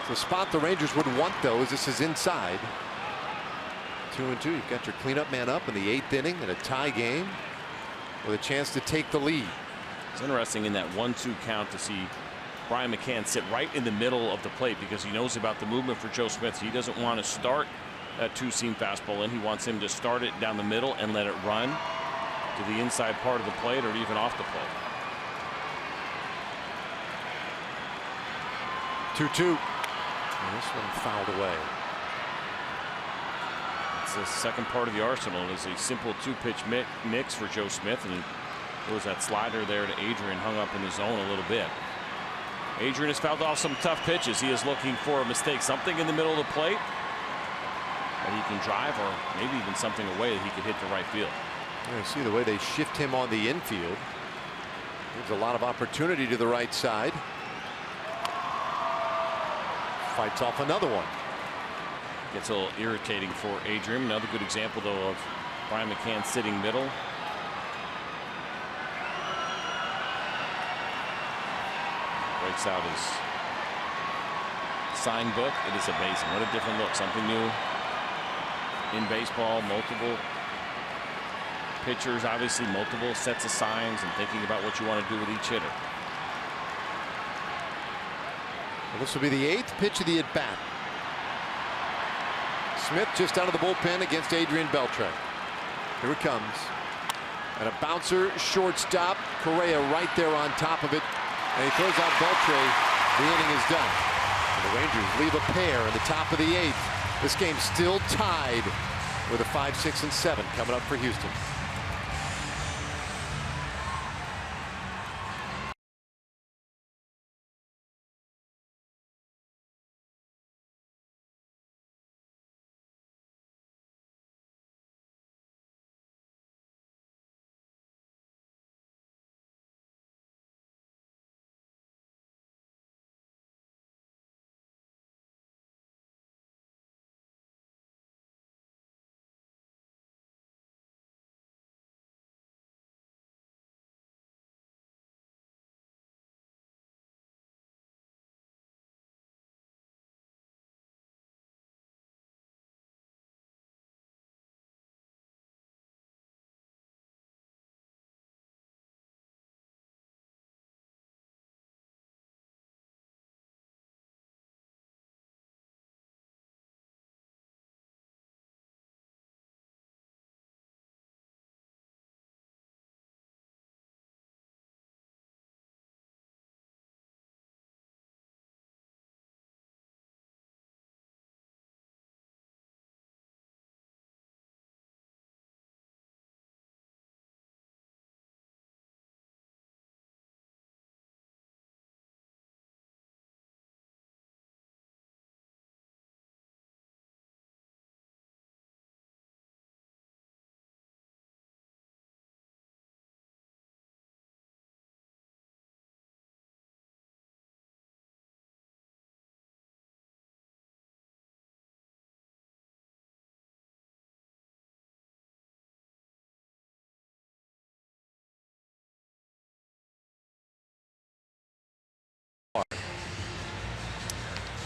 [SPEAKER 3] The spot the Rangers would want, though, is this is inside. 2-2. You've got your cleanup man up in the 8th inning in a tie game with a chance to take the lead.
[SPEAKER 6] It's interesting in that 1-2 count to see Brian McCann sit right in the middle of the plate because he knows about the movement for Joe Smith. He doesn't want to start that 2-seam fastball in. He wants him to start it down the middle and let it run to the inside part of the plate or even off the plate.
[SPEAKER 3] 2-2. And this one fouled away.
[SPEAKER 6] It's the second part of the arsenal. It is a simple 2-pitch mix for Joe Smith, and there was that slider there to Adrian, hung up in his zone a little bit. Adrian has fouled off some tough pitches. He is looking for a mistake, something in the middle of the plate that he can drive, or maybe even something away that he could hit to right field.
[SPEAKER 3] You see the way they shift him on the infield. Gives a lot of opportunity to the right side. Fights off another one.
[SPEAKER 6] Gets a little irritating for Adrian. Another good example, though, of Brian McCann sitting middle. Breaks out his sign book. It is amazing. What a different look. Something new in baseball. Multiple pitchers, obviously multiple sets of signs, and thinking about what you want to do with each hitter.
[SPEAKER 3] Well, this will be the 8th pitch of the at-bat. Smith just out of the bullpen against Adrian Beltre. Here it comes. And a bouncer, shortstop. Correa right there on top of it. And he throws out Beltre. The inning is done. And the Rangers leave a pair in the top of the 8th. This game still tied with a 5, 6, and 7 coming up for Houston.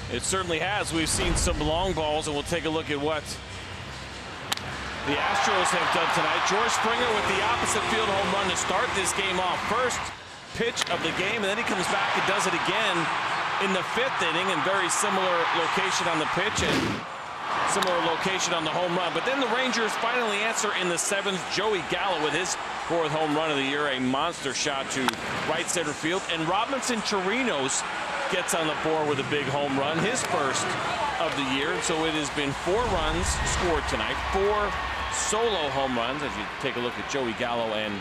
[SPEAKER 4] It certainly has. We've seen some long balls, and we'll take a look at what the Astros have done tonight. George Springer with the opposite field home run to start this game off. First pitch of the game, and then he comes back and does it again in the 5th inning, and very similar location on the pitch and similar location on the home run. But then the Rangers finally answer in the 7th. Joey Gallo with his 4th home run of the year, a monster shot to right center field, and Robinson Chirinos gets on the board with a big home run, his first of the year. So it has been 4 runs scored tonight, 4 solo home runs as you take a look at Joey Gallo and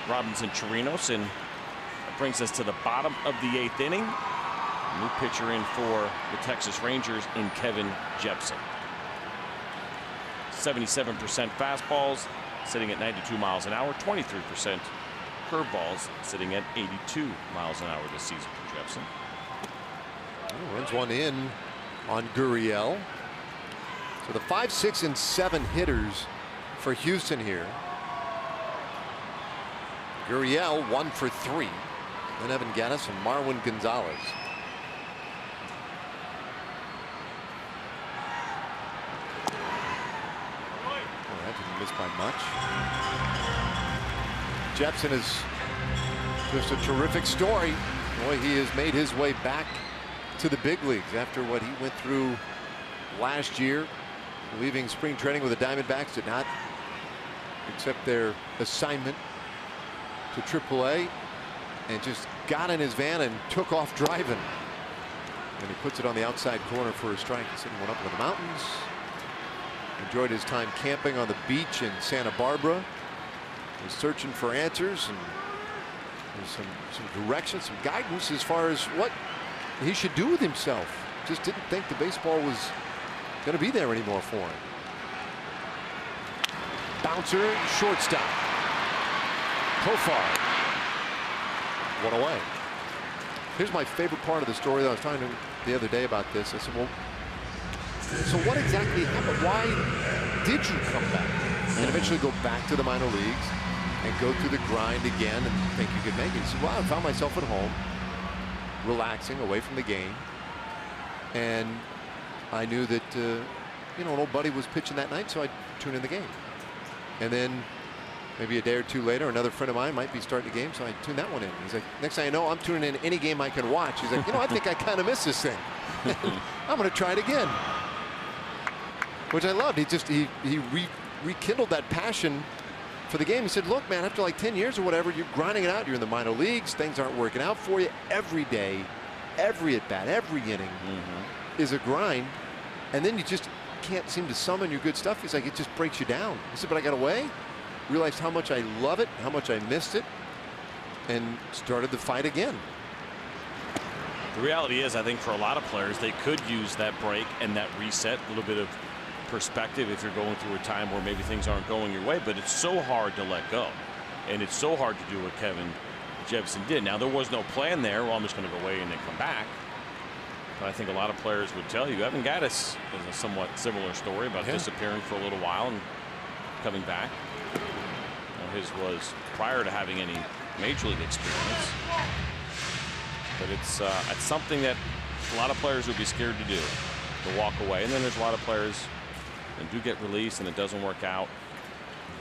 [SPEAKER 4] Robinson Chirinos, and that brings us to the bottom of the 8th inning. A new pitcher in for the Texas Rangers in Kevin Jepsen. 77% fastballs, sitting at 92 miles an hour, 23% curveballs, sitting at 82 miles an hour this season for Jepsen.
[SPEAKER 3] Runs one in on Gurriel. So the 5, 6, and 7 hitters for Houston here. Gurriel 1 for 3. Then Evan Gattis and Marwin Gonzalez. Oh, that didn't miss by much. Jepsen is just a terrific story. Boy, he has made his way back to the big leagues after what he went through last year. Leaving spring training with the Diamondbacks, did not accept their assignment to AAA, and just got in his van and took off driving. And he puts it on the outside corner for a strike. Sitting one up in the mountains. Enjoyed his time camping on the beach in Santa Barbara. Was searching for answers and some direction, some guidance as far as what he should do with himself. Just didn't think the baseball was going to be there anymore for him. Bouncer, shortstop. Profar. One away. Here's my favorite part of the story that I was talking to the other day about this. I said, well, so what exactly happened? Why did you come back and eventually go back to the minor leagues and go through the grind again and think you could make it? He said, well, I found myself at home, relaxing, away from the game. And I knew that, you know, an old buddy was pitching that night, so I'd tune in the game. And then maybe a day or two later, another friend of mine might be starting the game, so I tune that one in. He's like, next thing I know, I'm tuning in any game I can watch. He's like, you know, I think I kind of miss this thing. I'm going to try it again. Which I loved. He rekindled that passion for the game. He said, look, man, after like 10 years or whatever, you're grinding it out. You're in the minor leagues. Things aren't working out for you. Every day, every at-bat, every inning is a grind. And then you just can't seem to summon your good stuff. He's like, it just breaks you down. He said, but I got away, realized how much I love it, how much I missed it, and started the fight again.
[SPEAKER 6] The reality is, I think for a lot of players, they could use that break and that reset, a little bit of perspective if you're going through a time where maybe things aren't going your way, but it's so hard to let go. And it's so hard to do what Kevin Jepsen did. Now, there was no plan there. Well, I'm just going to go away and then come back. But I think a lot of players would tell you. Evan Gattis has a somewhat similar story about disappearing for a little while and coming back. Now, his was prior to having any major league experience. But it's something that a lot of players would be scared to do, to walk away. And then there's a lot of players that do get released and it doesn't work out.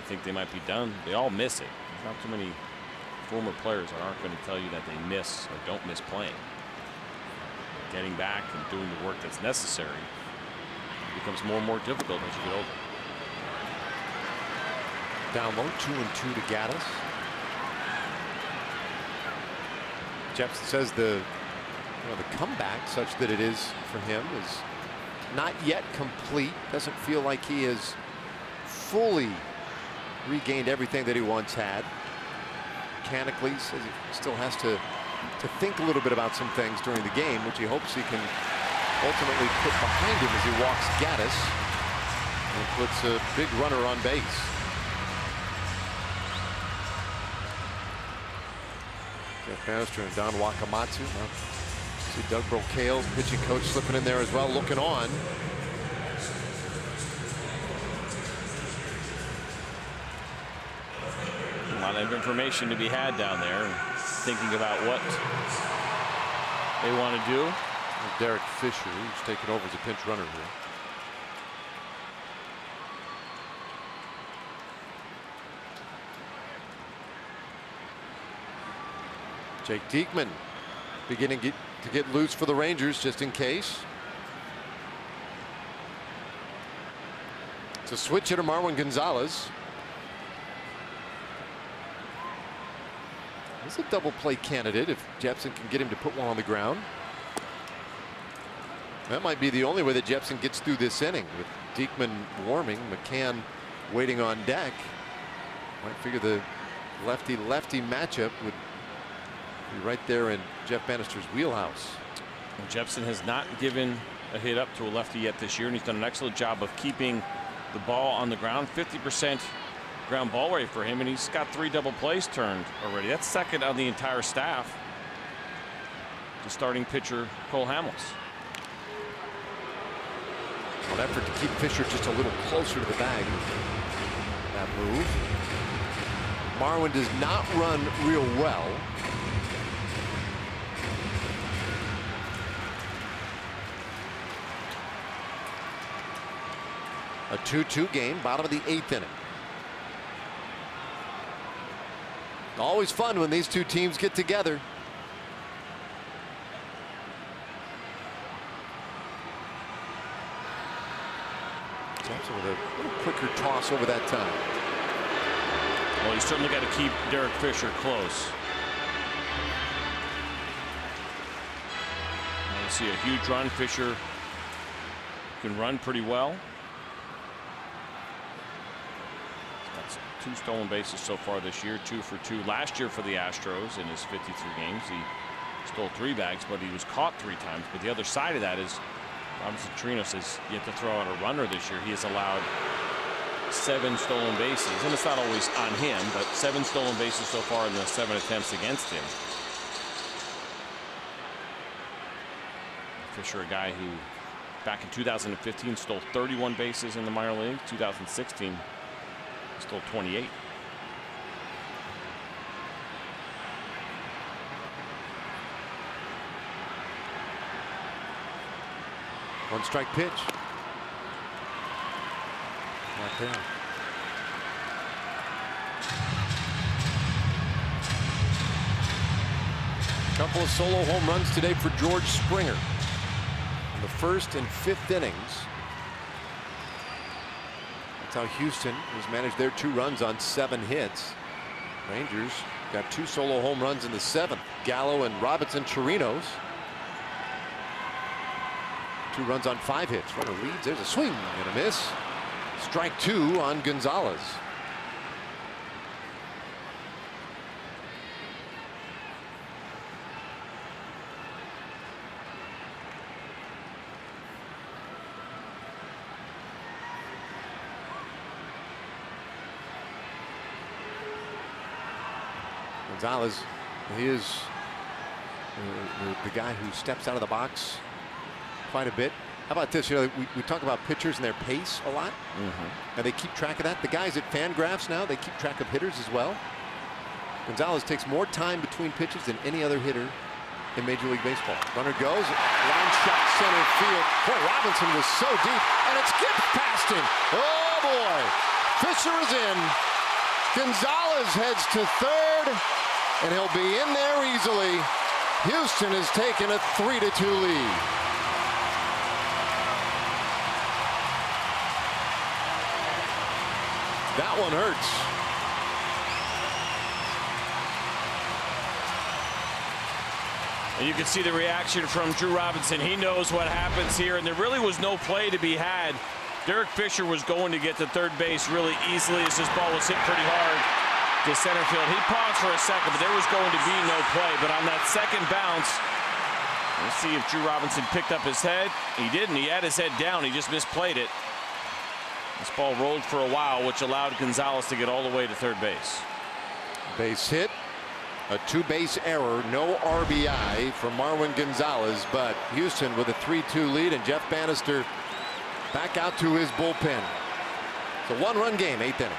[SPEAKER 6] I think they might be done. They all miss it. There's not too many former players that aren't going to tell you that they miss or don't miss playing. Getting back and doing the work that's necessary becomes more and more difficult as you get older.
[SPEAKER 3] Down low, 2-2 to Gattis. Jepsen says the comeback, such that it is for him, is not yet complete. Doesn't feel like he has fully regained everything that he once had. Mechanically, says he still has to think a little bit about some things during the game, which he hopes he can ultimately put behind him as he walks Gattis and puts a big runner on base. Jeff Bannister and Don Wakamatsu. See Doug Brocail, pitching coach, slipping in there as well, looking on.
[SPEAKER 6] A lot of information to be had down there, and thinking about what they want to do.
[SPEAKER 3] Derek Fisher, who's taken over as a pinch runner here. Jake Diekman beginning to get loose for the Rangers, just in case. It's a switch hitter, Marwin Gonzalez. He's a double play candidate if Jepsen can get him to put one on the ground. That might be the only way that Jepsen gets through this inning, with Diekman warming, McCann waiting on deck. Might figure the lefty-lefty matchup would be right there in Jeff Bannister's wheelhouse.
[SPEAKER 6] And Jepsen has not given a hit up to a lefty yet this year, and he's done an excellent job of keeping the ball on the ground. 50% ground ball rate for him, and he's got 3 double plays turned already. That's second on the entire staff to starting pitcher Cole Hamels.
[SPEAKER 3] An effort to keep Fisher just a little closer to the bag. That move. Marwin does not run real well. A 2-2 game, bottom of the 8th inning. Always fun when these two teams get together. Jepsen with a little quicker toss over that time.
[SPEAKER 6] Well, you certainly got to keep Derek Fisher close. You see a huge run. Fisher can run pretty well. 2 stolen bases so far this year, 2 for 2 last year for the Astros in his 53 games. He stole 3 bags, but he was caught 3 times. But the other side of that is, Robinson Trino says you have to throw out a runner this year. He has allowed 7 stolen bases, and it's not always on him, but 7 stolen bases so far in the 7 attempts against him. Fisher, a guy who back in 2015 stole 31 bases in the minor league. 2016 stole 28.
[SPEAKER 3] One strike pitch. Not there. Couple of solo home runs today for George Springer in the first and fifth innings. That's how Houston has managed their 2 runs on 7 hits. Rangers got 2 solo home runs in the 7th. Gallo and Robinson Chirinos. 2 runs on 5 hits. Runner leads. There's a swing and a miss. Strike 2 on Gonzalez. Gonzalez, he is the guy who steps out of the box quite a bit. How about this? You know, we talk about pitchers and their pace a lot, and they keep track of that. The guys at Fangraphs now, they keep track of hitters as well. Gonzalez takes more time between pitches than any other hitter in Major League Baseball. Runner goes, line shot center field. Boy, Robinson was so deep, and it skipped past him. Oh boy, Fisher is in. Gonzalez heads to third, and he'll be in there easily. Houston has taken a 3-2 lead. That one hurts.
[SPEAKER 4] And you can see the reaction from Drew Robinson. He knows what happens here, and there really was no play to be had. Derek Fisher was going to get to third base really easily as this ball was hit pretty hard to center field. He paused for a second, but there was going to be no play. But on that second bounce, let's see if Drew Robinson picked up his head. He didn't. He had his head down. He just misplayed it. This ball rolled for a while, which allowed Gonzalez to get all the way to third base.
[SPEAKER 3] Base hit, a 2-base error, no RBI for Marwin Gonzalez, but Houston with a 3-2 lead, and Jeff Bannister back out to his bullpen. It's a 1-run game, 8th inning.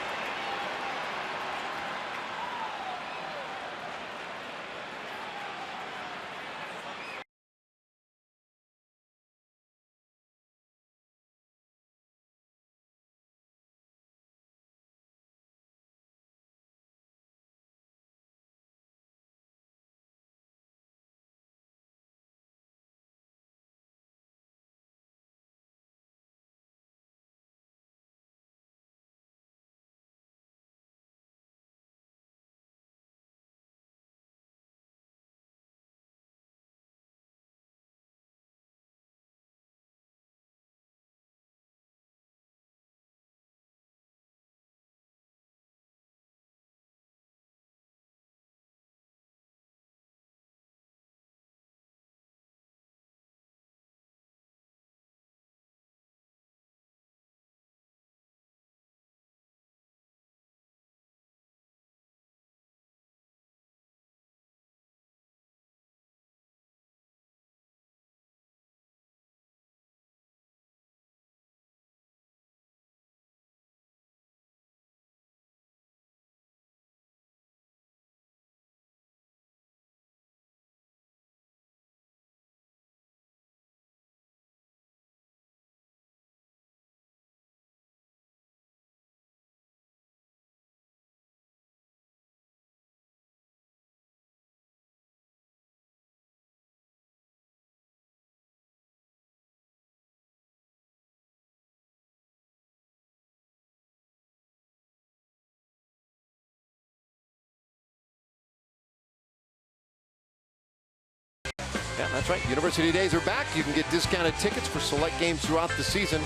[SPEAKER 3] Yeah, that's right. University Days are back. You can get discounted tickets for select games throughout the season.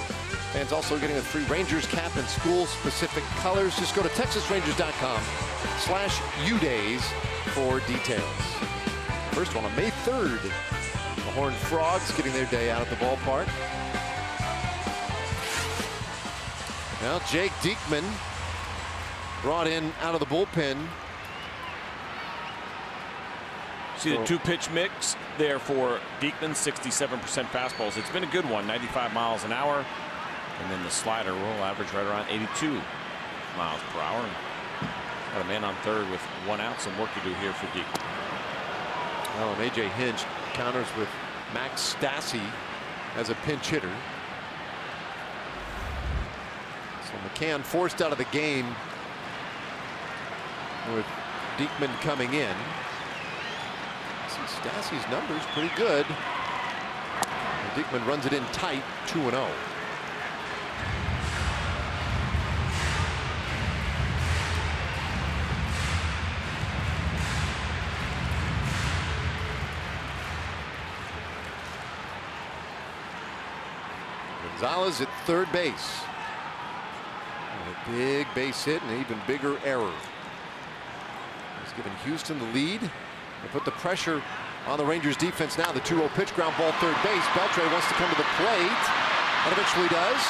[SPEAKER 3] Fans also getting a free Rangers cap and school-specific colors. Just go to TexasRangers.com/UDays for details. First one on May 3rd. The Horned Frogs getting their day out at the ballpark. Now Jake Diekman brought in out of the bullpen.
[SPEAKER 6] See the two-pitch mix there for Diekman, 67% fastballs. It's been a good one, 95 miles an hour. And then the slider will average right around 82 miles per hour. Got a man on third with 1 out. Some work to do here for Diekman.
[SPEAKER 3] Oh, and A.J. Hinch counters with Max Stassi as a pinch hitter. So McCann forced out of the game with Diekman coming in. See Stassi's numbers pretty good. And Diekman runs it in tight, 2-0. Gonzalez at third base. A big base hit and an even bigger error. He's given Houston the lead. They put the pressure on the Rangers defense now. The 2-0 pitch, ground ball, third base. Beltre wants to come to the plate and eventually does.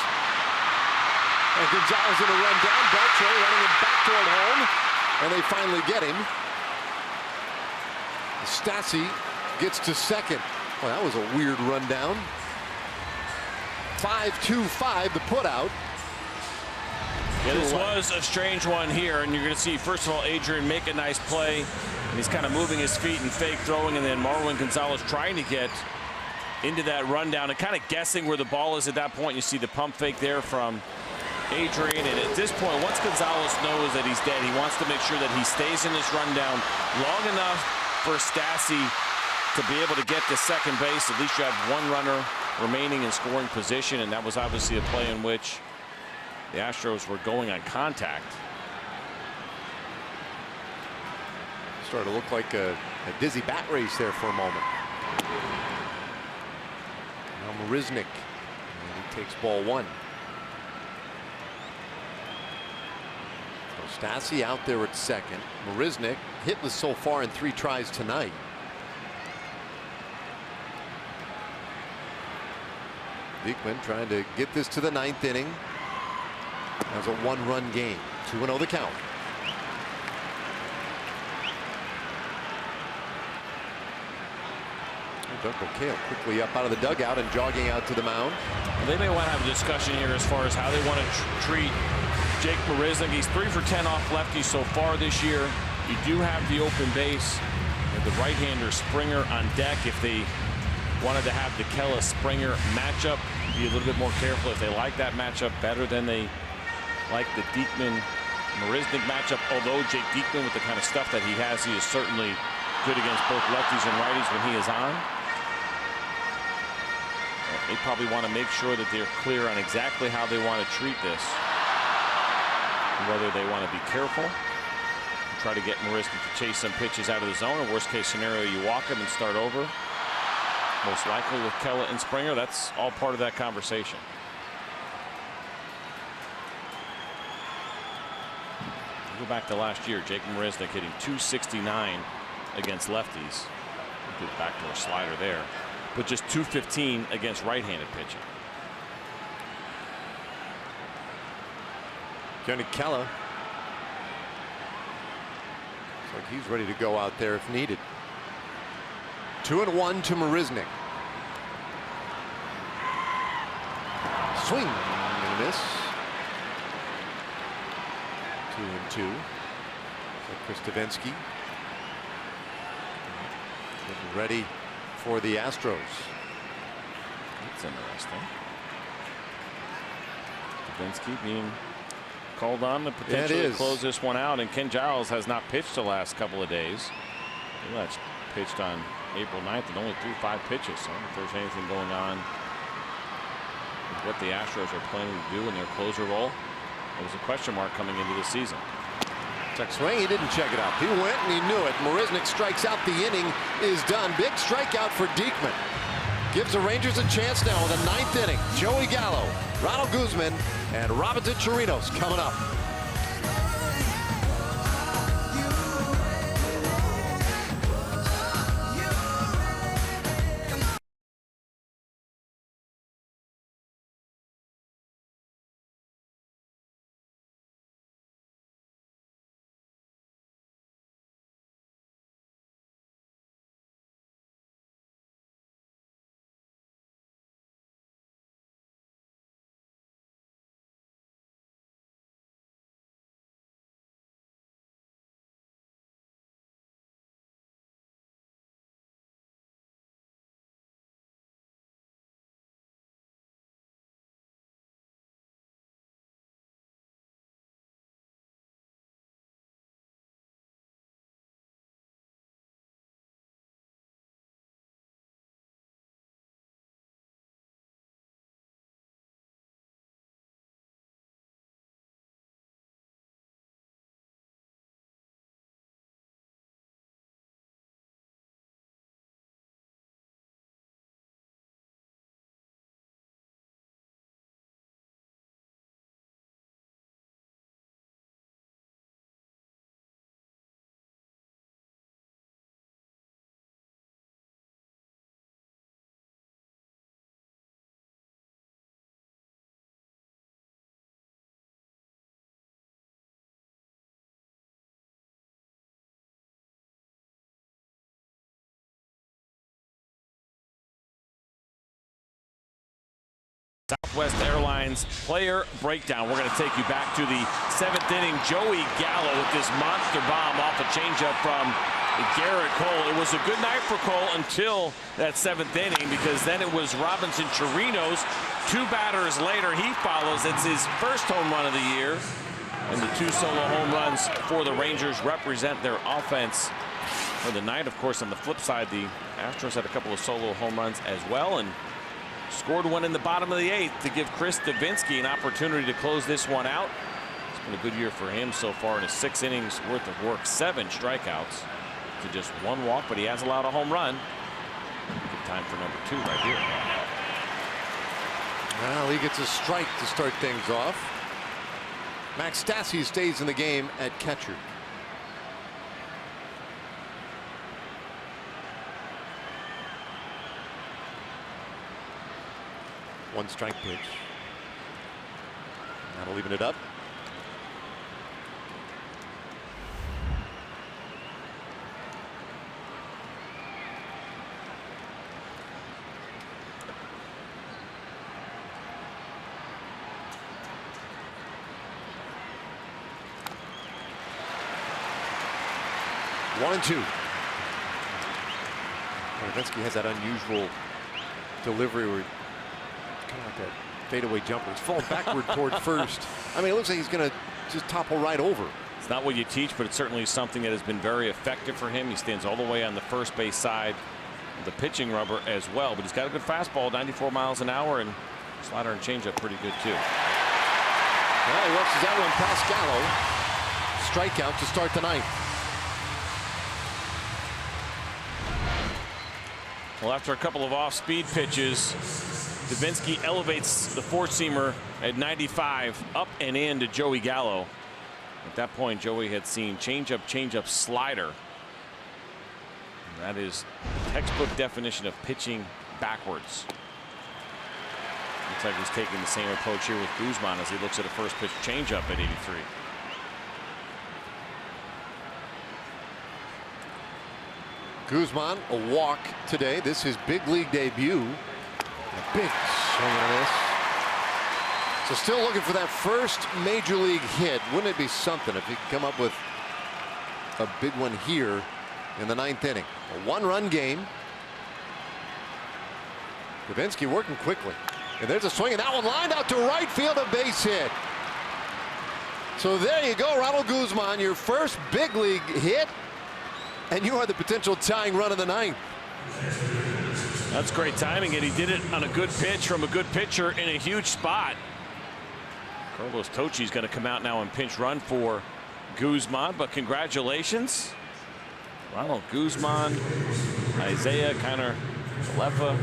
[SPEAKER 3] And Gonzalez in a run down. Beltre running him back toward home. And they finally get him. Stassi gets to second. Well, that was a weird run down. 5-2-5 the put out.
[SPEAKER 4] Yeah, this was a strange one here, and you're going to see, first of all, Adrian make a nice play, and he's kind of moving his feet and fake throwing, and then Marwin Gonzalez trying to get into that rundown and kind of guessing where the ball is at that point. You see the pump fake there from Adrian, and at this point, once Gonzalez knows that he's dead, he wants to make sure that he stays in this rundown long enough for Stassi to be able to get to second base. At least you have one runner remaining in scoring position, and that was obviously a play in which the Astros were going on contact.
[SPEAKER 3] Started to look like a dizzy bat race there for a moment. Now Marisnik, and he takes ball one. So Stassi out there at second. Marisnik hitless so far in 3 tries tonight. Diekman trying to get this to the 9th inning. That was a 1-run game. 2-0 the count. Doug McHale quickly up out of the dugout and jogging out to the mound.
[SPEAKER 4] They may want to have a discussion here as far as how they want to treat Jake Marisnik. He's 3 for 10 off lefties so far this year. You do have the open base with the right-hander Springer on deck. If they wanted to have the Kella Springer matchup, be a little bit more careful if they like that matchup better than they like the Diekman Marisnik matchup. Although Jake Diekman, with the kind of stuff that he has, he is certainly good against both lefties and righties when he is on. They probably want to make sure that they're clear on exactly how they want to treat this, whether they want to be careful and try to get Marisnik to chase some pitches out of the zone, or worst case scenario, you walk him and start over. Most likely with Kella and Springer. That's all part of that conversation. Go back to last year, Jake Marisnik hitting .269 against lefties. Get back to a slider there, but just .215 against right-handed pitching.
[SPEAKER 3] Johnny Kella. Looks like he's ready to go out there if needed. 2-1 to Marisnik. Swing and a miss. 2-2. So Chris Davinsky getting ready for the Astros.
[SPEAKER 4] That's interesting. Davinsky being called on to potentially close this one out, and Ken Giles has not pitched the last couple of days. He last pitched on April 9th and only threw 5 pitches. So I don't know if there's anything going on with what the Astros are planning to do in their closer role. It was a question mark coming into the season.
[SPEAKER 3] Check swing, he didn't check it out. He went and he knew it. Marisnik strikes out. The inning is done. Big strikeout for Diekman. Gives the Rangers a chance now in the 9th inning. Joey Gallo, Ronald Guzman, and Robinson Chirinos coming up.
[SPEAKER 4] Southwest Airlines player breakdown. We're going to take you back to the 7th inning. Joey Gallo with this monster bomb off a changeup from Garrett Cole. It was a good night for Cole until that 7th inning, because then it was Robinson Chirinos. 2 batters later, he follows. It's his first home run of the year. And the 2 solo home runs for the Rangers represent their offense for the night. Of course, on the flip side, the Astros had a couple of solo home runs as well, and scored one in the bottom of the 8th to give Chris Davinsky an opportunity to close this one out. It's been a good year for him so far in his 6 innings worth of work. 7 strikeouts to just 1 walk, but he has allowed a home run. Good time for number 2 right here.
[SPEAKER 3] Well, he gets a strike to start things off. Max Stassi stays in the game at catcher. One strike pitch. That'll even it up. One and 2. Davinsky has that unusual delivery where kind of like that fadeaway jumper. He's falling backward toward first. I mean, it looks like he's going to just topple right over.
[SPEAKER 4] It's not what you teach, but it's certainly something that has been very effective for him. He stands all the way on the first base side of the pitching rubber as well, but he's got a good fastball, 94 miles an hour, and slider and changeup pretty good too.
[SPEAKER 3] Well, he rushes that one past Gallo. Strikeout to start the ninth.
[SPEAKER 4] Well, after a couple of off-speed pitches, Davinsky elevates the four-seamer at 95 up and in to Joey Gallo. At that point, Joey had seen changeup, slider. And that is textbook definition of pitching backwards. Looks like he's taking the same approach here with Guzman as he looks at a first pitch changeup at 83.
[SPEAKER 3] Guzman, a walk today. This is his big league debut. A big swing and a miss. So still looking for that first major league hit. Wouldn't it be something if he could come up with a big one here in the ninth inning? A one-run game. Davinsky working quickly. And there's a swing, and that one lined out to right field, a base hit. So there you go, Ronald Guzman, your first big league hit. And you are the potential tying run of the ninth.
[SPEAKER 4] That's great timing, and he did it on a good pitch from a good pitcher in a huge spot. Carlos Tocci's going to come out now and pinch run for Guzman, but congratulations. Ronald Guzman, Isaiah Kiner-Falefa.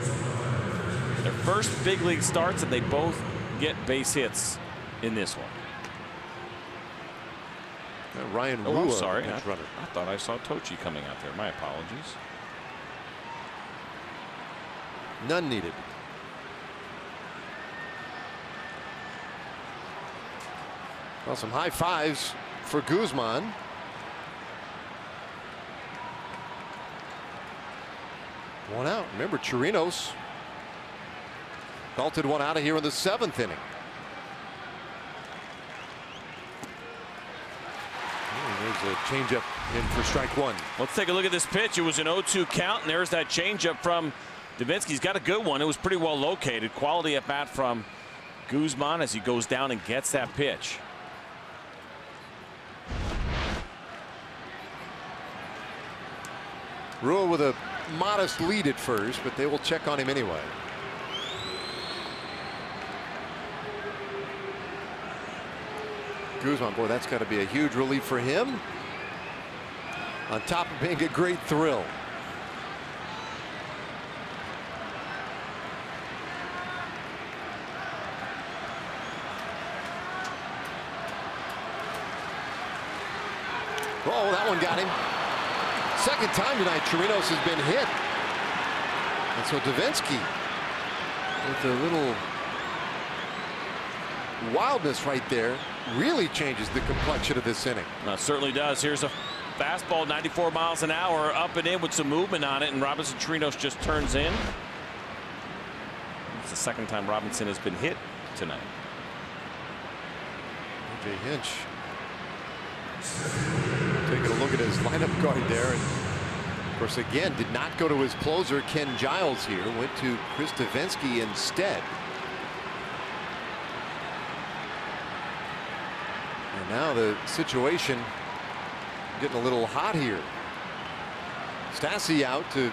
[SPEAKER 4] Their first big league starts, and they both get base hits in this one.
[SPEAKER 3] Ryan
[SPEAKER 4] Oh,
[SPEAKER 3] Rua,
[SPEAKER 4] I'm sorry.
[SPEAKER 3] pinch runner.
[SPEAKER 4] I thought I saw Tocci coming out there. My apologies.
[SPEAKER 3] None needed. Well, some high fives for Guzman. One out. Remember, Chirinos belted one out of here in the seventh inning. There's a changeup in for strike one.
[SPEAKER 4] Let's take a look at this pitch. It was an 0-2 count, and there's that changeup from Davinsky. He's got a good one. It was pretty well located. Quality at bat from Guzman as he goes down and gets that pitch.
[SPEAKER 3] Rua with a modest lead at first, but they will check on him anyway. Guzman, boy, that's got to be a huge relief for him. On top of being a great thrill. Oh, that one got him. Second time tonight Chirinos has been hit. And so Davinsky with a little wildness right there really changes the complexion of this inning.
[SPEAKER 4] Certainly does. Here's a fastball, 94 miles an hour, up and in with some movement on it, and Robinson Chirinos just turns in. It's the second time Robinson has been hit
[SPEAKER 6] tonight.
[SPEAKER 3] A.J. Hinch taking a look at his lineup card there, and of course again did not go to his closer Ken Giles here, went to Chris Davinsky instead. And now the situation getting a little hot here. Stassi out to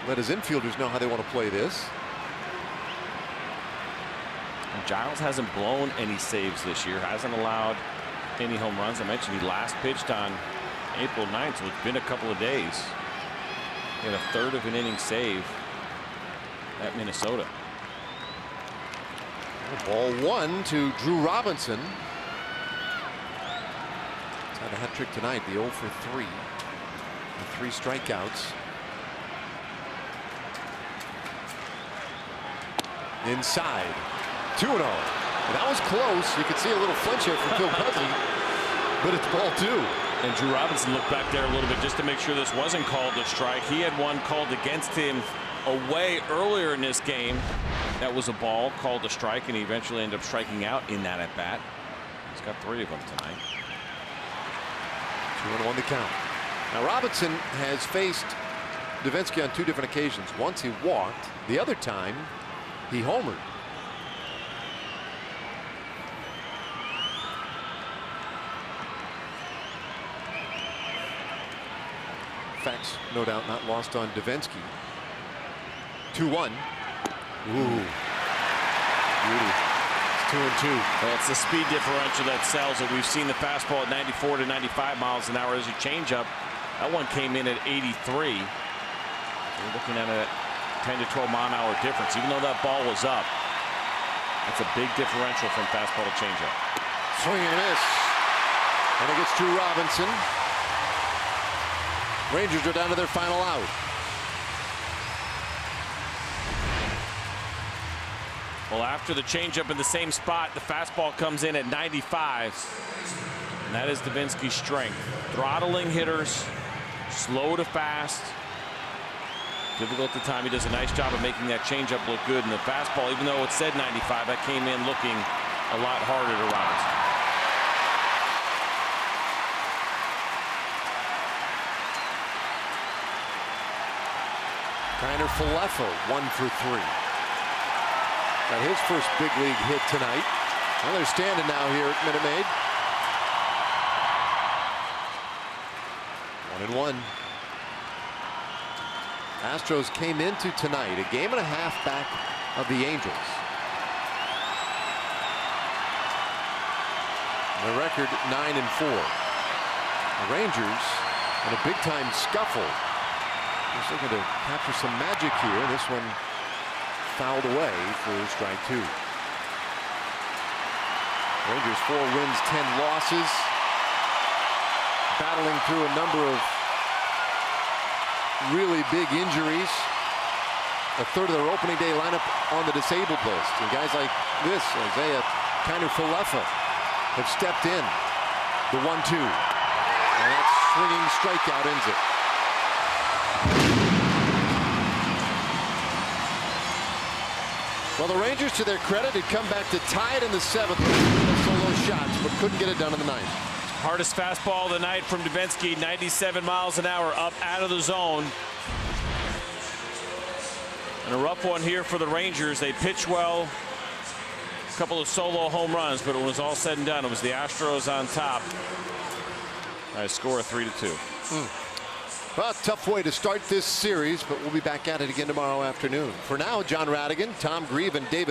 [SPEAKER 3] let his infielders know how they want to play this.
[SPEAKER 6] And Giles hasn't blown any saves this year, hasn't allowed any home runs. I mentioned he last pitched on April 9th, so it's been a couple of days. He had a third of an inning save at Minnesota.
[SPEAKER 3] Ball one to Drew Robinson. He's had a hat trick tonight, the 0 for 3. The 3 strikeouts. Inside. 2-0. That was close. You could see a little flinch here from Phil Cudley, but it's ball 2.
[SPEAKER 6] And Drew Robinson looked back there a little bit just to make sure this wasn't called a strike. He had one called against him away earlier in this game. That was a ball called a strike, and he eventually ended up striking out in that at bat. He's got 3 of them tonight.
[SPEAKER 3] 2-1 the count. Now Robinson has faced Davinsky on 2 different occasions. Once he walked, the other time he homered. Facts, no doubt, not lost on Davinsky. 2-1. Ooh. Beauty. It's 2-2.
[SPEAKER 6] Well, it's the speed differential that sells it. We've seen the fastball at 94 to 95 miles an hour as a changeup. That one came in at 83. We're looking at a 10 to 12 mile an hour difference. Even though that ball was up, that's a big differential from fastball to changeup.
[SPEAKER 3] Swing and miss. And it gets Drew Robinson. Rangers are down to their final out.
[SPEAKER 6] Well, after the changeup in the same spot, the fastball comes in at 95. And that is Davinsky's strength. Throttling hitters, slow to fast. Difficult to time. He does a nice job of making that changeup look good. And the fastball, even though it said 95, that came in looking a lot harder to Robinson.
[SPEAKER 3] Kiner Falefa 1 for 3. Got his first big league hit tonight. Well, they're standing now here at Minute Maid. 1-1. Astros came into tonight a game and a half back of the Angels. The record 9-4. The Rangers in a big time scuffle. Just looking to capture some magic here. This one fouled away for strike 2. Rangers 4 wins, 10 losses. Battling through a number of really big injuries. A third of their opening day lineup on the disabled list. And guys like this, Isaiah Kiner Falefa, have stepped in. The 1-2. And that swinging strikeout ends it. Well, the Rangers, to their credit, had come back to tie it in the 7th with solo shots, but couldn't get it done in the 9th.
[SPEAKER 6] Hardest fastball of the night from Davinsky, 97 miles an hour up out of the zone. And a rough one here for the Rangers. They pitch well, a couple of solo home runs, but when it was all said and done, it was the Astros on top. I score a 3-2.
[SPEAKER 3] Well, tough way to start this series, but we'll be back at it again tomorrow afternoon. For now, John Radigan, Tom Grieve, and David